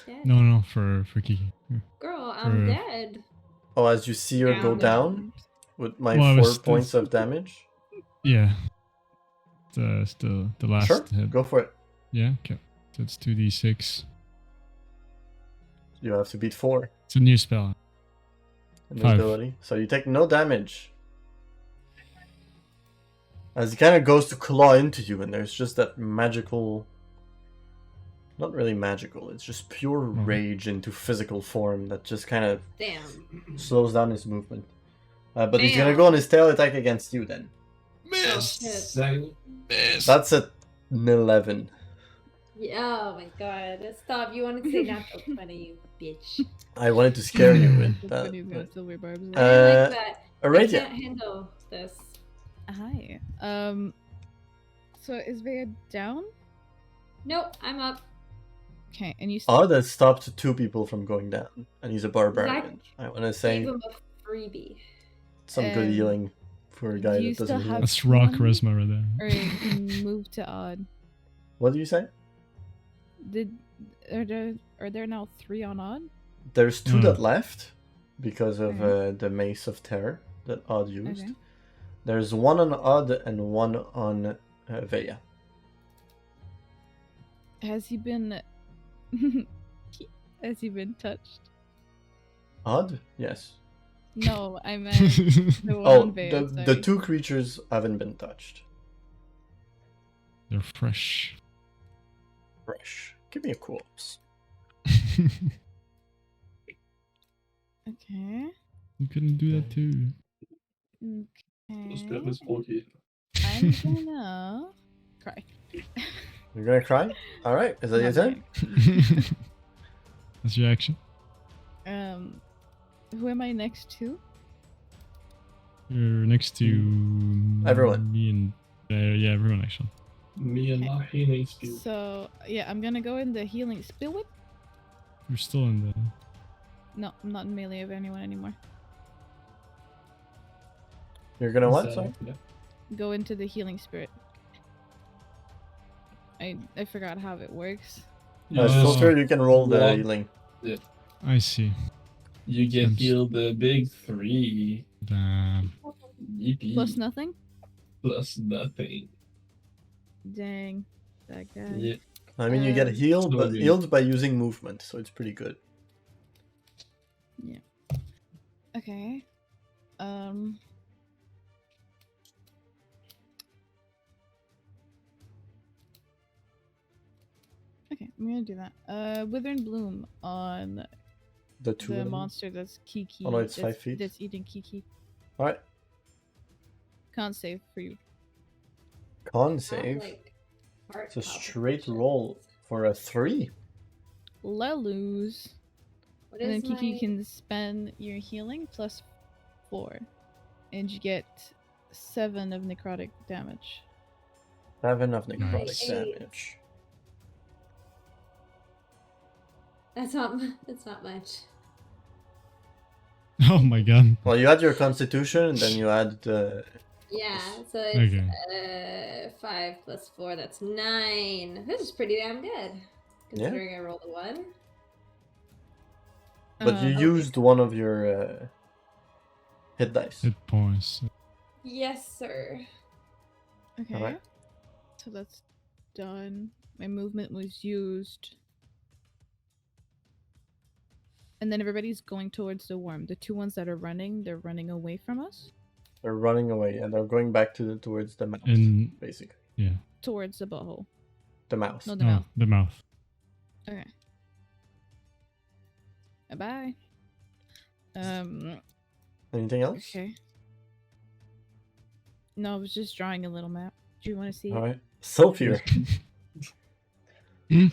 Dead. No, for Kiki. Here. Girl, I'm For- dead. Oh, as you see her go down with my Well, I 4 was still- points of damage? Yeah. The last Sure, hit. go for it. Yeah. Okay. So it's 2d6. You have to beat 4 It's a new spell. in the 5. ability. So you take no damage. As he kind of goes to claw into you, and there's just that magical... Not really magical, it's just pure rage into physical form that just kind of Damn. slows down his movement. But he's gonna Damn. go on his tail attack against you then. Oh, shit. That's a 11. Yeah, oh my god. Stop. You wanted to say natural 20, you bitch. I wanted to scare you with That's when that. he's got silver barbs. I like that. I Aradia. can't handle this. Hi. So is Vea down? Nope, I'm up. Okay, and you Odd has stopped 2 people from going down, and he's a barbarian. I want to say Gave him a freebie. some good healing for a guy do you that doesn't still heal. have- That's raw one? charisma right there. or you can move to odd. What do you say? Are there now 3 on odd? There's 2 Hmm. that left because of Okay. the Mace of Terror that Odd used. Okay. There's 1 on Odd and 1 on Vea. Has he been has he been touched? Odd? Yes. No, I meant the one Oh, on Vea, the sorry. 2 creatures haven't been touched. They're fresh. Fresh. Give me a corpse. Okay. You couldn't do that too. Okay. I'm gonna cry. You're gonna cry? Alright, is that your Not turn? That's your action. Who am I next to? You're next to Everyone. Me and yeah, everyone actually. Me and my healing skill. So yeah, I'm gonna go in the healing spill whip. You're still in the. No, I'm not in melee of anyone anymore. You're gonna what? Sorry? Yeah. Go into the healing spirit. I forgot how it works. Filter, you can roll the One. healing. I see. You get I'm s- healed the big 3. Damn. Yippee. Plus nothing. Plus nothing. Dang. That guy. Yeah. I mean, you get healed, but Slowly. healed by using movement, so it's pretty good. Okay. Okay, I'm gonna do that. Withering Bloom on The two the of them. monster that's Kiki. Oh, no, it's that's, 5 feet. That's eating Kiki. All right, Can't save for you. con Have, save. like, heart It's a straight palpitations. roll for a 3. Lose. What And then is Kiki my... can spend your healing plus 4. And you get 7 of necrotic damage. 7 of necrotic Nice. damage. That's not much. Oh my god. Well, you add your constitution, and then you add the. Yeah, so it's Okay. 5 plus 4, that's 9. This is pretty damn good. Considering I rolled a 1. But you Okay. used one of your hit dice. Hit points. Yes, sir. Okay. Alright. So that's done. My movement was used. And then everybody's going towards the worm. The two ones that are running, they're running away from us. They're running away, and they're going back towards the mouth, And basically. yeah. Towards the butthole. The mouse. No, the Oh, mouth. the mouth. Okay. Bye. Anything else? Okay. No, I was just drawing a little map. Do you want to see it? All right. Sulfur. I'd You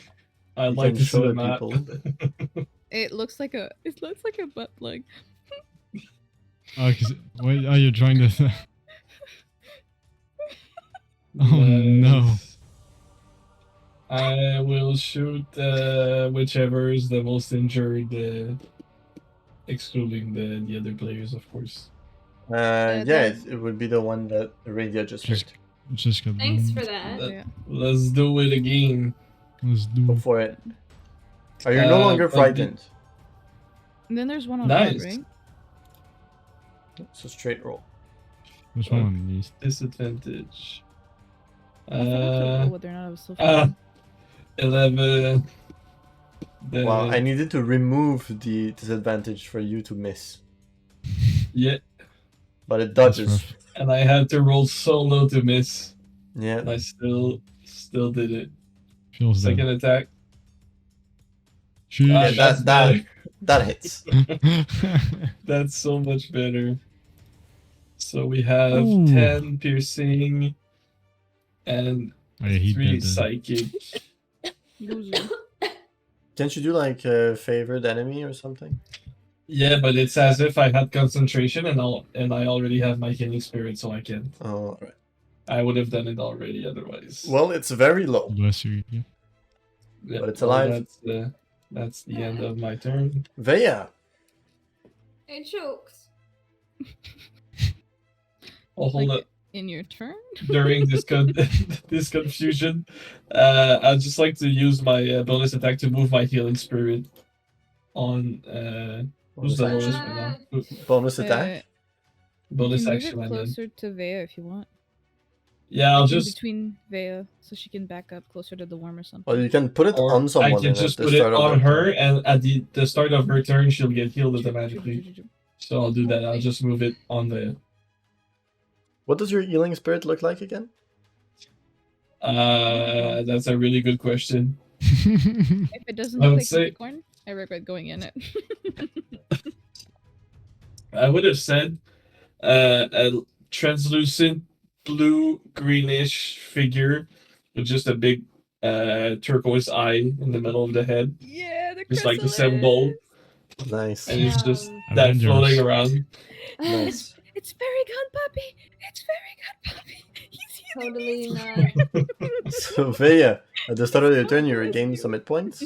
like can to see show the the map. people. It looks like a butt plug. Oh, cause wait, are you trying to? Oh, no. Nice. I will shoot whichever is the most injured, excluding the other players, of course. Yeah, that- it would be the one that Radia just Just- hit. Just got Thanks boomed. for that. That- Yeah. Let's do it again. Let's do Go it. for it. Are you no longer but frightened? And then there's one on Nice. that, right? It's a straight roll. There's one on the east. Disadvantage. I forgot to roll whether or not I was still 11. Wow, I needed to remove the disadvantage for you to miss. Yeah, But it That's dodges. rough. and I had to roll so low to miss. Yeah. And I still did it. Feels Second that. attack. Shoot. Yeah, That's that better. that hits. That's so much better. So we have Ooh. 10 piercing and I hate 3 that. psychic. Loser. Can't you do like a favored enemy or something? Yeah, but it's as if I had concentration and I already have my healing spirit, so I can't. Oh, alright. I would have done it already otherwise. Well, it's very low. Bless you. Yeah. Yeah, but it's well, alive. That's the end of my turn. Vea. It chokes. Oh, hold Like, up. In your turn? During this this confusion, I'd just like to use my bonus attack to move my healing spirit on who's the Bonus lowest action. right now? Bonus attack. Bonus you can action. move I it mean. closer to Vea if you want. Yeah, I'll Like, in just between Vea, so she can back up closer to the worm or something. Well, you can put it or on someone. I can and just at the put it start of on their her, turn. and at the start of her turn, she'll get healed automatically. So I'll do that. I'll just move it on the. What does your healing spirit look like again? That's a really good question. If it doesn't I look would like say- unicorn, I regret going in it. I would have said a translucent blue greenish figure with just a big turquoise eye in the middle of the head, Yeah, the just like the chrysalis. symbol, Nice. and it's just Damn. that Avengers. floating around. Nice. It's very good, puppy. It's very good, puppy. He's healing Totally me. not. So Vea, at the start of your turn, you regain some hit points.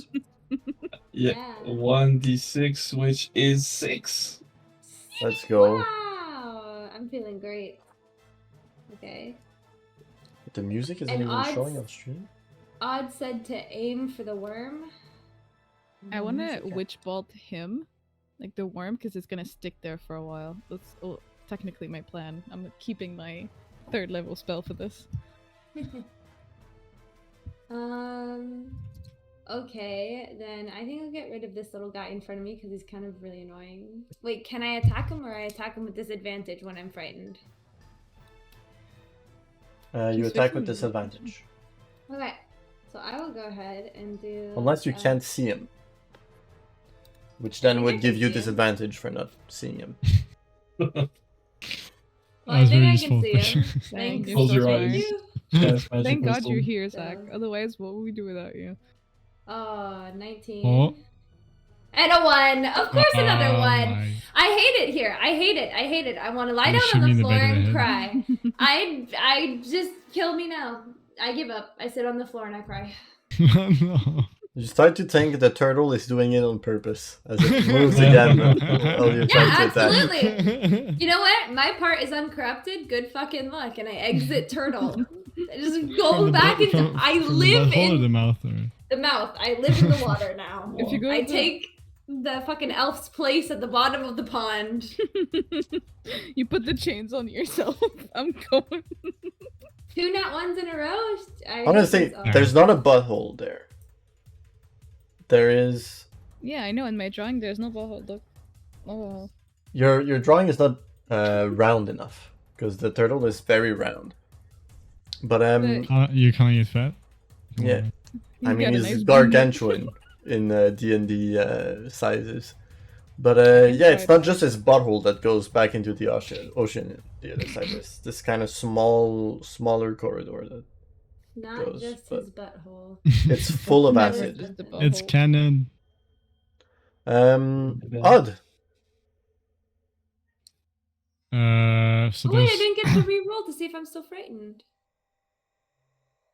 Yeah, Yeah. 1d6, which is 6. Let's go. Wow, I'm feeling great. Okay. The music isn't And even odds- showing on stream. Odd said to aim for the worm. I want to Music. witch bolt him, like the worm, because it's gonna stick there for a while. That's technically my plan. I'm keeping my 3rd level spell for this. Okay, then I think I'll get rid of this little guy in front of me because he's kind of really annoying. Wait, can I attack him or I attack him with disadvantage when I'm frightened? You Keep attack switching with the disadvantage. Okay, so I will go ahead and do. Unless you can't see him. Which then think I would can give you see him. disadvantage for not seeing him. Well, That I was think very I can useful. see him. Dang, Thanks. you're Close so your smart. eyes. You. Cast magic Thank God missile. you're here, Zach. Done. Otherwise, what would we do without you? 19. Oh. And a 1. Of course, another 1. my- I hate it here. I hate it. I hate it. I want to lie You down shoot on me the in the floor back of the and head. cry. I just kill me now. I give up. I sit on the floor and I cry. No. You start to think the turtle is doing it on purpose as it moves again while you're trying to attack. absolutely. You know what? My part is uncorrupted. Good fucking luck. And I exit turtle. I just go back into. I live the butthole or in the mouth or the mouth. I live in the water now. If you go I to- take the fucking elf's place at the bottom of the pond. You put the chains on yourself. I'm going. 2 nat 1s in a row. Honestly, there's not a butthole there. There is. Yeah, I know. In my drawing, there's no butthole. Look. Oh. Your drawing is not round enough because the turtle is very round. But You're calling it fat? yeah. I You mean, got a he's nice gargantuan in D&D sizes. But yeah, it's not just his butthole that goes back into the ocean the other side. There's this kind of smaller corridor that Not goes, just but- his butthole. it's full of Never acid. just a It's butthole. canon. Odd. So Oh, wait, I there's didn't get to re-roll to see if I'm still frightened.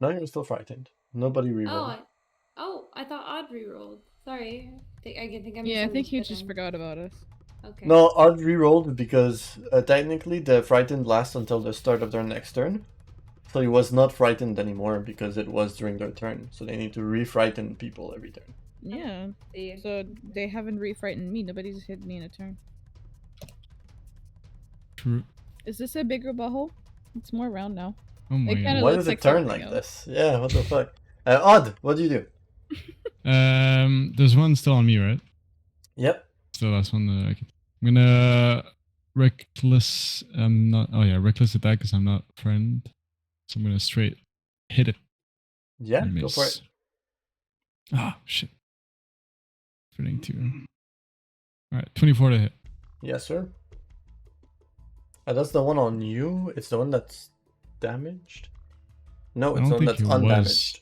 No, you're still frightened. Nobody rerolled. I thought Odd re-rolled. Sorry. I think I Yeah, I think you misunderstood just him. forgot about us. Okay. No, Odd rerolled because technically the frightened lasts until the start of their next turn. So he was not frightened anymore because it was during their turn. So they need to re-frighten people every turn. Yeah. See. So they haven't re-frightened me. Nobody's hit me in a turn. true. Is this a bigger butthole? It's more round now. Oh my It god. kinda Why looks does it like turn something like else. this? Yeah, what the fuck? Odd, what do you do? There's one still on me, right? Yep. It's the last one that I can. I'm gonna reckless. Reckless attack because I'm not friend. So I'm gonna straight hit it. Yeah, and go for it. Ah, shit. Fitting too. All right, 24 to hit. Yes, sir. That's the one on you. It's the one that's damaged. No, I it's the don't one think that's it undamaged. was.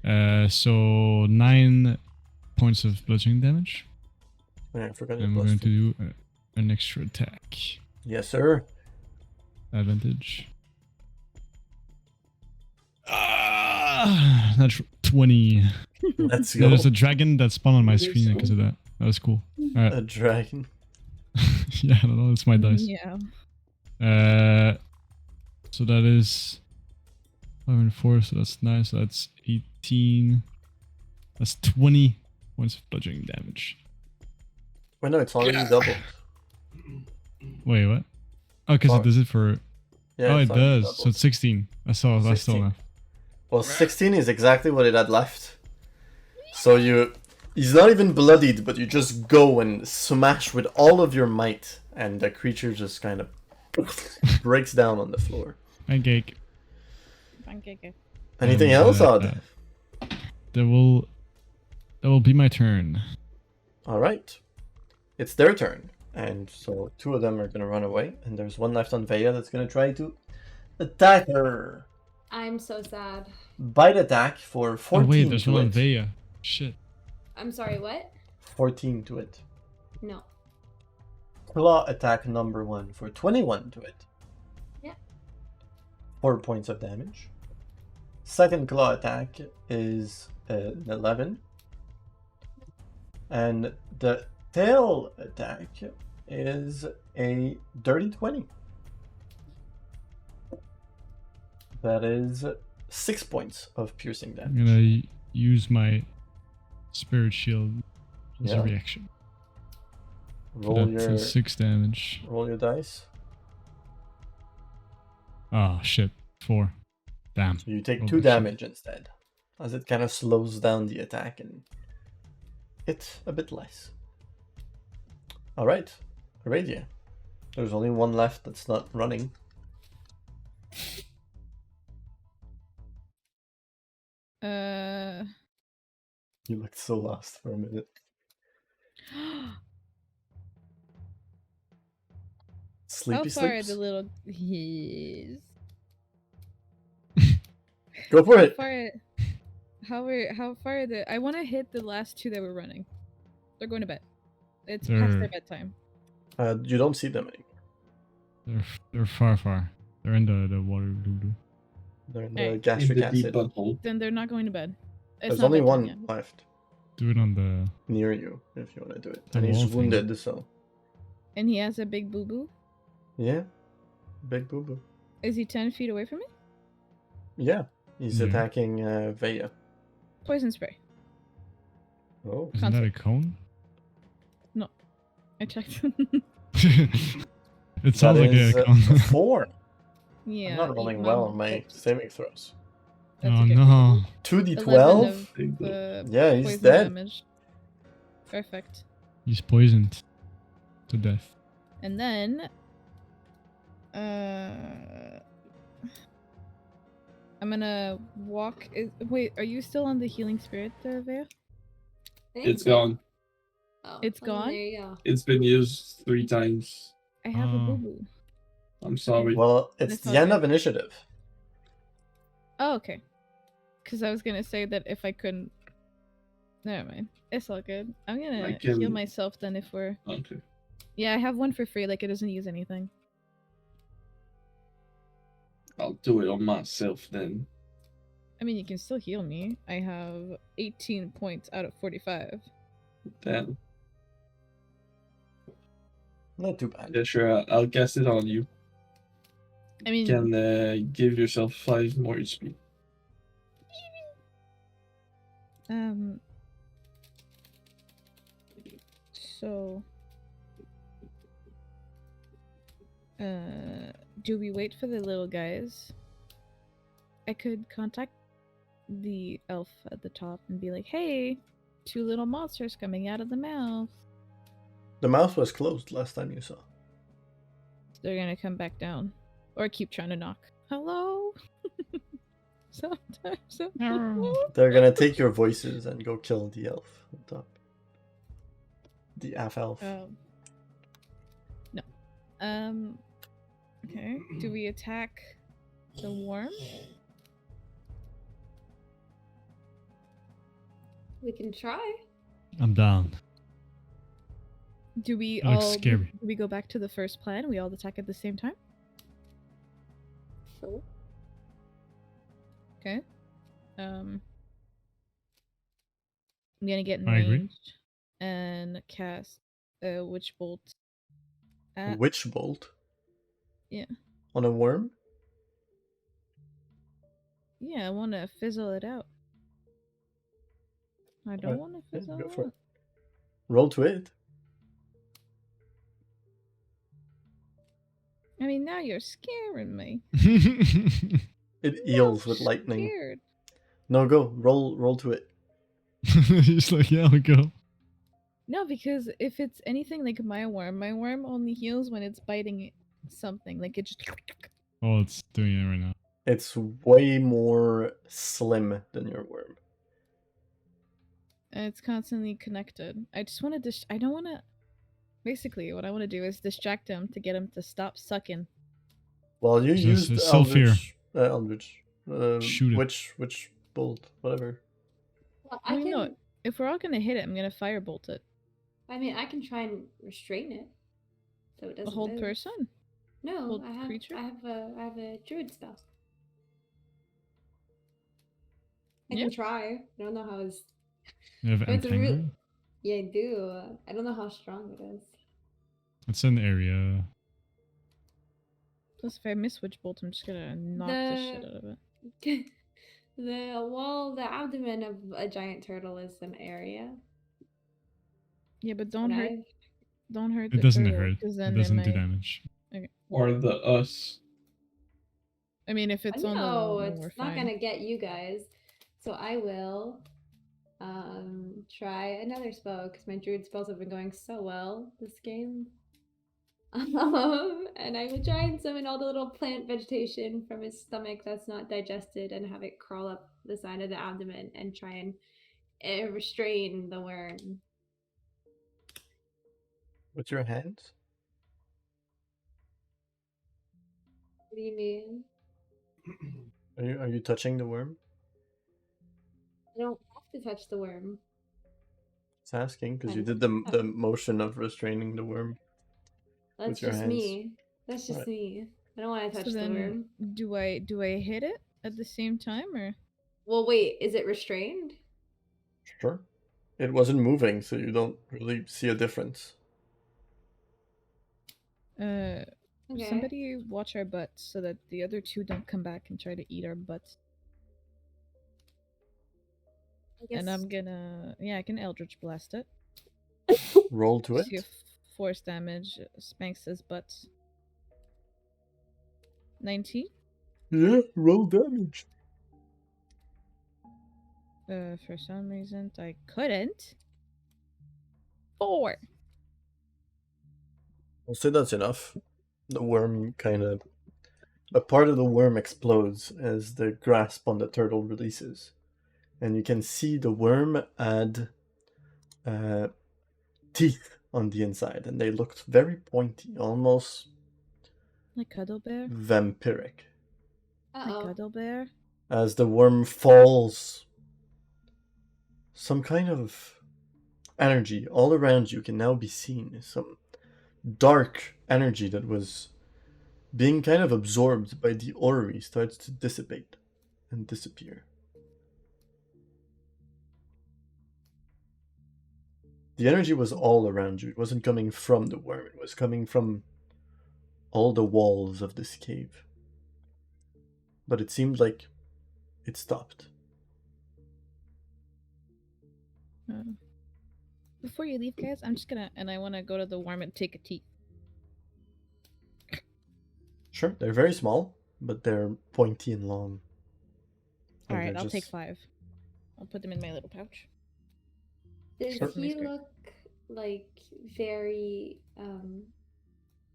Yeah. So 9 points of bludgeoning damage, Yeah, I forgot it and we're was going two. to do an extra attack. Yes, sir. Advantage. That's 20. Let's Yeah, go. there's a dragon that spawned on my screen because of that. That was cool. Alright. A dragon. Yeah, I don't know. That's my dice. Yeah. So that is 5 and 4. So that's 9. So that's 18. That's 20 points of bludgeoning damage. Wait, no, it's already doubled. Wait, what? Oh, because Fuck. it does it for. Yeah, Oh, it's it already does. So doubled. it's 16. That's still 16. enough. Well, 16 is exactly what it had left. So he's not even bloodied, but you just go and smash with all of your might, and the creature just kind of breaks down on the floor. Pancake. Pancake. Anything And, else, Odd? That will be my turn. All right. It's their turn. And so 2 of them are going to run away, and there's one left on Veya that's going to try to attack her. I'm so sad. Bite attack for 14 Oh wait, there's to one on it. Veya. Shit. I'm sorry, what? 14 to it. No. Claw attack number 1 for 21 to it. Yeah. 4 points of damage. Second claw attack is an 11. And the tail attack is a dirty 20. That is 6 points of piercing I'm damage. gonna use my spirit shield as Yeah. a reaction. Roll That's your 6 damage. dice. Oh shit. 4. Damn. So you take Rolled 2 like shit. damage instead, as it kind of slows down the attack and hit a bit less. Alright, Aradia. There's only one left that's not running. You looked so lost for a minute. Sleepy How far are sleeps? the little yes. Go for How it! far how far are the I wanna hit the last 2 that were running. They're going to bed. It's past They're- their bedtime. You don't see them anymore. They're far. They're in the water doo-doo. They're in Hey. the In gastric in the deep acid. butthole. Then they're not going to bed. It's There's not only bedtime one yet. left Do it on the near you if you want to do it. The And he's wall thing. wounded, so. And he has a big boo boo. Yeah. Big boo boo. Is he 10 feet away from me? Yeah. He's Yeah. attacking Veya. Poison spray. Oh. Isn't that a cone? I checked. It sounds That like is a cone. 4. Yeah. I'm not eat rolling my well on my books. saving throws. That's Oh okay. no. 2d12? 11 of Big boo. the Yeah, he's poison dead. damage. Perfect. He's poisoned to death. And then I'm gonna walk. Wait, are you still on the healing spirit, Vea? It's gone. Oh, It's well, gone? There you go. It's been used 3 times. I have a Oh. boo boo. I'm sorry. Well, it's That's the end okay. of initiative. Oh, okay. Because I was gonna say that if I couldn't. Never mind. It's all good. I'm gonna I heal can- myself then if we're. Okay. Yeah, I have one for free. Like it doesn't use anything. I'll do it on myself then. I mean, you can still heal me. I have 18 points out of 45. Then, Not too bad. yeah, sure. I'll cast it on you. I mean, You can give yourself 5 more HP. So, do we wait for the little guys? I could contact the elf at the top and be like, "Hey, 2 little monsters coming out of the mouth." The mouth was closed last time you saw. They're gonna come back down, or keep trying to knock. Hello. Sometimes. They're gonna take your voices and go kill the elf on top. The half elf. No. Okay. Do we attack the worm? We can try. I'm down. Do we That looks all? scary. Do we go back to the first plan? We all attack at the same time. Sure. Okay. I'm gonna get in I agree. range and cast a witch bolt. At, Witch bolt? Yeah. On a worm? Yeah, I want to fizzle it out. I don't Right. want to Yeah, fizzle go it for out. it. Roll to it. I mean, now you're scaring me. It eels with I'm lightning. Scared. No, go. Roll to it. He's like, yeah, I'll go. No, because if it's anything like my worm only heals when it's biting something. Like it just. Oh, it's doing it right now. It's way more slim than your worm. It's constantly connected. I just want to. I don't want to. Basically, what I want to do is distract him to get him to stop sucking. Well, you Just used self-fear. Eldritch. Shoot it. Which bolt, whatever. Well, I mean, no. If we're all gonna hit it, I'm gonna firebolt it. I mean, I can try and restrain it, so it A doesn't. whole move. person. No, hold I have. creature? I have a druid spell. I Yeah. can try. I don't know how it's. You have It's a real- entangle. Yeah, I do. I don't know how strong it is. It's an area. Plus, if I miss witch bolt, I'm just gonna knock the shit out of it. The abdomen of a giant turtle is an area. Yeah, but That's don't what hurt. Don't hurt. It the doesn't turtle, hurt. 'cause It then doesn't do might- damage. Or the us. I mean, if it's on the No, wall, then we're it's not fine. gonna get you guys. So I will try another spell because my druid spells have been going so well this game. And I will try and summon all the little plant vegetation from his stomach that's not digested and have it crawl up the side of the abdomen and try and restrain the worm. With your hands? What do you mean? Are you touching the worm? I don't have to touch the worm. It's asking because you I'm- did the motion of restraining the worm. That's your just hands. me. That's just Right. me. I don't want to touch So the then, worm. do I hit it at the same time or? Well, wait, is it restrained? Sure. It wasn't moving, so you don't really see a difference. Okay. Somebody watch our butts so that the other two don't come back and try to eat our butts. I guess... And I'm gonna, yeah, I can Eldritch Blast it. Roll to it. See if force damage spanks his butts. 19. Yeah, roll damage. For some reason I couldn't. 4. I'll say that's enough. The worm kind of... A part of the worm explodes as the grasp on the turtle releases. And you can see the worm add teeth on the inside. And they looked very pointy, almost Like Cuddle Bear? vampiric. Like Uh-oh. Cuddle Bear? As the worm falls, some kind of energy all around you can now be seen. Some dark energy that was being kind of absorbed by the orrery starts to dissipate and disappear. The energy was all around you. It wasn't coming from the worm. It was coming from all the walls of this cave. But it seemed like it stopped. Before you leave, guys, I'm just gonna, and I want to go to the worm and take a teeth. Sure, they're very small, but they're pointy and long. And Alright, they're I'll take just- 5. I'll put them in my little pouch. Does Sure. he look like very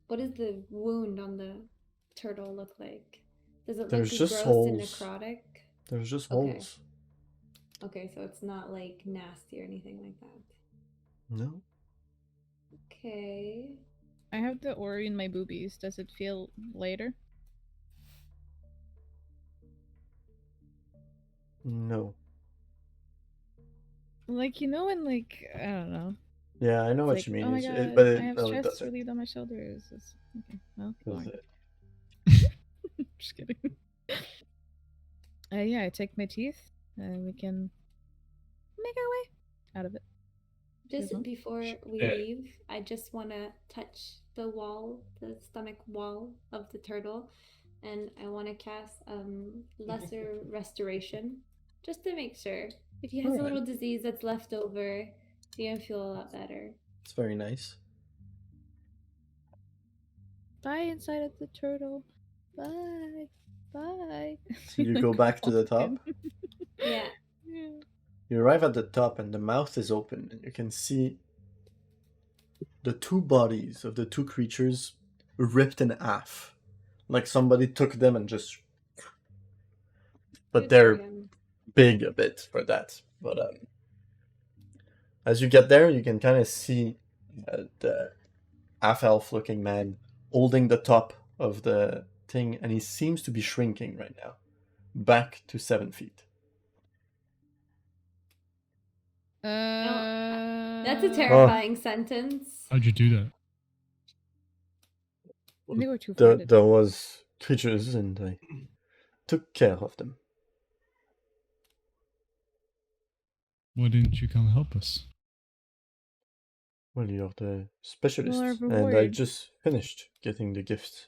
what does the wound on the turtle look like? Does it There's look just gross holes. and necrotic? There's just Okay. holes. Okay, so it's not like nasty or anything like that. No. Okay. I have the ori in my boobies. Does it feel lighter? No. Like, you know, when, like, I don't know. Yeah, I know what Like, you mean. oh my It's- god, but I it, have no, it stress doesn't. relieved on my shoulders. Okay, well, 'Cause fine. it- Just kidding. Yeah, I take my teeth, and we can make our way out of it. Just Mhm. before we Yeah. leave, I just want to touch the wall, the stomach wall of the turtle, and I want to cast lesser restoration, just to make sure. If he has a Alright. little disease that's left over, he's gonna feel a lot better. It's very nice. Bye, inside of the turtle. Bye. Bye. So you go back to the top. Yeah. Yeah. You arrive at the top and the mouth is open and you can see the two bodies of the two creatures ripped in half. Like somebody took them and just... But Good they're for him. big a bit for that. But as you get there, you can kind of see the half-elf looking man holding the top of the thing, and he seems to be shrinking right now, back to 7 feet. That's a Oh. terrifying sentence. How'd you do that? They were too There frightened. was creatures, and I took care of them. Why didn't you come help us? Well, you're the specialist, Well, our and I reward. just finished getting the gifts.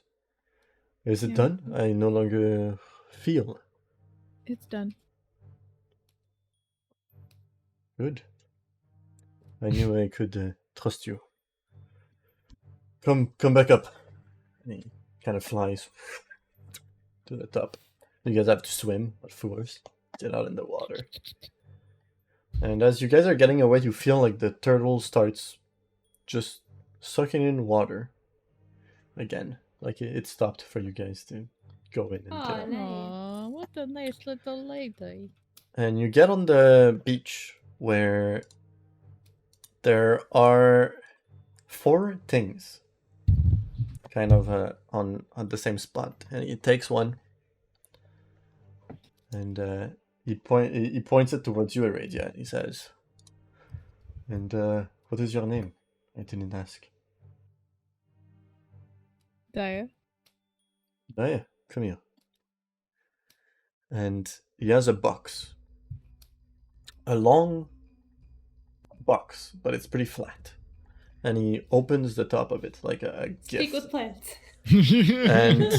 Is it Yeah. done? I no longer feel It's done. good. I knew I could trust you. Come back up. And he kind of flies to the top. You guys have to swim, but first, get out in the water. And as you guys are getting away, you feel like the turtle starts just sucking in water again. Like it stopped for you guys to go in and get Aw, out. nice. Aw, what a nice little lady. And you get on the beach where there are 4 things kind of on the same spot. And he takes one and he points it towards you, Aradia, and he says, and what is your name? I didn't ask. Daya. Oh yeah, come here. And he has a box. A long box, but it's pretty flat. And he opens the top of it like a Speak gift. with plants. And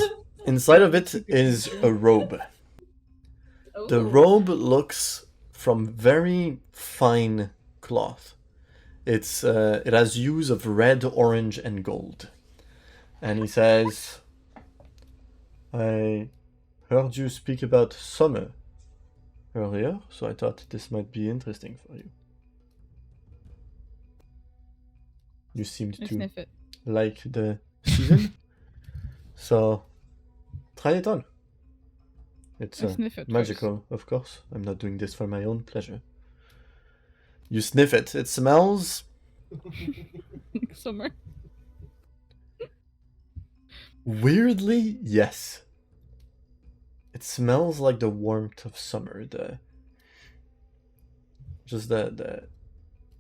inside of it is a robe. The Ooh. robe looks from very fine cloth. It has hues of red, orange, and gold. And he says, I heard you speak about summer earlier, so I thought this might be interesting for you. You seemed I to sniff it. like the season, so try it on. It's I sniff it magical, of course. I'm not doing this for my own pleasure. You sniff it. It smells first. Summer. weirdly, yes. It smells like the warmth of summer.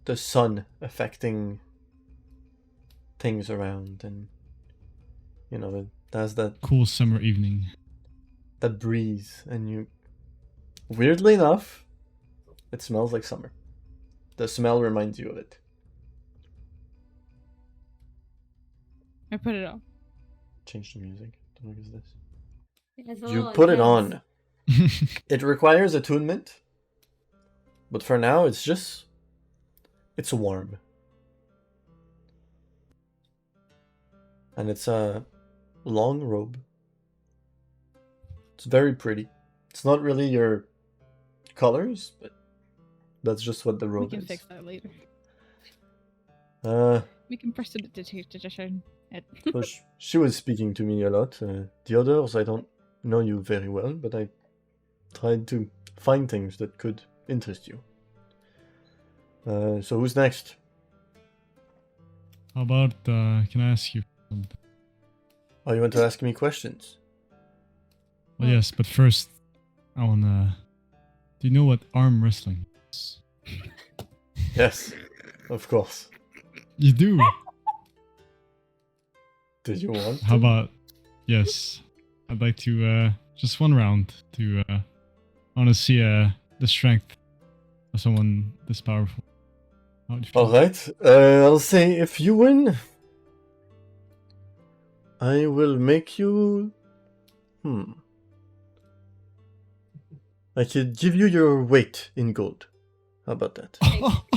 The sun affecting things around, and you know, it has that Cool summer evening. breeze, and you, weirdly enough, it smells like summer. The smell reminds you of it. I put it on. Change the music. What is this? It's a You little put it intense. on. It requires attunement, but for now it's warm. And it's a long robe. It's very pretty. It's not really your colors, but that's just what the We robe can is. fix that later. Uh, We can press it to well, she was speaking to me a lot. The others, I don't know you very well, but I tried to find things that could interest you. So who's next? How about, can I ask you? Oh, you want to ask me questions? Well, yes, but first, I wanna. Do you know what arm wrestling is? Yes, of course. You do. Did you want? How to? about? Yes, I'd like to just one round to. I want to see the strength of someone this powerful. How would you feel? All right. I'll say if you win, I will make you. I could give you your weight in gold. How about that?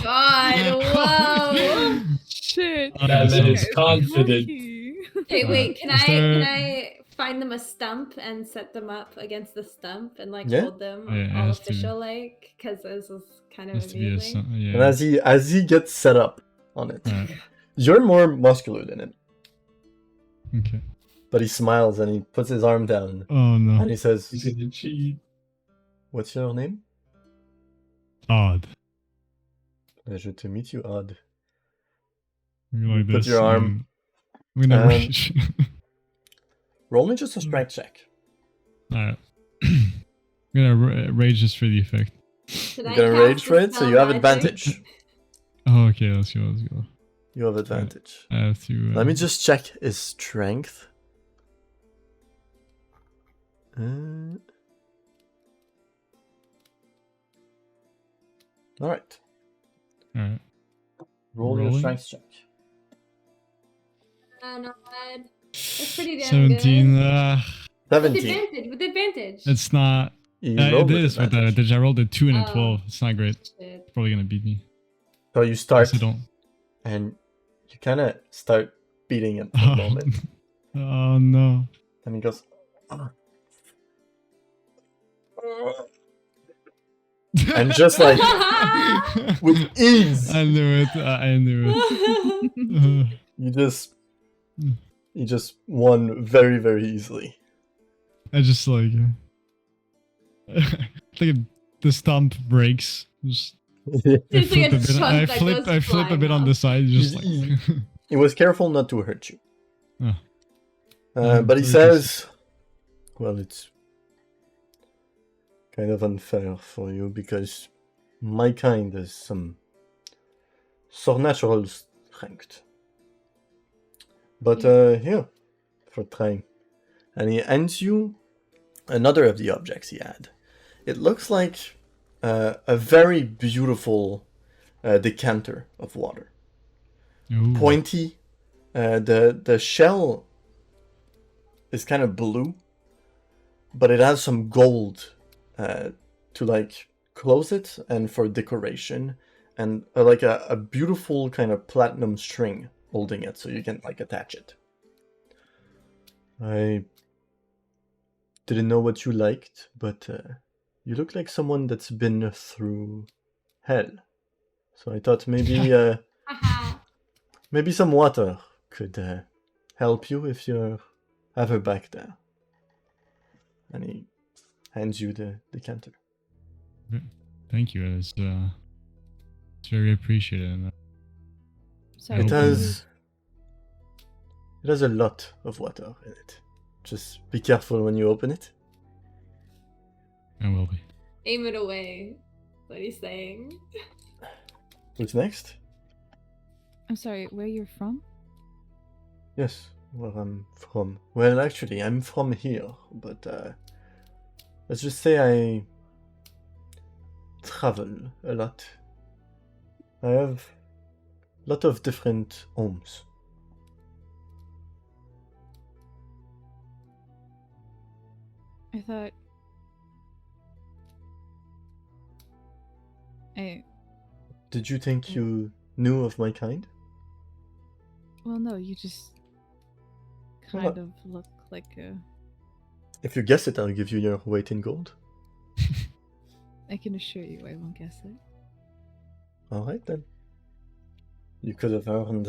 God, whoa. Shit. That Okay. is confident. Okay, wait. Can Is I there- can I find them a stump and set them up against the stump and like Yeah. hold them Oh, yeah, it all has to. official like? Because this is kind of Has to be a amusing. yeah. And as he gets set up on it, Alright. you're more muscular than him. Okay. But he smiles and he puts his arm down Oh no. and he says, He's gonna cheat. "What's your name?" Odd. Pleasure to meet you, Odd. You like Put this. your arm. and I'm gonna Um, rage. Roll me just a strength check. Alright. I'm gonna rage just for the effect. Should You're I gonna cast rage for it, so Dispel you have Magic? advantage. Oh, okay. Let's go. Let's go. You have advantage. I have to. Let me just check his strength. Alright. Alright. Roll your Rolling. strength check. Not bad. That's pretty damn 17. good. With 17. advantage. With advantage. It's not. You It rolled with is with advantage. advantage. I rolled a 2 and a Oh. 12. It's not great. Shit. Probably gonna beat me. So you start Yes, I don't. and you kind of start beating him for a moment. Oh no. And he goes, "Ah." And just like with ease, I knew it. I knew it. you just won very, very easily. I just like like the stump breaks. Just, There's like a a bit. chunk I that flip. goes I flip a flying bit on the off. side. Just like. He was careful not to hurt you. Oh. But he Very says, well, it's kind of unfair for you because my kind has some supernatural strength. But here, for trying. And he hands you another of the objects he had. It looks like a very beautiful decanter of water. Ooh. Pointy. The shell is kind of blue, but it has some gold to like close it and for decoration, and like a beautiful kind of platinum string holding it so you can like attach it. I didn't know what you liked, but you look like someone that's been through hell. So I thought maybe maybe some water could help you if you have her back there. And he hands you the decanter. Thank you. It's very appreciated. Sorry, It Open. has a lot of water in it. Just be careful when you open it. I will be. aim it away. What he's saying. Who's next? I'm sorry, where you're from? Yes, where I'm from. Well, actually, I'm from here, but let's just say I travel a lot. I have a lot of different homes. I thought... Did you think you knew of my kind? Well, no, you just Well, kind of look like a... If you guess it, I'll give you your weight in gold. I can assure you I won't guess it. Alright then. You could have earned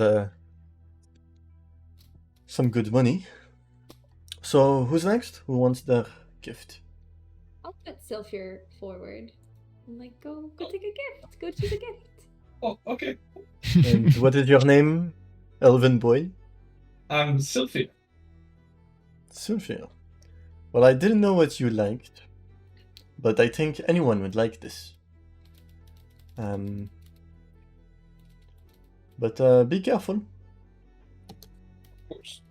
some good money. So, who's next? Who wants their gift? I'll put Sylphir forward. I'm like, go take a gift. Go choose a gift. Oh, okay. And what is your name, elven boy? I'm Sylphia. Sylphia. Well, I didn't know what you liked, but I think anyone would like this. But be careful. Of course.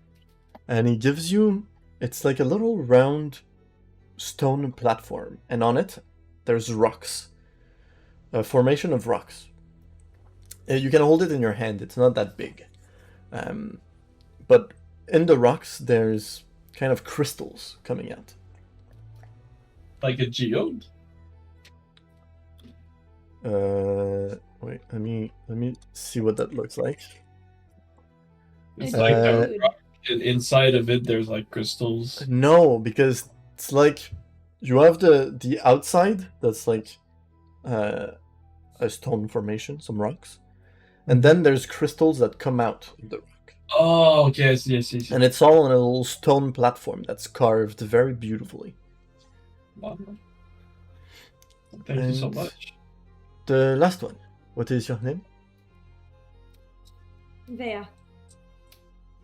And he gives you, it's like a little round stone platform, and on it there's rocks, a formation of rocks. You can hold it in your hand, it's not that big, but in the rocks there's kind of crystals coming out. Like a geode? Wait, let me see what that looks like. It's A like Uh, a rock, and inside of it there's like crystals. No, because it's like you have the outside that's like a stone formation, some rocks, and then there's crystals that come out of the rock, Oh, okay, I see. and it's all on a little stone platform that's carved very beautifully. Wow. Thank you so And much. the last one, what is your name? Vea.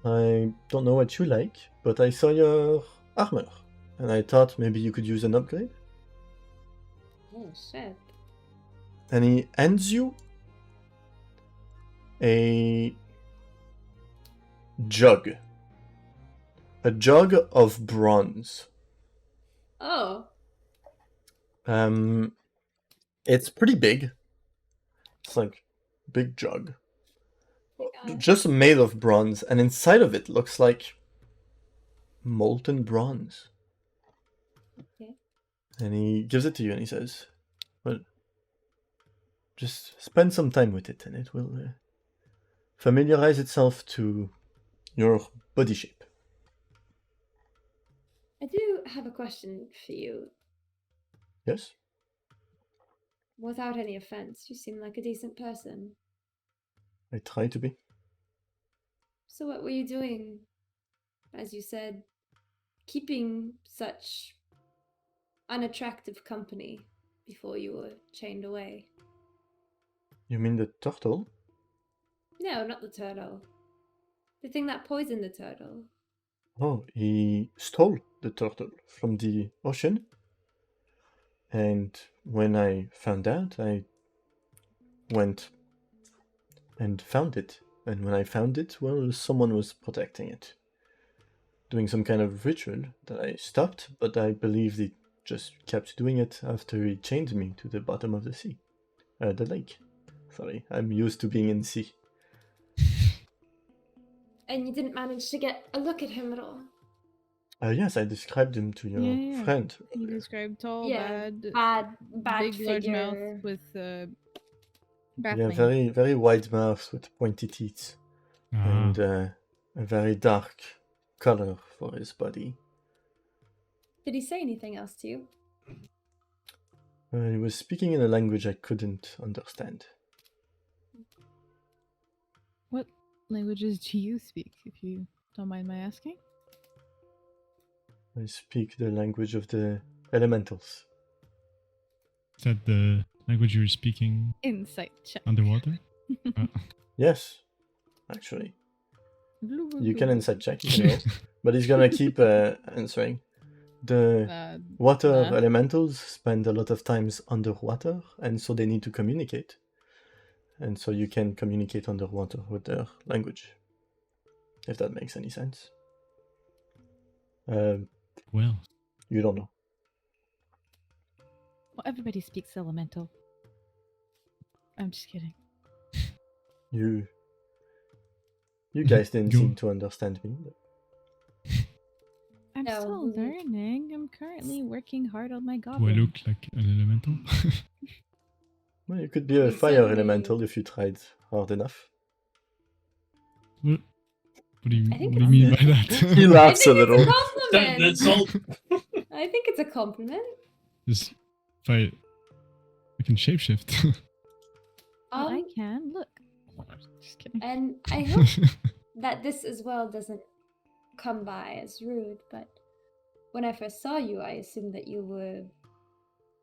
I don't know what you like, but I saw your armor, and I thought maybe you could use an upgrade. Oh shit. And he hands you a jug. A jug of bronze. Oh. It's pretty big. It's like a big jug. Just made of bronze, and inside of it looks like molten bronze. Okay. And he gives it to you and he says, well, just spend some time with it and it will familiarize itself to your body shape. I do have a question for you. Yes? Without any offense, you seem like a decent person. I try to be. So what were you doing? As you said, keeping such unattractive company before you were chained away. You mean the turtle? No, not the turtle. The thing that poisoned the turtle. Oh, he stole the turtle from the ocean. And when I found out, I went and found it. And when I found it, well, someone was protecting it. Doing some kind of ritual that I stopped, but I believe they just kept doing it after he chained me to the bottom of the sea. The lake. Sorry, I'm used to being in sea. And you didn't manage to get a look at him at all. Yes, I described him to your Yeah. friend. You described tall, Yeah, bad, bad big, large mouth figure. with Yeah, baffling. very wide mouth with pointy teeth. And a very dark color for his body. Did he say anything else to you? He was speaking in a language I couldn't understand. What languages do you speak, if you don't mind my asking? I speak the language of the elementals. Is that the language you were speaking Insight check. underwater? Yes, actually. You can insight check, you can roll. But he's gonna keep answering. The water nah. elementals spend a lot of times underwater, and so they need to communicate. And so you can communicate underwater with their language. If that makes any sense. Well, You don't know. Well, everybody speaks elemental. I'm just kidding. You guys didn't Go. seem to understand me. But I'm No, still we- learning. I'm currently working hard on my do I goblin. look like an elemental? well, you could be a We fire certainly- elemental if you tried hard enough. What do you I think mean by He that? laughs a I think little. it's a compliment. That's all. I think it's a compliment. Just if I can shapeshift. Well, I can. Look. Just kidding. And I hope that this as well doesn't come by as rude, but when I first saw you, I assumed that you were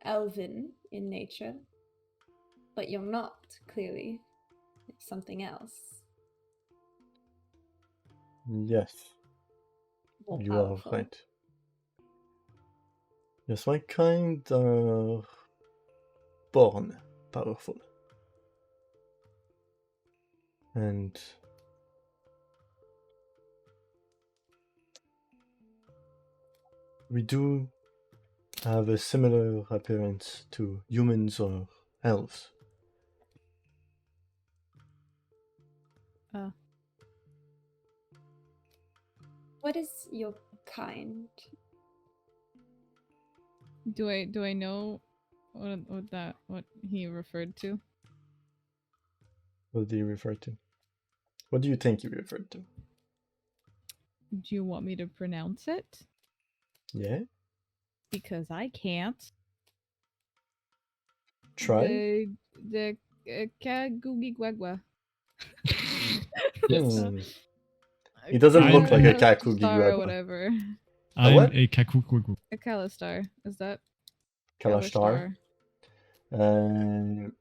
elven in nature. But you're not, clearly. It's something else. Yes, More you powerful. are right. Yes, my kind are born powerful. And we do have a similar appearance to humans or elves. What is your kind? Do I know what he referred to? What do you refer to? What do you think you referred to? Do you want me to pronounce it? Yeah? Because I can't. Try? The Kagugigwagwa. Hmm. He doesn't look like a Star Kakugigwagwa. or whatever. I'm what? a kakukwaku. A Kalistar. Is that Kalashtar? No.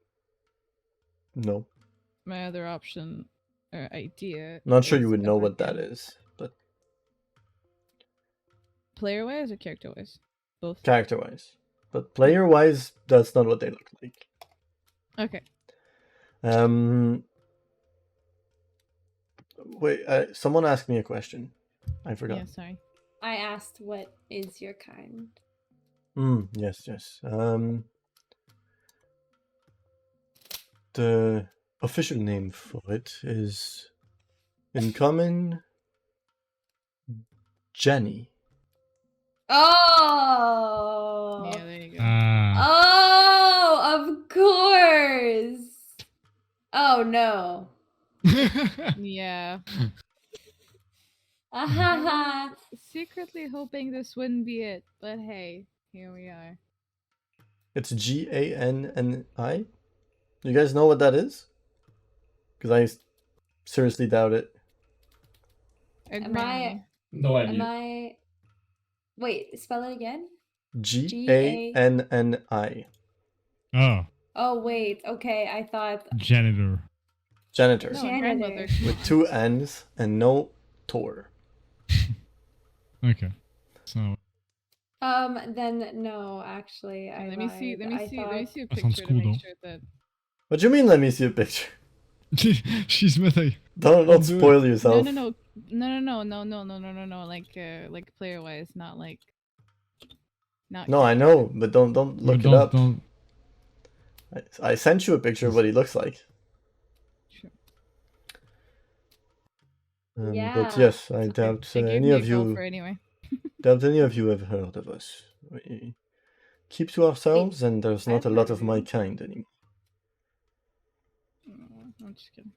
My other option or idea. Not sure is you would know what Evergan. that is, but Player wise or character wise? Both. character-wise. But player-wise, that's not what they look like. Okay. Wait, someone asked me a question. I forgot. Yeah, sorry. I asked, what is your kind? Yes. The official name for it is, in common, Jenny. Oh! Yeah, there you go. Oh, of course! Oh no. Yeah. Ahaha. Secretly hoping this wouldn't be it, but hey, here we are. It's Ganni. You guys know what that is? Because I seriously doubt it. Am I? No Am idea. I? Wait, spell it again. Ganni. Oh, Oh wait, okay. I thought janitor. Janitor. No, Janitor. grandmother. Come With on. 2 N's and no Tor. Okay. So Then no, actually, I Let me see. lied. Let me I see. Let me thought- see a That sounds picture cool, to make though. sure that. What do you mean let me see a picture? she's mythic. Don't do it. spoil yourself. No. Like player wise, not like. Not. No, I know, but don't look it up. Don't. I sent you a picture of what he looks like. Sure. But Yeah. yes, I It's okay. doubt They gave any me a of you golfer anyway. doubt any of you have heard of us. We keep to ourselves, and there's not a I've lot heard of of my you. kind anymore. I'm just kidding.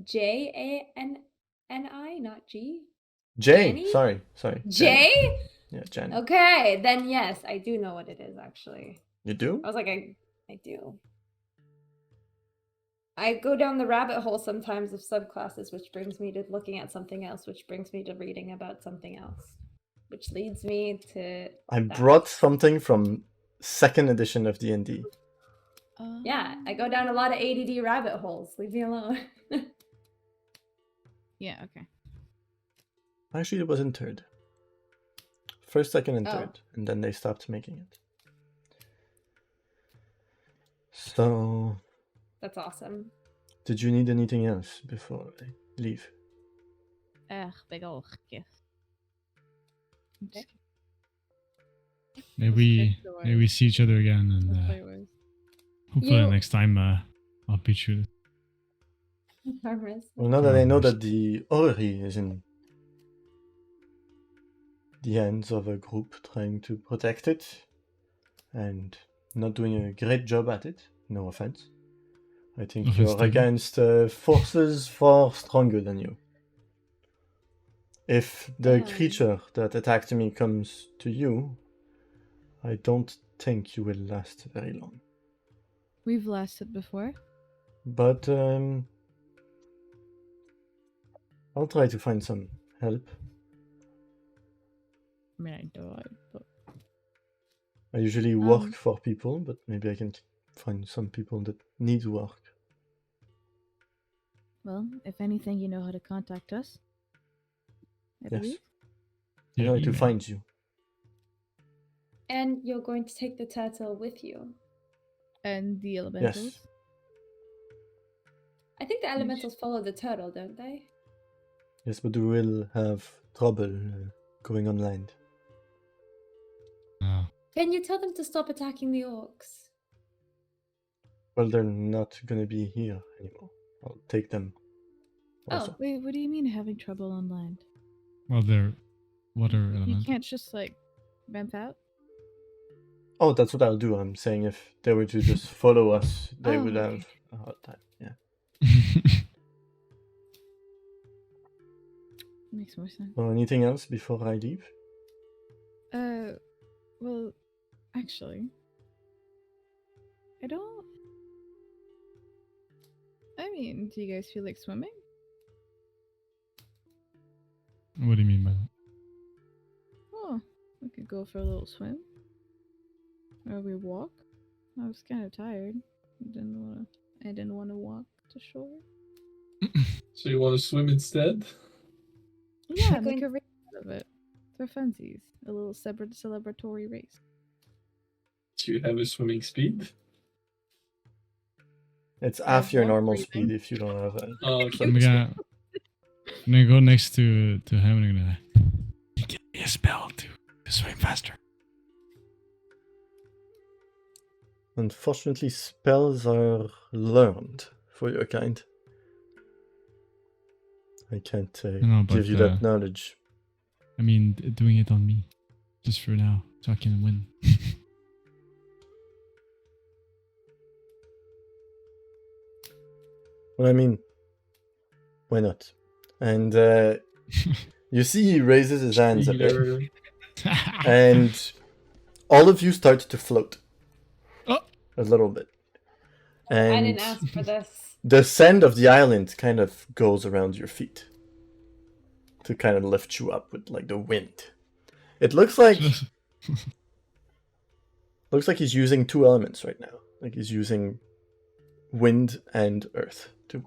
Janni, not G. Jay, Janny? sorry. J? Yeah, Jen. Okay, then yes, I do know what it is actually. You do? I was like, I do. I go down the rabbit hole sometimes of subclasses, which brings me to looking at something else, which brings me to reading about something else, which leads me to. I that. brought something from 2nd edition of D&D. Yeah, I go down a lot of ADD rabbit holes. Leave me alone. Yeah. Okay. Actually, it was in 3rd. 1st, 2nd, and Oh. 3rd. And then they stopped making it. So, That's awesome. did you need anything else before I leave? Big ol' gift. Maybe we see each other again, and hopefully You- next time I'll beat you. Harmless. Well, now that I know that the Orrery is in the hands of a group trying to protect it and not doing a great job at it, no offense, I think Offense you're taken. against forces far stronger than you. If the Yeah. creature that attacked me comes to you, I don't think you will last very long. We've lasted before. But I'll try to find some help. I mean, I died, but I usually work for people, but maybe I can find some people that need work. well, if anything, you know how to contact us. I Yes. believe. I know how to email. find you. And you're going to take the turtle with you. And the elementals. I think the elementals follow the turtle, don't they? Yes, but we will have trouble going on land. Oh. Can you tell them to stop attacking the orcs? Well, they're not gonna be here anymore. I'll take them. Also. Oh. Wait, what do you mean having trouble on land? Well, they're water You element. can't just like ramp out. Oh, that's what I'll do. I'm saying if they were to just follow us, they Oh, would okay. have a hard time. Yeah. Makes more sense. Well, anything else before I leave? Well, actually, I don't. I mean, do you guys feel like swimming? What do you mean by that? Oh, we could go for a little swim. Or we walk. I was kind of tired. I didn't want to walk to shore. So you want to swim instead? Yeah, We're make going- a race out of it. For funsies. A little celebratory race. Do you have a swimming speed? It's I half have your one normal breathing. speed if you don't have a. Oh, okay. I'm gonna go next to him and I'm gonna give me a spell to swim faster. Unfortunately, spells are learned for your kind. I can't No, give but, you that knowledge. I mean, doing it on me, just for now, so I can win. Well, I mean, why not? And you see, he raises his hands a bit, Healer. and all of you start to float. Oh. A little bit. And I didn't ask for this. the sand of the island kind of goes around your feet to kind of lift you up with like the wind. It looks like he's using two elements right now. Like he's using wind and earth to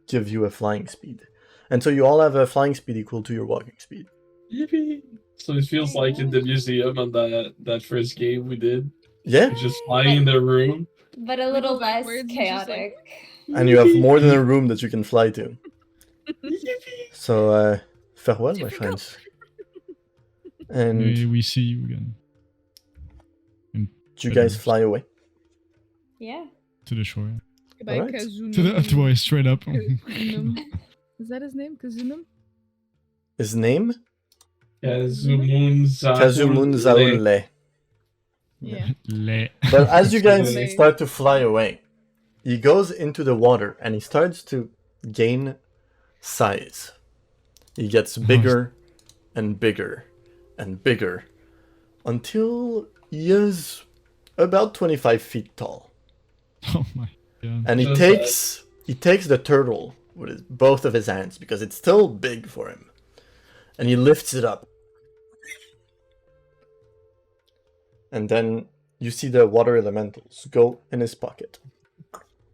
give you a flying speed. And so you all have a flying speed equal to your walking speed. Yippee! So it feels like in the museum on that first game we did. Yeah. We're just flying in the room. But a We little go less backwards and just, like, chaotic. And you have more than a room that you can fly to. So, farewell, my friends. And May we see you again. you guys fly away. Yeah. To the shore. Goodbye, Alright. Kazunum. To the way straight up. Kazunum. Is that his name? Kazunum? His name? Kazumun Kazumun Zaunle. Yeah. Le. But as you guys Zaunle. start to fly away, he goes into the water and he starts to gain size. He gets bigger and bigger and bigger until he is about 25 feet tall. Oh my god. And he takes the turtle with both of his hands because it's still big for him. And he lifts it up. And then you see the water elementals go in his pocket.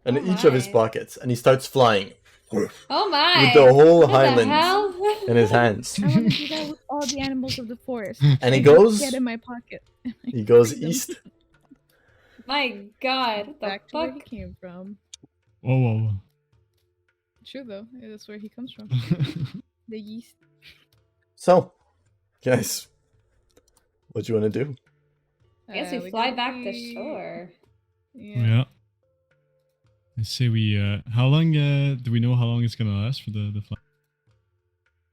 And Oh each of his my. pockets. And he starts flying Oh my! with the whole What the island hell? in his hands. I want to do that with all the animals of the forest. And he They just goes Get in my pocket. he goes Freedom. east. My God, what the Back to where fuck? he came from. Whoa. True though, yeah, that's where he comes from. The yeast. So, guys, what do you want to do? I guess we We fly gotta back to be- shore. Yeah. Yeah. I say we how long do we know how long it's gonna last for the flight?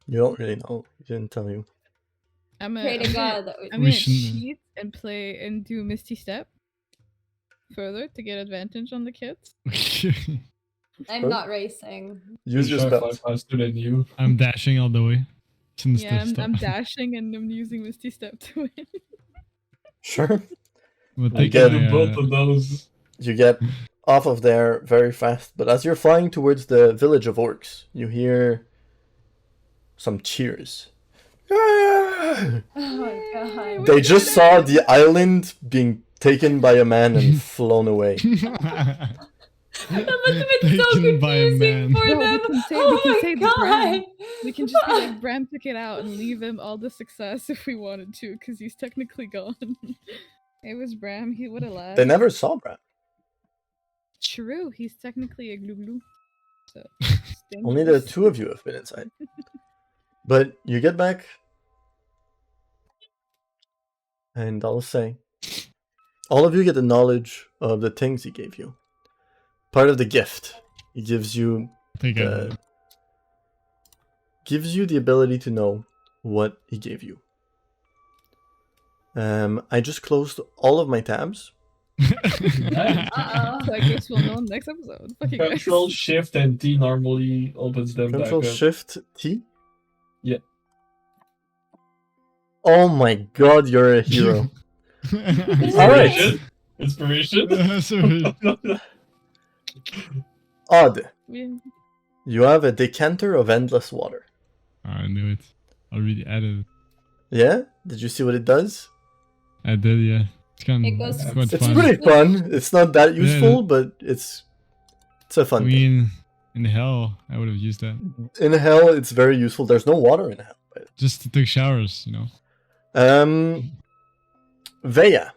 You don't really know. He didn't tell you. I'm Pray to God that we... I'm We gonna shouldn't- cheat and play and do Misty Step further to get advantage on the kids. I'm not racing. Use your Try to spells. fly faster than you. I'm dashing all the way. Since Yeah, the I'm start. dashing and I'm using Misty Step to win. Sure. We'll I take get can do my, both of those. You get off of there very fast, but as you're flying towards the village of orcs, you hear some cheers. Oh my God. They just saw the island being taken by a man and flown away. That must have been so Taken by a confusing man. for No, we them. can say- Oh we can my say the God. brand. We can just be like, Bram took it out and leave him all the success if we wanted to, because he's technically gone. It was Bram, he would have laughed. They never saw Brad. True, he's technically a glue glue. So, it's Only the dangerous. two of you have been inside. But you get back, and I'll say, all of you get the knowledge of the things he gave you. Part of the gift. He gives you Take it. the ability to know what he gave you. I just closed all of my tabs. Nice. Uh-oh. So I guess we'll know in the next episode. Fuck you guys. Control Shift and T normally opens them Control back up. Shift T. Yeah. Oh my God, you're a hero. Inspiration. Inspiration. Sorry. Odd. We- You have a decanter of endless water. I knew it. I already added it. Yeah? Did you see what it does? I did, yeah. It's kind It of goes- quite It's fun. pretty fun. It's not that useful, but it's a I fun thing. mean, in hell, I would have used that. In hell, it's very useful. There's no water in hell. Just to take showers, you know. Veya,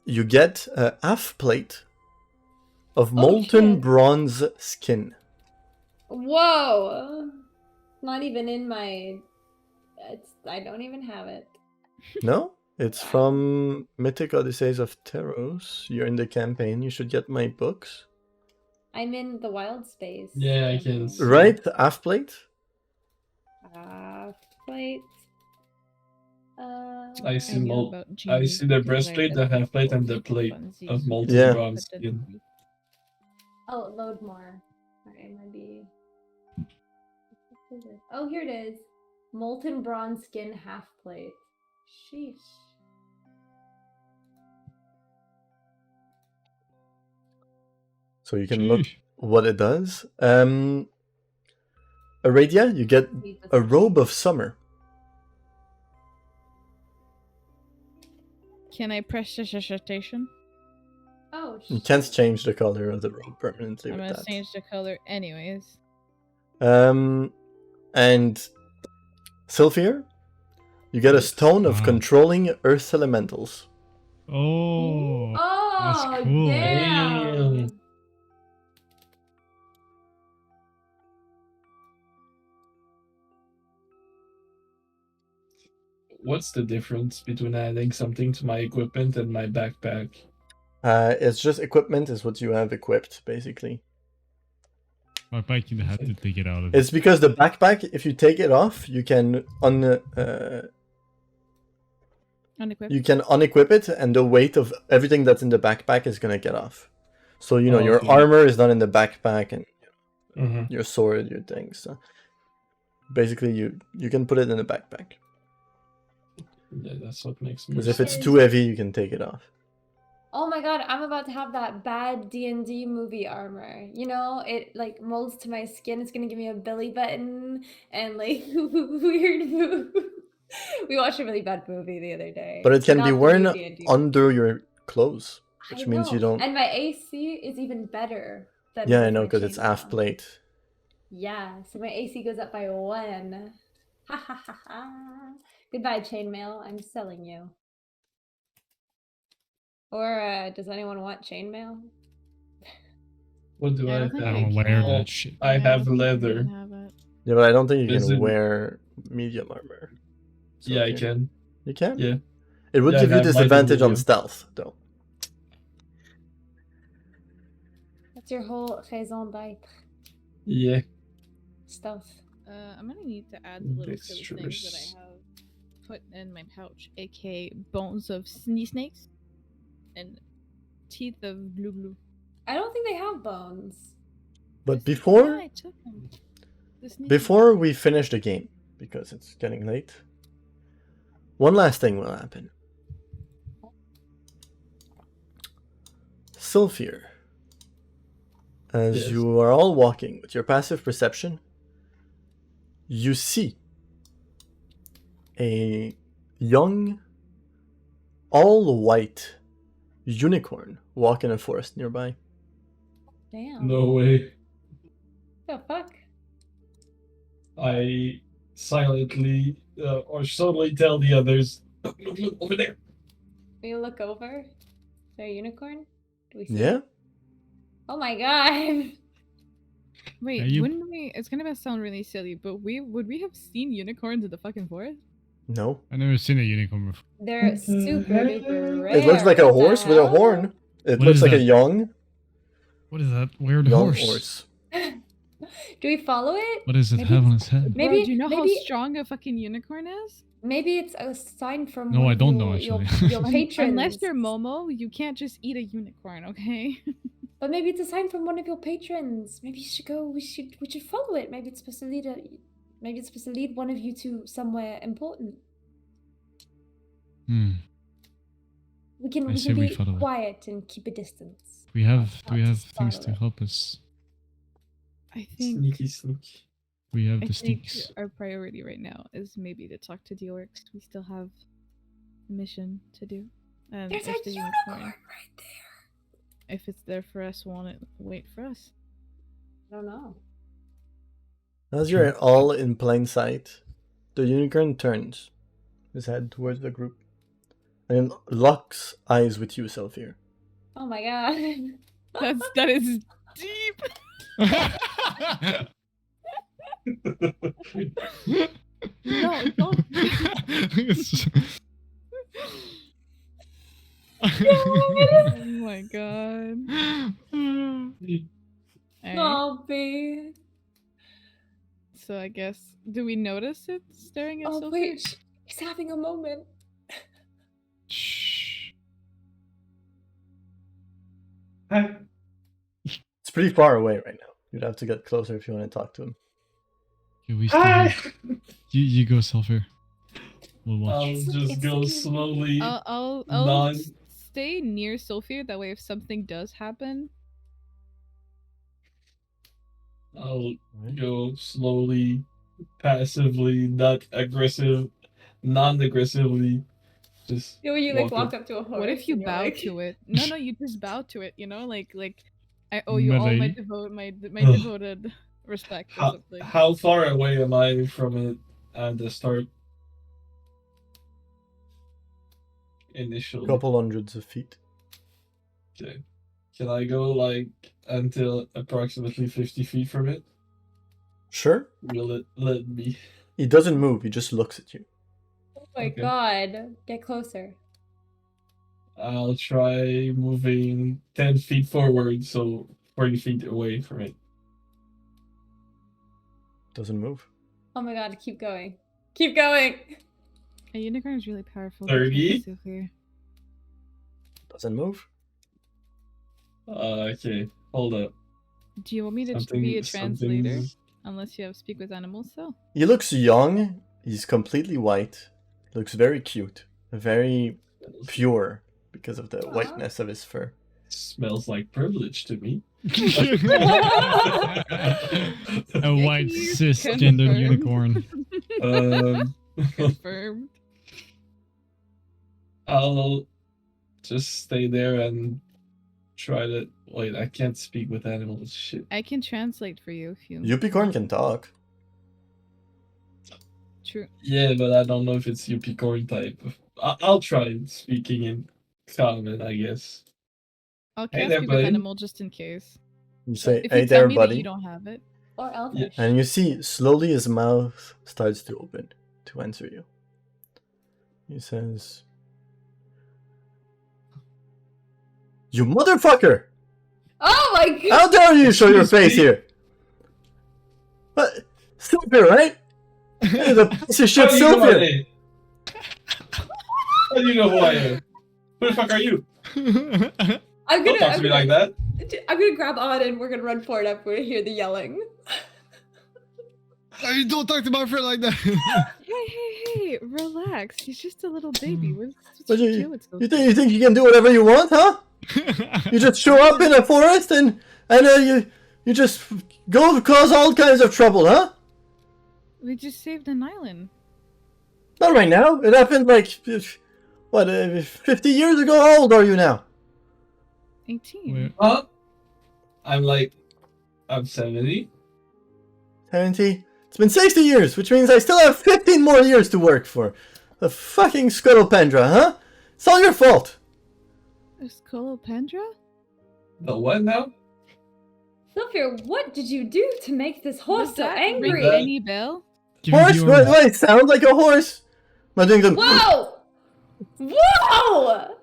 you get a half plate of molten shit. bronze skin. Whoa! Not even in my. I don't even have it. No? It's from Mythic Odysseys of Teros. You're in the campaign. You should get my books. I'm in the wild space. Yeah, I can see. Right? Half plate? Plate. I see knew mol- about I Genie see the because breastplate, read the half plate, book and the of plate Bunzies. of molten Yeah. bronze But then- skin. Oh, load more. Alright, might be. Oh, here it is. Molten bronze skin half plate. Sheesh. So you can look Sheesh. what it does. Aradia, you get a robe of summer. Can I press station? Oh, You can't change the color of the robe permanently I'm with gonna that. change the color anyways. And Sylphir, you get a Yes. stone of Wow. controlling earth elementals. Oh, Oh, that's cool. damn. What's the difference between adding something to my equipment and my backpack? It's just equipment is what you have equipped, basically. My bike, you had to take it out of It's because the backpack, if you take it off, you can Unequipped. unequip it, and the weight of everything that's in the backpack is gonna get off. So Oh, your okay. armor is not in the backpack, and Mm-hmm. your sword, your things. So basically, you can put it in the backpack. Yeah, that's what makes me. Because if it's too heavy, you can take it off. Oh my god, I'm about to have that bad D&D movie armor. You know, it like molds to my skin. It's gonna give me a belly button and like weird move. We watched a really bad movie the other day. But it can Not be the new worn D&D movie. under your clothes, I which means you know. don't. And my AC is even better than Yeah, I with know, my because it's half chainmail. plate. Yeah, so my AC goes up by 1. Ha ha ha ha. Goodbye, chainmail. I'm selling you. Or does anyone want chainmail? What do I I don't think I have? don't wear can. that shit. I Yeah, have don't think I leather. can have it. Yeah, but I don't think you Is can it- wear medium armor. So Yeah, I you- can. You can? Yeah. It would Yeah, I give you have light and disadvantage on medium. stealth, though. That's your whole raison d'être. Yeah. Stuff. I'm gonna need to add the little silly things that Dexterous. I have put in my pouch, aka bones of snakes and teeth of blue blue. I don't think they have bones. But Yeah, before I took them. The sneaky- before we finish the game, because it's getting late, one last thing will happen. Sylphir, as Yes. you are all walking with your passive perception, you see a young, all white unicorn walk in a forest nearby. Damn. No way. The fuck? I silently or subtly tell the others, look, over there. We look over. Is there a unicorn? Do we see Yeah? it? Oh my god. Wait, Are you- wouldn't we? It's gonna sound really silly, but would we have seen unicorns in the fucking forest? No. I've never seen a unicorn before. They're What the super hell? duper rare. It looks like a What the horse with a hell? horn. It What looks is like a that? young What is that weird young horse? Do we follow it? What does it Maybe have on it's- its head? Maybe Bro, do you know maybe, how strong a fucking unicorn is? maybe it's a sign from No, one I of don't know, your actually. patrons. Unless you're Momo, you can't just eat a unicorn, okay? But maybe it's a sign from one of your patrons. Maybe you should go. We should follow it. Maybe it's supposed to lead maybe it's supposed to lead one of you to somewhere important. We I can say we be follow it. quiet and keep a distance. Do we have Not things to startle it. help us? I think Sneaky sneak. We have I the think sneaks. our priority right now is maybe to talk to the orcs. We still have a mission to do. And There's a if the unicorn right there. if it's there for us, won't it wait for us? I don't know. As you're all in plain sight, the unicorn turns his head towards the group and locks eyes with you, Sylphir. Oh my god. That is deep. No, don't. Oh my god. Alright, Oh, babe. so I guess do we notice it staring at Oh Sylphir? wait, he's having a moment. Shh. It's pretty far away right now. You'd have to get closer if you want to talk to him. Can we stay here? You go, Sulfur. We'll watch. I'll It's just go looking- slowly. I'll non- stay near Sylphir. That way, if something does happen, I'll go slowly, passively, not aggressive, non-aggressively. Just You know, when you like walk walk up to a horse. What if you and you're bow like... to it? No, you just bow to it. You know, like I owe you all my Melee. my devoted respect or something. How far away am I from it at the start? Initially. Couple hundreds of feet. Okay. Can I go like until approximately 50 feet from it? Sure. Will it let me? He doesn't move. He just looks at you. Oh my Okay. god. Get closer. I'll try moving 10 feet forward, so 40 feet away from it. Doesn't move. Oh my god, keep going. Keep going! A unicorn is really powerful. 30? Doesn't move. Okay, hold up. Do you want me to be a translator? Unless you have speak with animals, so. He looks young. He's completely white. Looks very cute. Very pure because of the whiteness of his fur. Smells like privilege to me. A white cisgendered unicorn. Confirmed. I'll just stay there and try to... Wait, I can't speak with animals. Shit. I can translate for you if you. Yupicorn can talk. True. Yeah, but I don't know if it's Yupicorn type. I'll try speaking in common, I guess. I'll Hey cast there, speak with buddy. animal just in case. You say, If "Hey you there, tell me that buddy," you don't have it. Or Elvish. and you see slowly his mouth starts to open to answer you. He says, "You motherfucker! Oh my god! How dare you show your Excuse face me? here? But Sylphia, right? Hey, the piece of shit How do you know my Sylphia. name? How do you know who I am? Who the fuck are you? I'm Don't talk to me like that. I'm gonna grab on and we're gonna run for it after we hear the yelling. Hey, don't talk to my friend like that. Hey, relax. He's just a little baby. What's But your you, deal with you think you can do whatever you want, huh? You just show up in a forest and you just go cause all kinds of trouble, huh? We just saved an island. Not right now. It happened like, what, 50 years ago? How old are you now? 18. Wait, Huh? I'm 70. 70? It's been 60 years, which means I still have 15 more years to work for. The fucking Scuttlependra, huh? It's all your fault. Scolopendra? The what now? Sylphia, what did you do to make this horse Does so that angry? ring any bell? give me Horse? the What, order. what, it sounds like a horse? Am I doing them? Whoa! Whoa!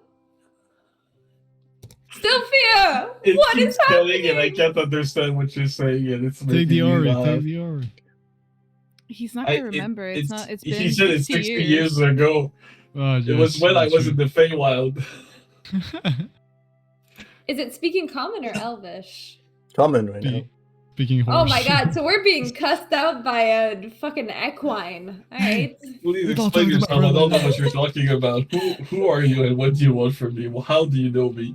Sylphia! It What keeps is happening? spelling and I can't understand what you're saying and it's Take making the me Ori, laugh. take the Ori. He's not gonna remember. It's not. It's been He said it's 60 60 years ago. Oh, It was when I was in the Feywild. Is it speaking common or elvish? Common right now. Speaking horse. Oh my god, so we're being cussed out by a fucking equine. Alright. Please Don't explain talk yourself. about I don't know it. what you're talking about. Who are you and what do you want from me? How do you know me?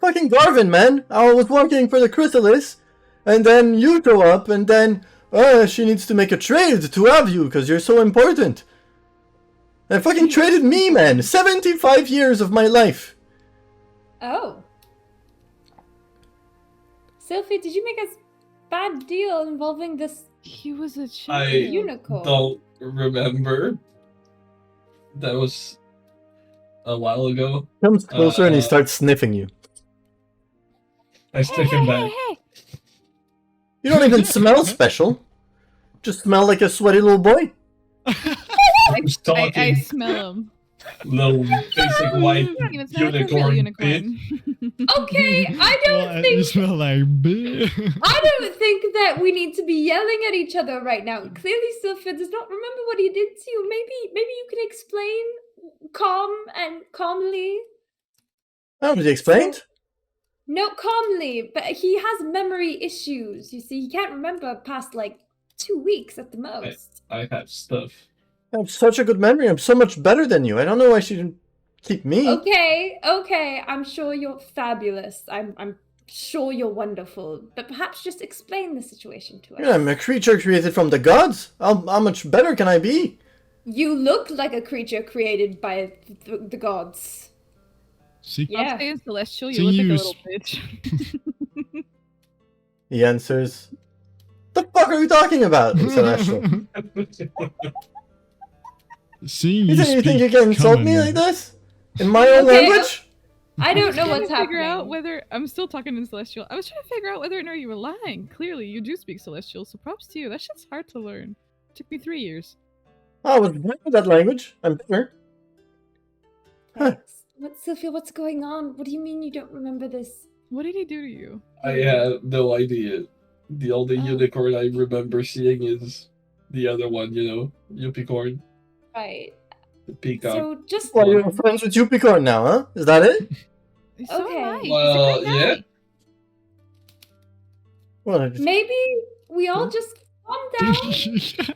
Fucking Garvin, man. I was working for the Chrysalis, and then you show up, and then she needs to make a trade to have you because you're so important. They fucking traded me, man. 75 years of my life. Oh. Sophie, did you make a bad deal involving this He was a I child. unicorn? don't remember. That was a while ago. Comes closer and he starts sniffing you. I stick him back. You don't even smell special. Just smell like a sweaty little boy. Who's I talking? smell him. Little basic white You don't even smell like a real unicorn unicorn. Okay, I don't Well, you think smell like bitch. I don't think that we need to be yelling at each other right now. Clearly Sylphia does not remember what he did to you. Maybe you can explain calmly. Oh, was he explained? No, calmly, but he has memory issues. You see, he can't remember past like 2 weeks at the most. I have stuff. I have such a good memory. I'm so much better than you. I don't know why she didn't keep me. Okay, I'm sure you're fabulous. I'm sure you're wonderful, but perhaps just explain the situation to us. Yeah, I'm a creature created from the gods. How much better can I be? You look like a creature created by the gods. See? I'll Yeah. stay in Celestial. You Seeing look like a you little bitch. He answers, "The fuck are you talking about?" in Celestial. Seeing You you think you speak can insult me common- like this? In my own Okay, language? I don't know trying what's to figure out happening. whether I'm still talking in Celestial. I was trying to figure out whether or not you were lying. Clearly, you do speak Celestial, so props to you. That shit's hard to learn. Took me 3 years. I was born with that language. I'm better. Huh. What, Sophia? What's going on? What do you mean you don't remember this? What did he do to you? I have no idea. The only Oh. unicorn I remember seeing is the other one, Yupicorn, Right. the peacock. So just Well, you're friends with Yupicorn now, huh? Is that it? So am I. Okay. He's a Well, great yeah. guy. Well, I just... maybe we all just calm down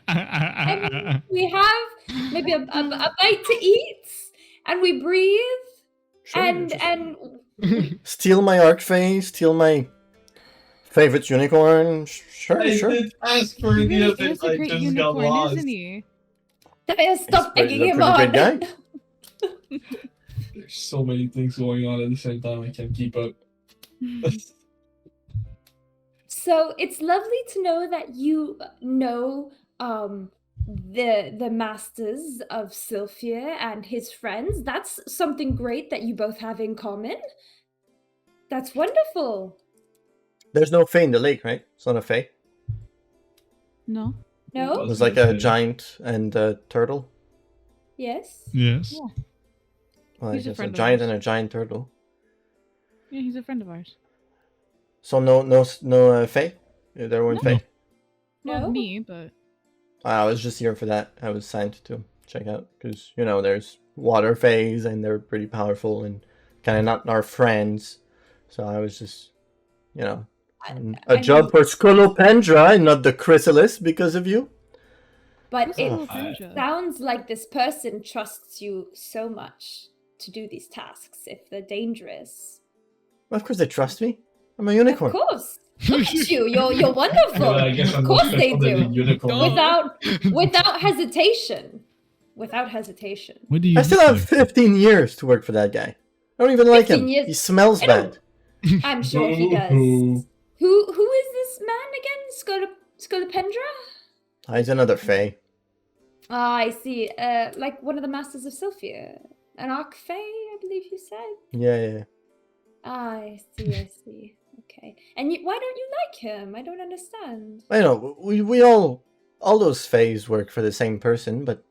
and we have maybe a bite to eat and we breathe Sure, and just and steal my arc phase, steal my favorite unicorn. Sure, I sure. did ask for He the really other. is a I great just got unicorn, lost. isn't he? stop He's egging a him pretty on. great guy. There's so many things going on at the same time. I can't keep up. So it's lovely to know that you know the masters of Sylphia and his friends. That's something great that you both have in common. That's wonderful. There's no Fae in the lake, right? It's not a Fae. No. No? It was like a giant and a turtle. Yes. Yes. Yeah. Well, I He's a guess a friend of giant ours. and a giant turtle. Yeah, he's a friend of ours. So no Fae? There weren't No. Fae? Not No? me, but I was just here for that. I was sent to check out because there's water phase and they're pretty powerful and kind of not our friends. So I was just, a I job mean- for Scolopendra and not the Chrysalis because of you. But who's it a little Pendra? sounds like this person trusts you so much to do these tasks if they're dangerous. Of course they trust me. I'm a Of unicorn. course. Look at you. You're wonderful. Well, I guess I'm Of not course they special than a do. unicorn. Without hesitation. Without hesitation. What do you I still look have like? 15 years to work for that guy. I don't even like 15 him. years? He smells I don't- bad. I'm sure he does. Boo. Who is this man again? Scolopendra? He's another Fae. Ah, I see. Like one of the masters of Sylphia. An Archfey, I believe you said. Yeah. Ah, I see. Okay. And why don't you like him? I don't understand. I know, we all those Faes work for the same person, but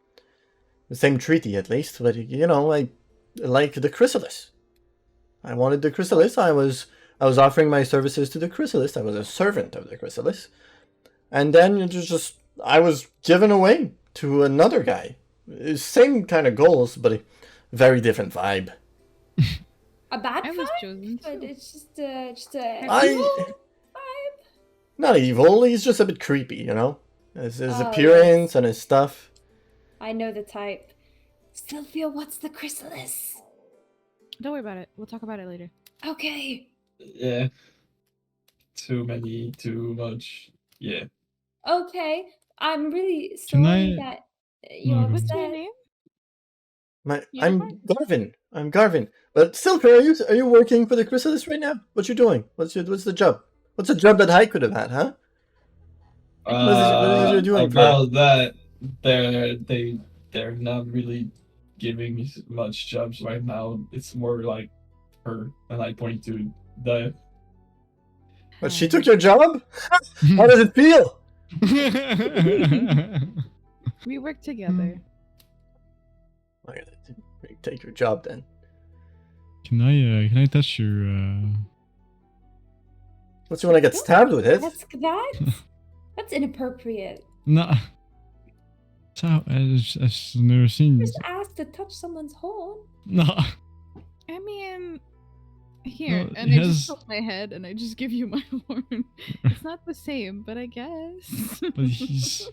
the same treaty at least. But I like the Chrysalis. I wanted the Chrysalis. I was offering my services to the Chrysalis. I was a servant of the Chrysalis, and then it was just I was given away to another guy. Same kind of goals, but a very different vibe. A bad I was vibe? chosen But too. it's just a I- evil vibe. Not evil. He's just a bit creepy, his Oh, appearance and his stuff. I know the type. Sylphia, what's the Chrysalis? Don't worry about it. We'll talk about it later. Okay. Yeah. Too much. Yeah. Okay. I'm really Can sorry I- that you're No, go What's your upset. name? I'm Unicorn? Garvin. I'm Garvin. But Silver, are you working for the Chrysalis right now? What you doing? What's the job? What's a job that I could have had, huh? What is it you're doing for- About that, they're not really giving me much jobs right now. It's more like her, and I point to the. But she took your job? How does it feel? We work together. I gotta take your job then. Can I touch your What's you want to get stabbed with it? That's inappropriate. No. So I've never seen. Just ask to touch someone's horn. No. I mean, here, No, and he I just has- tilt my head and I just give you my horn. It's not the same, but I guess. But he's.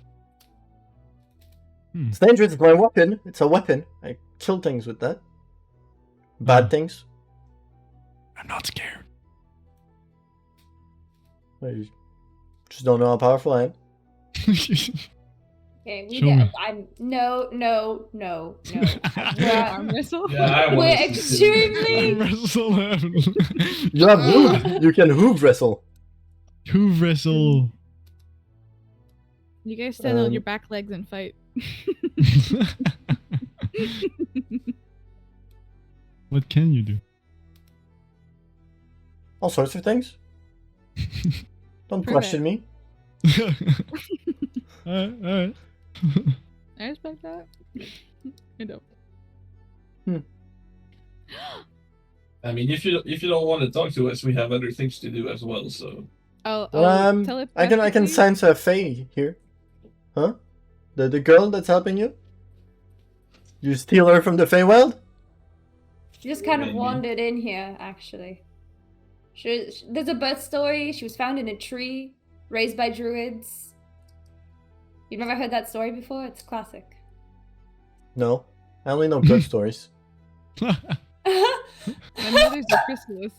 It's dangerous. It's my weapon. It's a weapon. I kill things with that. Bad things. I'm not scared. I just don't know how powerful I am. Okay, we Show did. me. I'm no. Arm wrestle? Yeah, I We're wanna see extremely- Wrestle him. You have hoof. You can hoof wrestle. Hoof wrestle. You guys stand on Um, your back legs and fight. What can you do? All sorts of things. Don't Prove question it. me. Alright. I respect that. I don't. I mean, if you don't want to talk to us, we have other things to do as well. So I'll I can telepathically- sense a Fae here. Huh? The girl that's helping you? You steal her from the Feywild? She just kind of Maybe. wandered in here, actually. There's a birth story. She was found in a tree, raised by druids. You've never heard that story before? It's classic. No. I only know good stories. My mother's a chrysalis.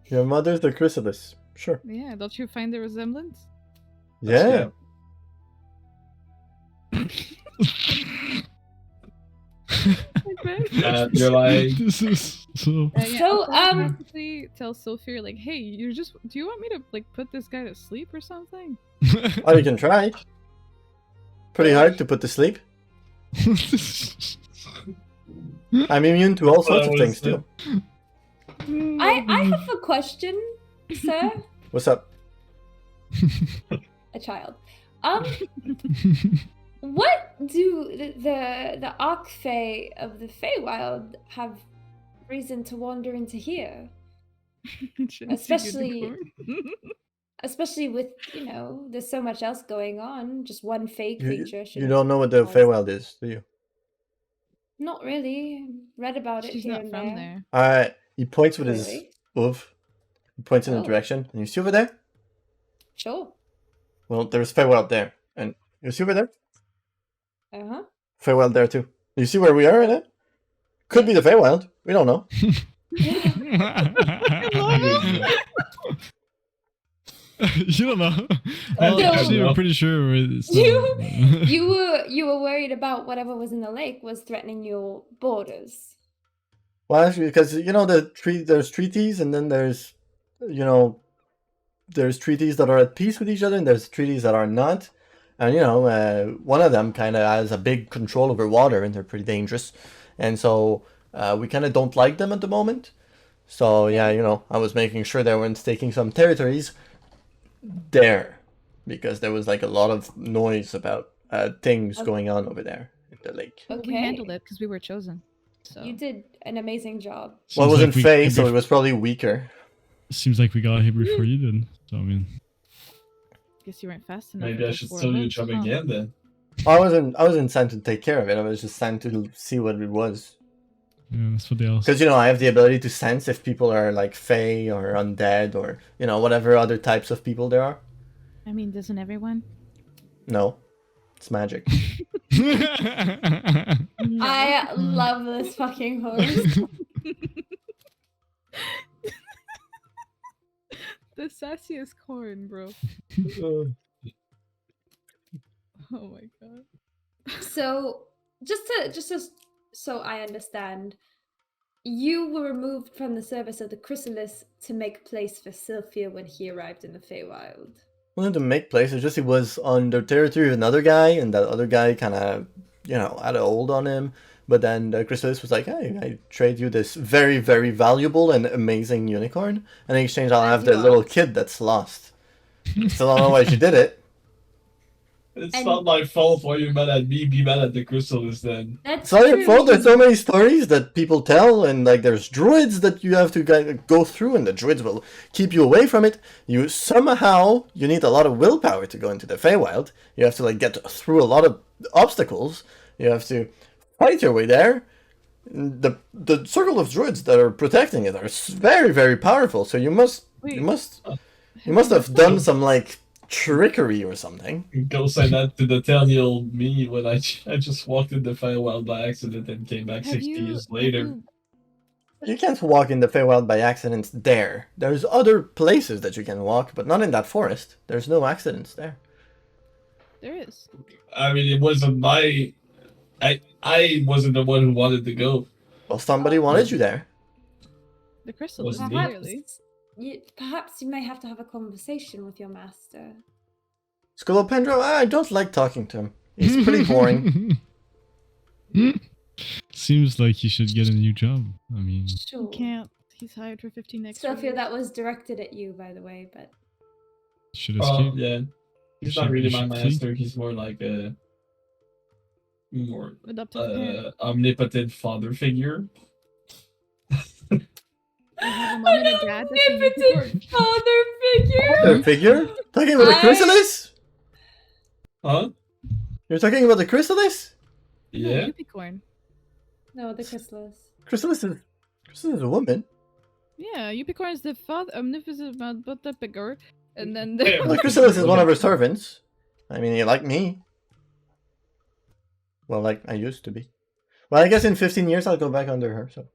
Your mother's the chrysalis. Sure. Yeah, don't you find the resemblance? Yeah. you're like, This is so. Yeah, So, I'll telepathically tell Sophia like, hey, do you want me to like put this guy to sleep or something? Oh, you can try. Pretty hard to put to sleep. I'm immune to all sorts of things too. I have a question, sir. What's up? A child. What do the Archfey of the Feywild have reason to wander into here? Especially- Especially with, there's so much else going on. Just one Fey creature. You don't know what the Feywild is, do you? Not really. Read about it She's here not and from there. there. Alright, he points with his Really? hoof. He points in a Oh. direction. And you see over there? Sure. Well, there's Feywild there. And you see over there? Uh-huh. Feywild there too. You see where we are in it? Could be the Feywild. We don't know. You don't know. I Well, don't actually, know. I'm pretty sure it's You were worried about whatever was in the lake was threatening your borders. Well, actually, because there's treaties, and then there's treaties that are at peace with each other, and there's treaties that are not. And one of them kind of has a big control over water, and they're pretty dangerous. And so we kind of don't like them at the moment. So yeah, I was making sure they weren't taking some territories there, because there was like a lot of noise about things Okay. going on over there in the lake. But we Okay. handled it because we were chosen. So You did an amazing job. Well, it Seems wasn't like Fae, we- so it was probably weaker. Seems like we got here before you did. So I mean, guess you weren't fast enough. maybe with I those should 4 tell you hooves, job huh? again then. I wasn't sent to take care of it. I was just sent to see what it was. yeah, that's what they all. Because I have the ability to sense if people are like Fae or undead or whatever other types of people there are. I mean, doesn't everyone? No, it's magic. I love this fucking horse. The sassiest corn, bro. Oh my god. So, just to so I understand, you were removed from the service of the Chrysalis to make place for Sylphia when he arrived in the Feywild. Wanted to make place. It's just he was on the territory of another guy, and that other guy kind of had a hold on him. But then the Chrysalis was like, "Hey, I trade you this very, very valuable and amazing unicorn, and in exchange I'll As have you the are. little kid that's lost." Still don't know why she did it. It's And- not my fault why you're mad at me. Be mad at the chrysalis then. That's It's not your true, fault. There's because- so many stories that people tell, and like there's druids that you have to go through, and the druids will keep you away from it. You need a lot of willpower to go into the Feywild. You have to like get through a lot of obstacles. You have to fight your way there. The circle of druids that are protecting it are very, very powerful. So you must have done some like trickery or something. Go say that to the 10-year-old me when I just walked in the Feywild by accident and came back 60 years later. You can't walk in the Feywild by accidents there. There's other places that you can walk, but not in that forest. There's no accidents there. There is. I mean, it wasn't my. I wasn't the one who wanted to go. Well, somebody wanted you there. The crystal Was is me. clearly. Perhaps you may have to have a conversation with your master. Scolopendro, I don't like talking to him. He's pretty boring. Seems like he should get a new job. I mean, Sure. He can't. He's hired for 15 next Sophia, that was directed at you, by the way, but should Oh, escape. yeah. He's Should- not really you my should flee. master. He's more like a more adoptive parent. omnipotent father figure. I have a mom and a dad. That's a omnipotent father figure. Other figure? Talking about the chrysalis? Huh? You're talking about the chrysalis? Yeah. Unicorn. No, the chrysalis. Chrysalis is a woman. Yeah, Unicorn is the father, omnipotent but the bigger, and then Yeah, Well, the chrysalis is one of her servants. I mean, you like me. Well, like I used to be. Well, I guess in 15 years I'll go back under her, so.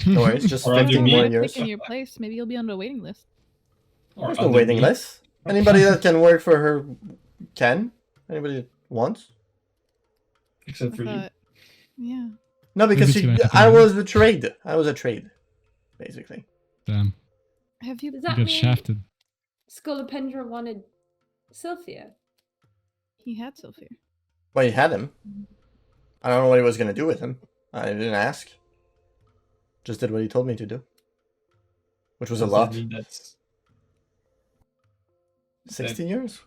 No worries, just Or under 15 me. more I've years. taken your place. Maybe you'll be on the waiting list. Or There's no other waiting me. list. Anybody that can work for her can. Anybody that wants. Except I for you. thought, yeah. No, because Maybe it's gonna I happen. was a trade. I was a trade, basically. Damn, Have you? Does you that got mean shafted. Scolopendra wanted Sylphia? He had Sophia. Well, he had him. I don't know what he was going to do with him. I didn't ask. Just did what he told me to do. Which was a Does that lot. mean that's 60 years?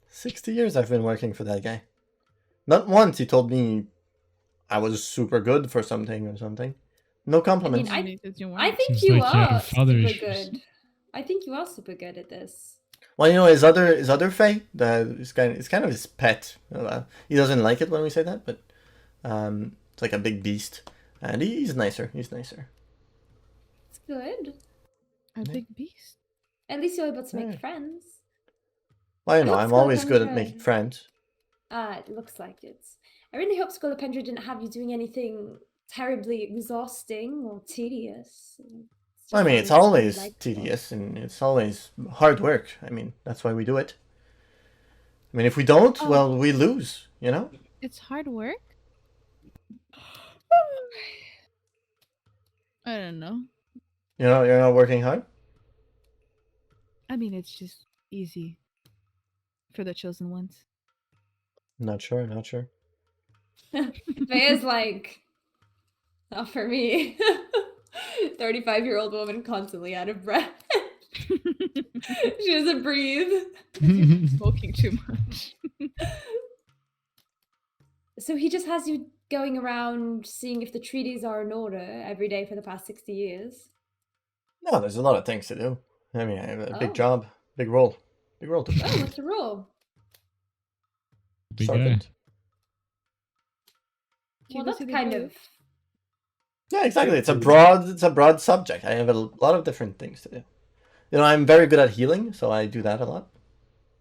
60 years I've been working for that guy. Not once he told me I was super good for something or something. No compliments. I I think Seems you like you have are father super issues. good. I think you are super good at this. Well, you know, his other Fae, it's kind of his pet. He doesn't like it when we say that, but it's like a big beast. And he's nicer. He's nicer. It's good. A big beast. At least you're able to make Yeah. friends. Well, you I know, hope I'm always good at Scolopendra- making friends. It looks like it's. I really hope Scolopendra didn't have you doing anything terribly exhausting or tedious. I mean, it's just really always delightful. tedious and it's always hard work. I mean, that's why we do it. I mean, if we don't, Oh. well, we lose, you know? It's hard work. I don't know. You know, you're not working hard? I mean, it's just easy for the chosen ones. Not sure, not sure. Vea's like, not for me. 35-year-old woman constantly out of breath. She doesn't breathe. Smoking too much. So he just has you going around seeing if the treaties are in order every day for the past 60 years. No, there's a lot of things to do. I mean, I have a big Oh. job, big role. Big role to Oh, play. what's the role? Big guy. Sergeant. Can Well, you that's see the kind blue? of. Yeah, exactly. It's a broad subject. I have a lot of different things to do. You know, I'm very good at healing, so I do that a lot.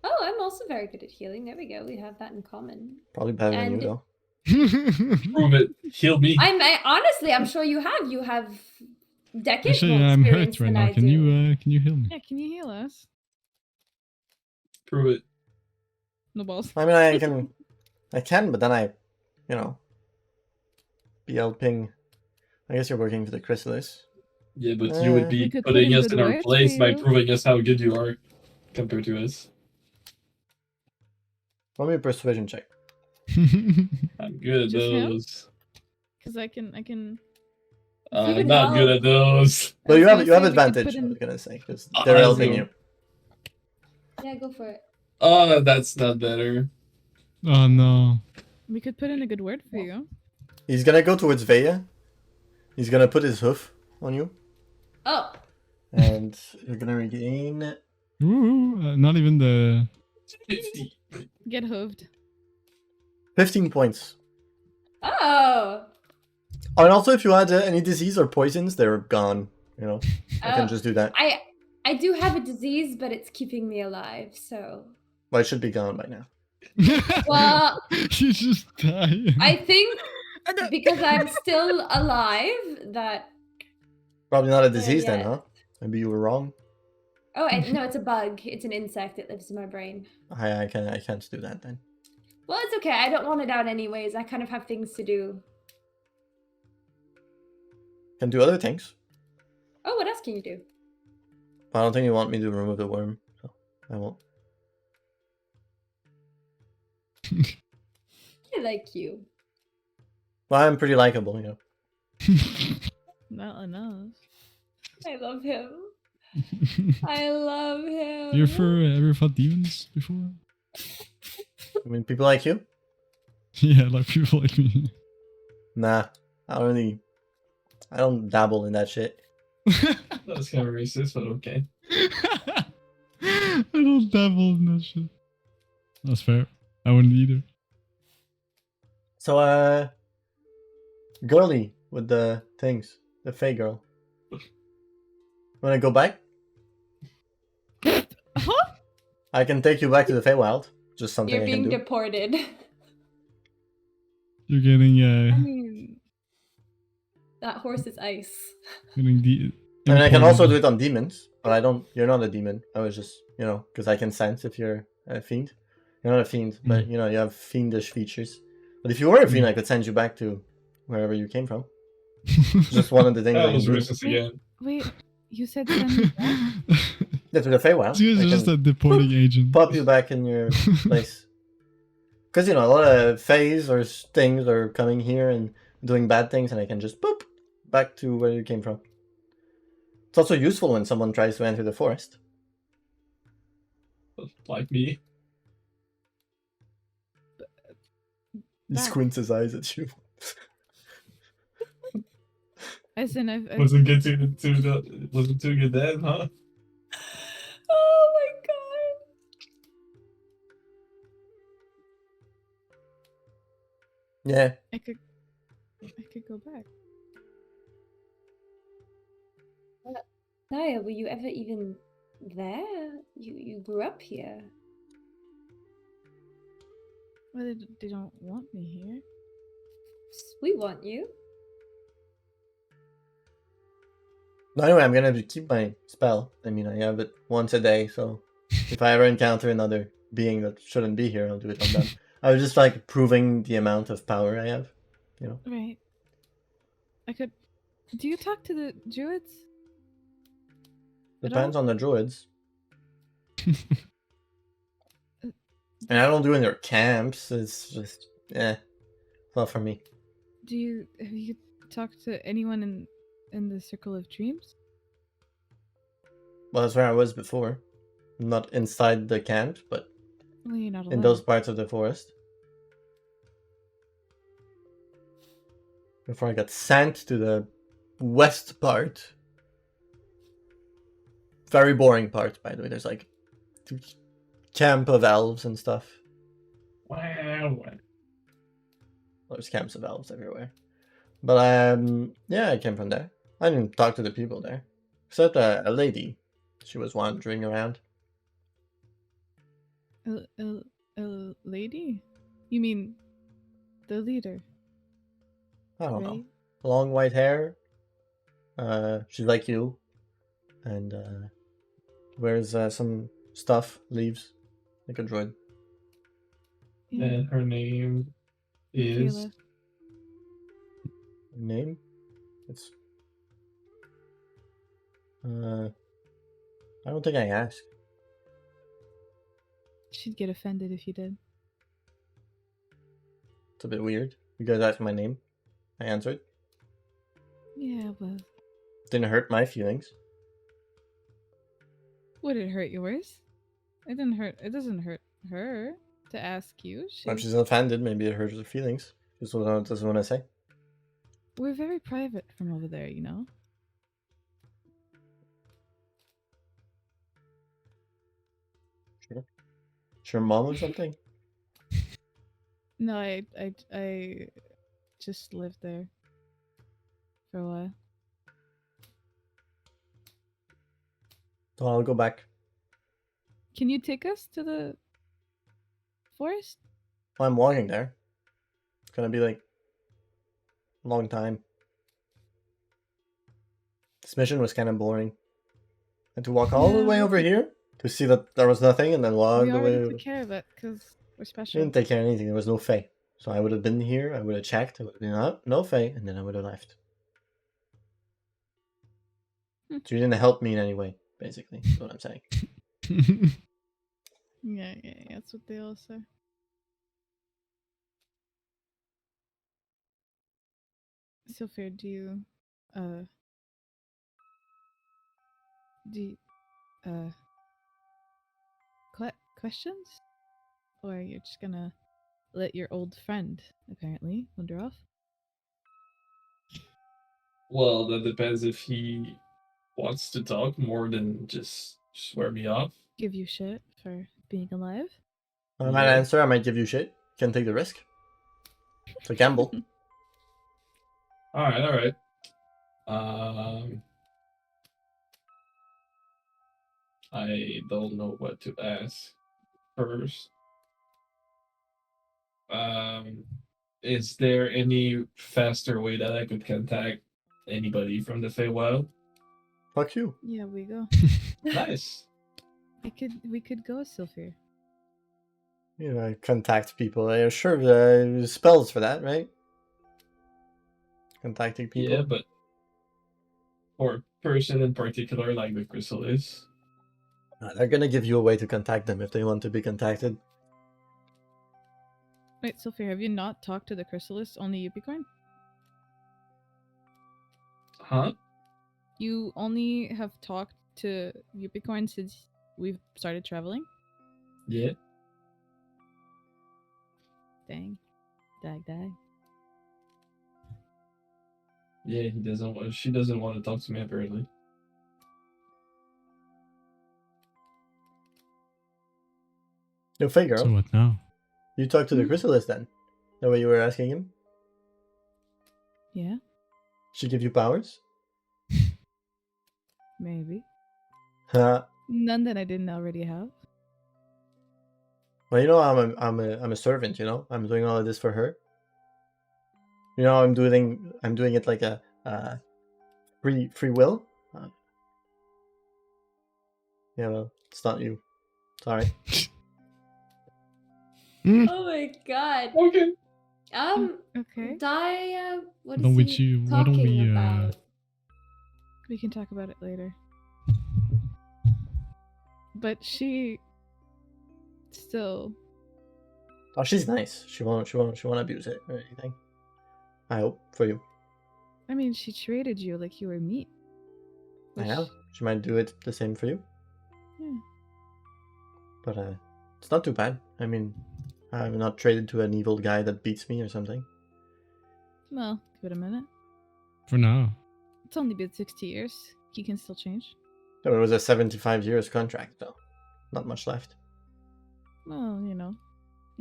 Oh, I'm also very good at healing. There we go. We have that in common. Probably better than you, And- though. prove it. Heal me. Honestly, I'm sure you have. You have decades Actually, more I'm experience hurt right than now. I Can do. you heal me? Yeah, can you heal us? Prove it. No balls. I mean, I can, but then you know, be helping. I guess you're working for the chrysalis. Yeah, but you would We be could put putting in us good in our words place for by you. proving us how good you are compared to us. Roll me a persuasion check. I'm good at Just him? those. Because I can. you can Not good help- at those. But you was have gonna you have say we could advantage. put I in- was gonna say because I they're was helping gonna- you. Yeah, go for it. Oh, that's not better. Oh no. We could put in a good word for you. He's gonna go towards Veya. He's gonna put his hoof on you, Oh, and you're gonna regain. Ooh, not even the. 50. Get hooved. 15 points. oh, Oh, and also, if you had any disease or poisons, they're gone. You know, I can Oh. just do that. I do have a disease, but it's keeping me alive. So, Well, it should be gone by now. well, You just die. I think because I'm still alive, that Probably not a disease then, yeah. huh? Maybe you were wrong. Oh, no, it's a bug. It's an insect that lives in my brain. I can't do that then. Well, it's okay. I don't want it out anyways. I kind of have things to do. Can do other things. Oh, what else can you do? I don't think you want me to remove the worm, so I won't. I like you. Well, I'm pretty likable, you know. Not enough. I love him. I love him. You ever fought demons before? I mean, people like you? Yeah, like people like me. Nah, I don't dabble in that shit. That's kind of racist, but okay. I don't dabble in that shit. That's fair. I wouldn't either. So, girly with the things, the Fey girl. Wanna go back? Huh? I can take you back to the Feywild. Just something You're I can being do. deported. You're getting I mean, That horse is ice. getting the. I mean, I can also do imported. it on demons, but I don't. You're not a demon. I was just, because I can sense if you're a fiend. You're not a fiend, but you have fiendish features. But if you were a fiend, I could send you back to wherever you came from. Just one of the things I That can was do. racist again. wait. You said send me back? Yeah, to the Feywild. This I is just can a deporting agent. pop you back in your place. Because, a lot of Fays or things are coming here and doing bad things, and I can just boop back to where you came from. It's also useful when someone tries to enter the forest. Like me. He That- squints his eyes at you. As in, I've Wasn't too good then, huh? Oh my god. Yeah. I could go back. Naya, were you ever even there? You grew up here. Well, they don't want me here. We want you. No, anyway, I'm gonna keep my spell. I mean, I have it once a day, so if I ever encounter another being that shouldn't be here, I'll do it on them. I was just like proving the amount of power I have, Right. I could. Do you talk to the druids? Depends on the druids. And I don't do it in their camps. It's just, it's not for me. Have you talked to anyone in the Circle of Dreams? Well, that's where I was before. Not inside the camp, but Well, you're not allowed. in those parts of the forest. Before I got sent to the west part. Very boring part, by the way. There's like camp of elves and stuff. Wow. There's camps of elves everywhere. But yeah, I came from there. I didn't talk to the people there. Except a lady. She was wandering around. A lady? You mean the leader? I don't know. Right? Long white hair. She's like you. And wears some stuff, leaves. Like a droid. Yeah. And her name is. Kayla. Name? It's I don't think I asked. She'd get offended if you did. It's a bit weird. You guys asked my name. I answered. Yeah, well, Didn't hurt my feelings. would it hurt yours? It didn't hurt. It doesn't hurt her to ask you. If she's offended, maybe it hurts her feelings. Just what doesn't want to say. We're very private from over there, you know. Sure, mom or something? No, I just lived there for a while. So I'll go back. Can you take us to the forest? I'm walking there. It's gonna be like a long time. This mission was kind of boring. And to walk all the Yeah, way over here to see that there was nothing, and then walk We the already way. took care of it because we're I special. didn't take care of anything. There was no Fae. So I would have been here. I would have checked. I would have been no Fae, and then I would have left. Hmm. So you didn't help me in any way. Basically, is what I'm saying. Yeah, that's what they all say. Sophia, do you questions? Or you're just gonna let your old friend, apparently, wander off? Well, that depends if he wants to talk more than just swear me off. Give you shit for being alive? I might answer. I might give you shit. Can take the risk. It's a gamble. All right. I don't know what to ask first. Is there any faster way that I could contact anybody from the Feywild? Fuck you. Yeah, we go. Nice. We could go, Sophia. You know, contact people. Sure, there's spells for that, right? Contacting people. Yeah, but for a person in particular, like the Chrysalis. They're gonna give you a way to contact them if they want to be contacted. Wait, Sophia, have you not talked to the Chrysalis on the Yupicorn? Huh? You only have talked to Yupicorn since we've started traveling? Yeah. Dang. Dag. Yeah, he doesn't want. She doesn't want to talk to me apparently. No figure. So what now? You talk to the Chrysalis then. The way you were asking him. Yeah, She give you powers? maybe. Huh. None that I didn't already have. Well, you know, I'm a servant. You know, I'm doing all of this for her. You know, I'm doing it like a free will. Yeah, well, it's not you. Sorry. Oh my god. Okay. Okay. What is Don't we he you- why don't talking we, about? We can talk about it later. But she still Oh, she's nice. She won't abuse it or anything. I hope for you. I mean, she treated you like you were meat. I know. She might do it the same for you. Yeah. But it's not too bad. I mean, I'm not traded to an evil guy that beats me or something. Well, give it a minute. For now. It's only been 60 years. He can still change. So it was a 75 years contract, though. Not much left. Well, you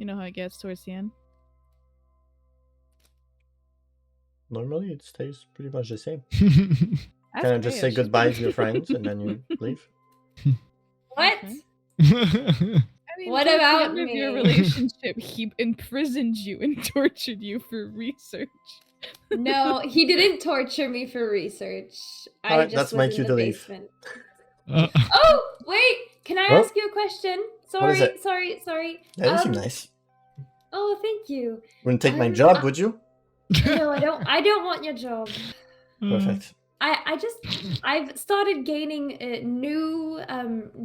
know how it gets towards the end. Normally, it stays pretty much the same. Ask Kind of just Rhea, say she's goodbye been- to your friends and then you leave. What? Okay. I mean, What towards the about end of your me? relationship, he imprisoned you and tortured you for research. No, he didn't torture me for research. I Alright, just let's was make in you the to leave. basement. Uh, Oh, wait! Can I Well, ask you a question? what is Sorry. it? Yeah, you seem nice. Oh, thank you. Wouldn't take my I'm- job, would you? No, I don't want your job. Perfect. I've started gaining new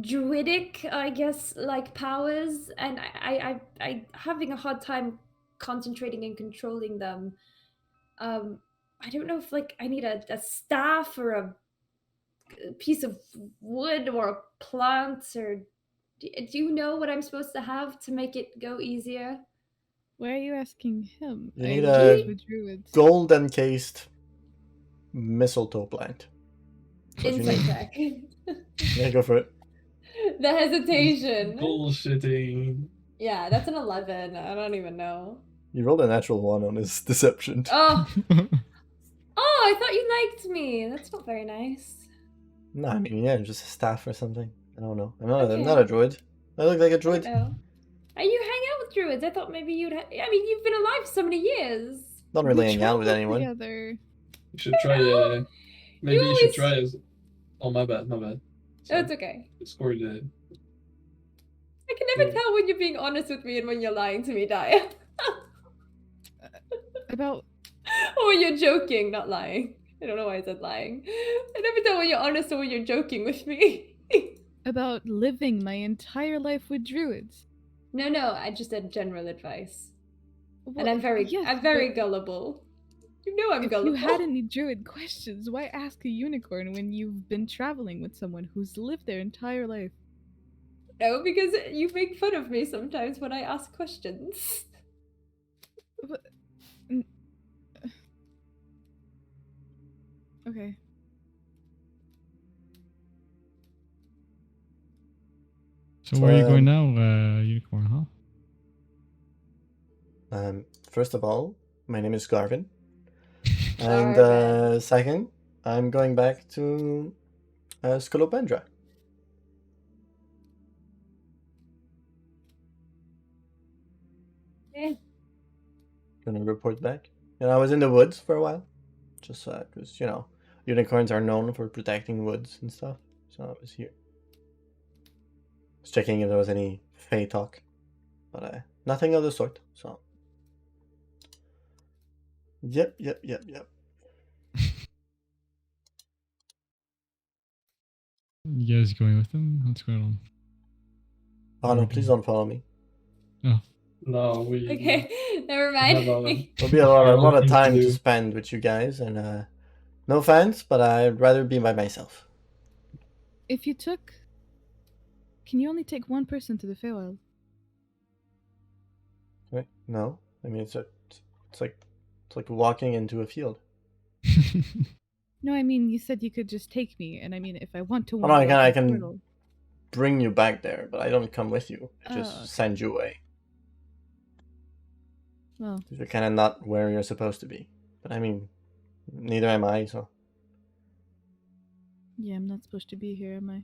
druidic, I guess, like powers, and I having a hard time concentrating and controlling them. I don't know if like I need a staff or a piece of wood or a plant or do you know what I'm supposed to have to make it go easier? Why are you asking him? You I need live a with druids. Gold encased mistletoe plant. What you Insight need. check. Yeah, go for it. The hesitation. Bullshitting. Yeah, that's an 11. I don't even know. You rolled a natural 1 on his deception. Oh, I thought you liked me. That's not very nice. No, I mean, yeah, just a staff or something. I don't know. I'm Okay. not a druid. I look like a I druid. don't know. You hang out with druids. I thought maybe you'd. I mean, you've been alive so many years. Not really We hang out with traveled anyone. Together. You should try Maybe you should always- try as. Oh, my bad. Oh, it's okay. Scored it. I can never Yeah. tell when you're being honest with me and when you're lying to me, Daya. About Or when you're joking, not lying. I don't know why I said lying. I never tell when you're honest or when you're joking with me. about living my entire life with druids. No, I just said general advice. And Well, I'm very yes, but gullible. You know I'm if gullible. you had any druid questions, why ask a unicorn when you've been traveling with someone who's lived their entire life? No, because you make fun of me sometimes when I ask questions. But- n- Okay. So where are you going Um, now, Unicorn, huh? First of all, my name is Garvin. And Garvin. second, I'm going back to Scolopendra. Eh. Gonna report back. And I was in the woods for a while. Just because, unicorns are known for protecting woods and stuff. So I was here. Was checking if there was any Fey talk. But nothing of the sort. So. Yep. You guys going with them? What's going on? Oh no, please don't follow me. No, we. Okay, never mind. No. It'll be a lot of Nothing to time to do. spend with you guys, and no offense, but I'd rather be by myself. If you took. Can you only take one person to the Feywild? Right? No, I mean it's like walking into a field. No, I mean, you said you could just take me, and I mean, if I want to Oh, no, I walk can- in the portal- Bring you back there, but I don't come with you. I just okay. send you away. Well, You're kind of not where you're supposed to be. But I mean, neither am I. So, yeah, I'm not supposed to be here, am I?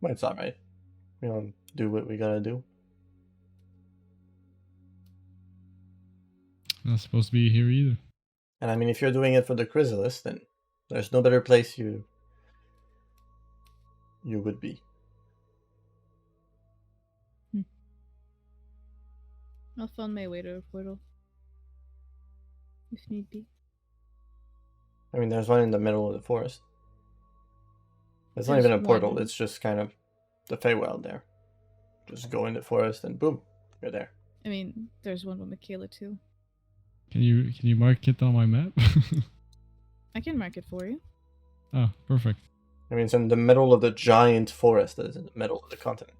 well, it's all right. We don't do what we gotta do. Not supposed to be here either. And I mean, if you're doing it for the chrysalis, then there's no better place you would be. I'll find my way to a portal. If need be. I mean, there's one in the middle of the forest. It's not There's even a portal. one. It's just kind of the Feywild there. Just go in the forest and boom, you're there. I mean, there's one with Michaela too. Can you mark it on my map? I can mark it for you. Oh, perfect. I mean, it's in the middle of the giant forest that is in the middle of the continent.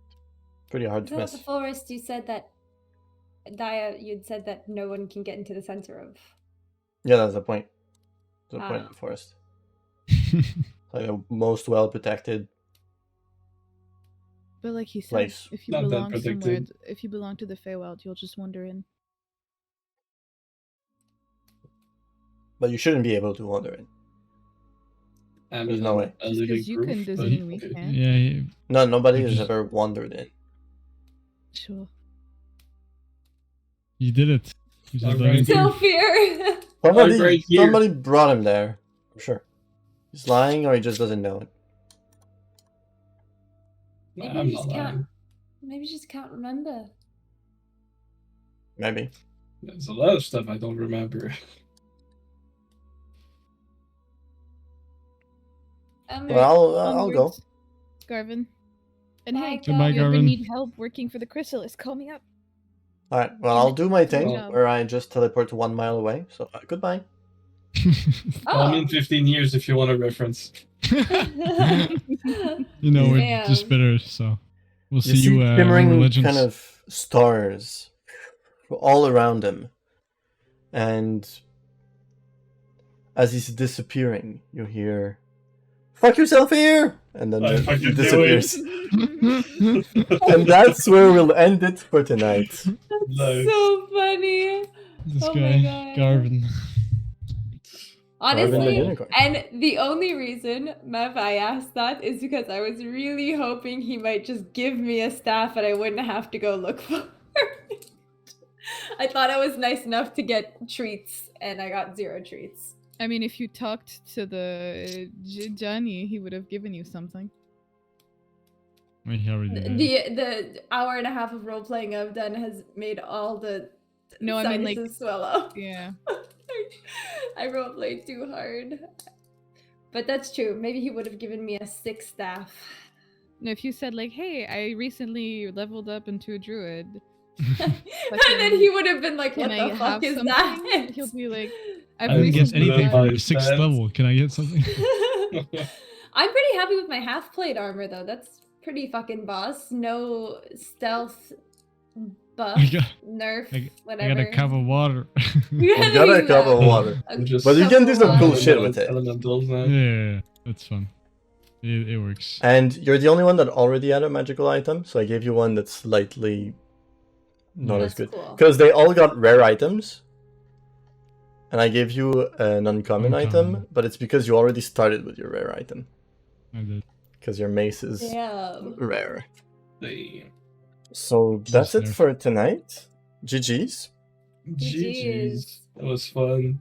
Pretty hard to Without miss. the forest, you said that Daya, you'd said that no one can get into the center of. Yeah, that's the point. That's the point Ah. of the forest. Like the most well protected. But like he said, Place. if you Not that belong somewhere, protected. if you belong to the Feywild, you'll just wander in. But you shouldn't be able to wander in. I There's mean, no way. a Just living 'cause you proof, can but doesn't mean we okay. can. Yeah, No, nobody You has just- ever wandered in. Sure. you did it. You just done Alright. it. Still fear! Somebody, right here. somebody brought him there. I'm sure. He's lying or he just doesn't know it. Maybe I'm you not just can't. lying. Maybe you just can't remember. Maybe. There's a lot of stuff I don't remember. Well, I'll go. Onwards, Garvin. And Bye, hey, Goodbye, if you ever Garvin. need help working for the chrysalis, call me up. Alright, well, I'll do my thing job. where I just teleport 1 mile away. So, goodbye. Call me Oh. in 15 years if you want a reference. You know, we're Damn. just better, so we'll see You see you when shimmering Legends. kind of stars all around him. And as he's disappearing, you hear, "Fuck yourself here!" And then I he fucking knew disappears. And that's where we'll end it for tonight. Nice. So funny. This Oh my guy, God. Garvin. Garvin the Honestly, unicorn. and the only reason, Mev, I asked that is because I was really hoping he might just give me a staff and I wouldn't have to go look for it. I thought I was nice enough to get treats, and I got 0 treats. I mean, if you talked to the Johnny, he would have given you something. I mean, he already did. The hour and a half of role playing I've done has made all the No, I mean, like, sinuses swell up. yeah. I role played too hard. But that's true. Maybe he would have given me a 6 staff. No, if you said like, "Hey, I recently leveled up into a druid," And then he would have been like, can what I the fuck have is something? that? He'll be like, I "I've didn't get recently anything gotten-" from 6th That- level. Can I get something? I'm pretty happy with my half plate armor though. That's pretty fucking boss. No stealth buff, I got- nerf, I whatever. got a cup of water. You You got a cup of water. Just- But you can do some cup of cool water. shit with it. Elementals now. Yeah, that's fun. It works. And you're the only one that already had a magical item, so I gave you one that's slightly not as That's good. cool. Because they all got rare items. And I gave you an uncommon item, Uncommon. but it's because you already started with your rare item. I did. Because your mace is Damn. rare. They... So that's it there. for tonight. GG's. GG's. That was fun.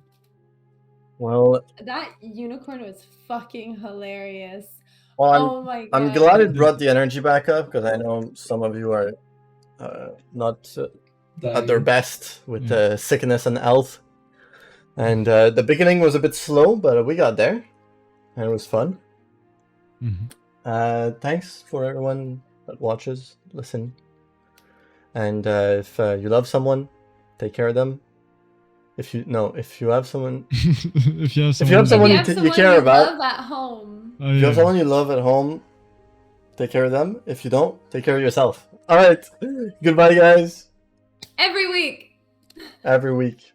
Well, That unicorn was fucking hilarious. I'm Oh my god. I'm glad it brought the energy back up, because I know some of you are not at their Dying. best with sickness and health. And the beginning was a bit slow, but we got there. And it was fun. Mhm. Thanks for everyone that watches, listen. And if you love someone, take care of them. If you have someone, if you have If you have someone you, you have t- you someone care about- love at home. Oh, if you yeah. have someone you love at home, take care of them. If you don't, take care of yourself. All right, goodbye, guys. Every week. Every week.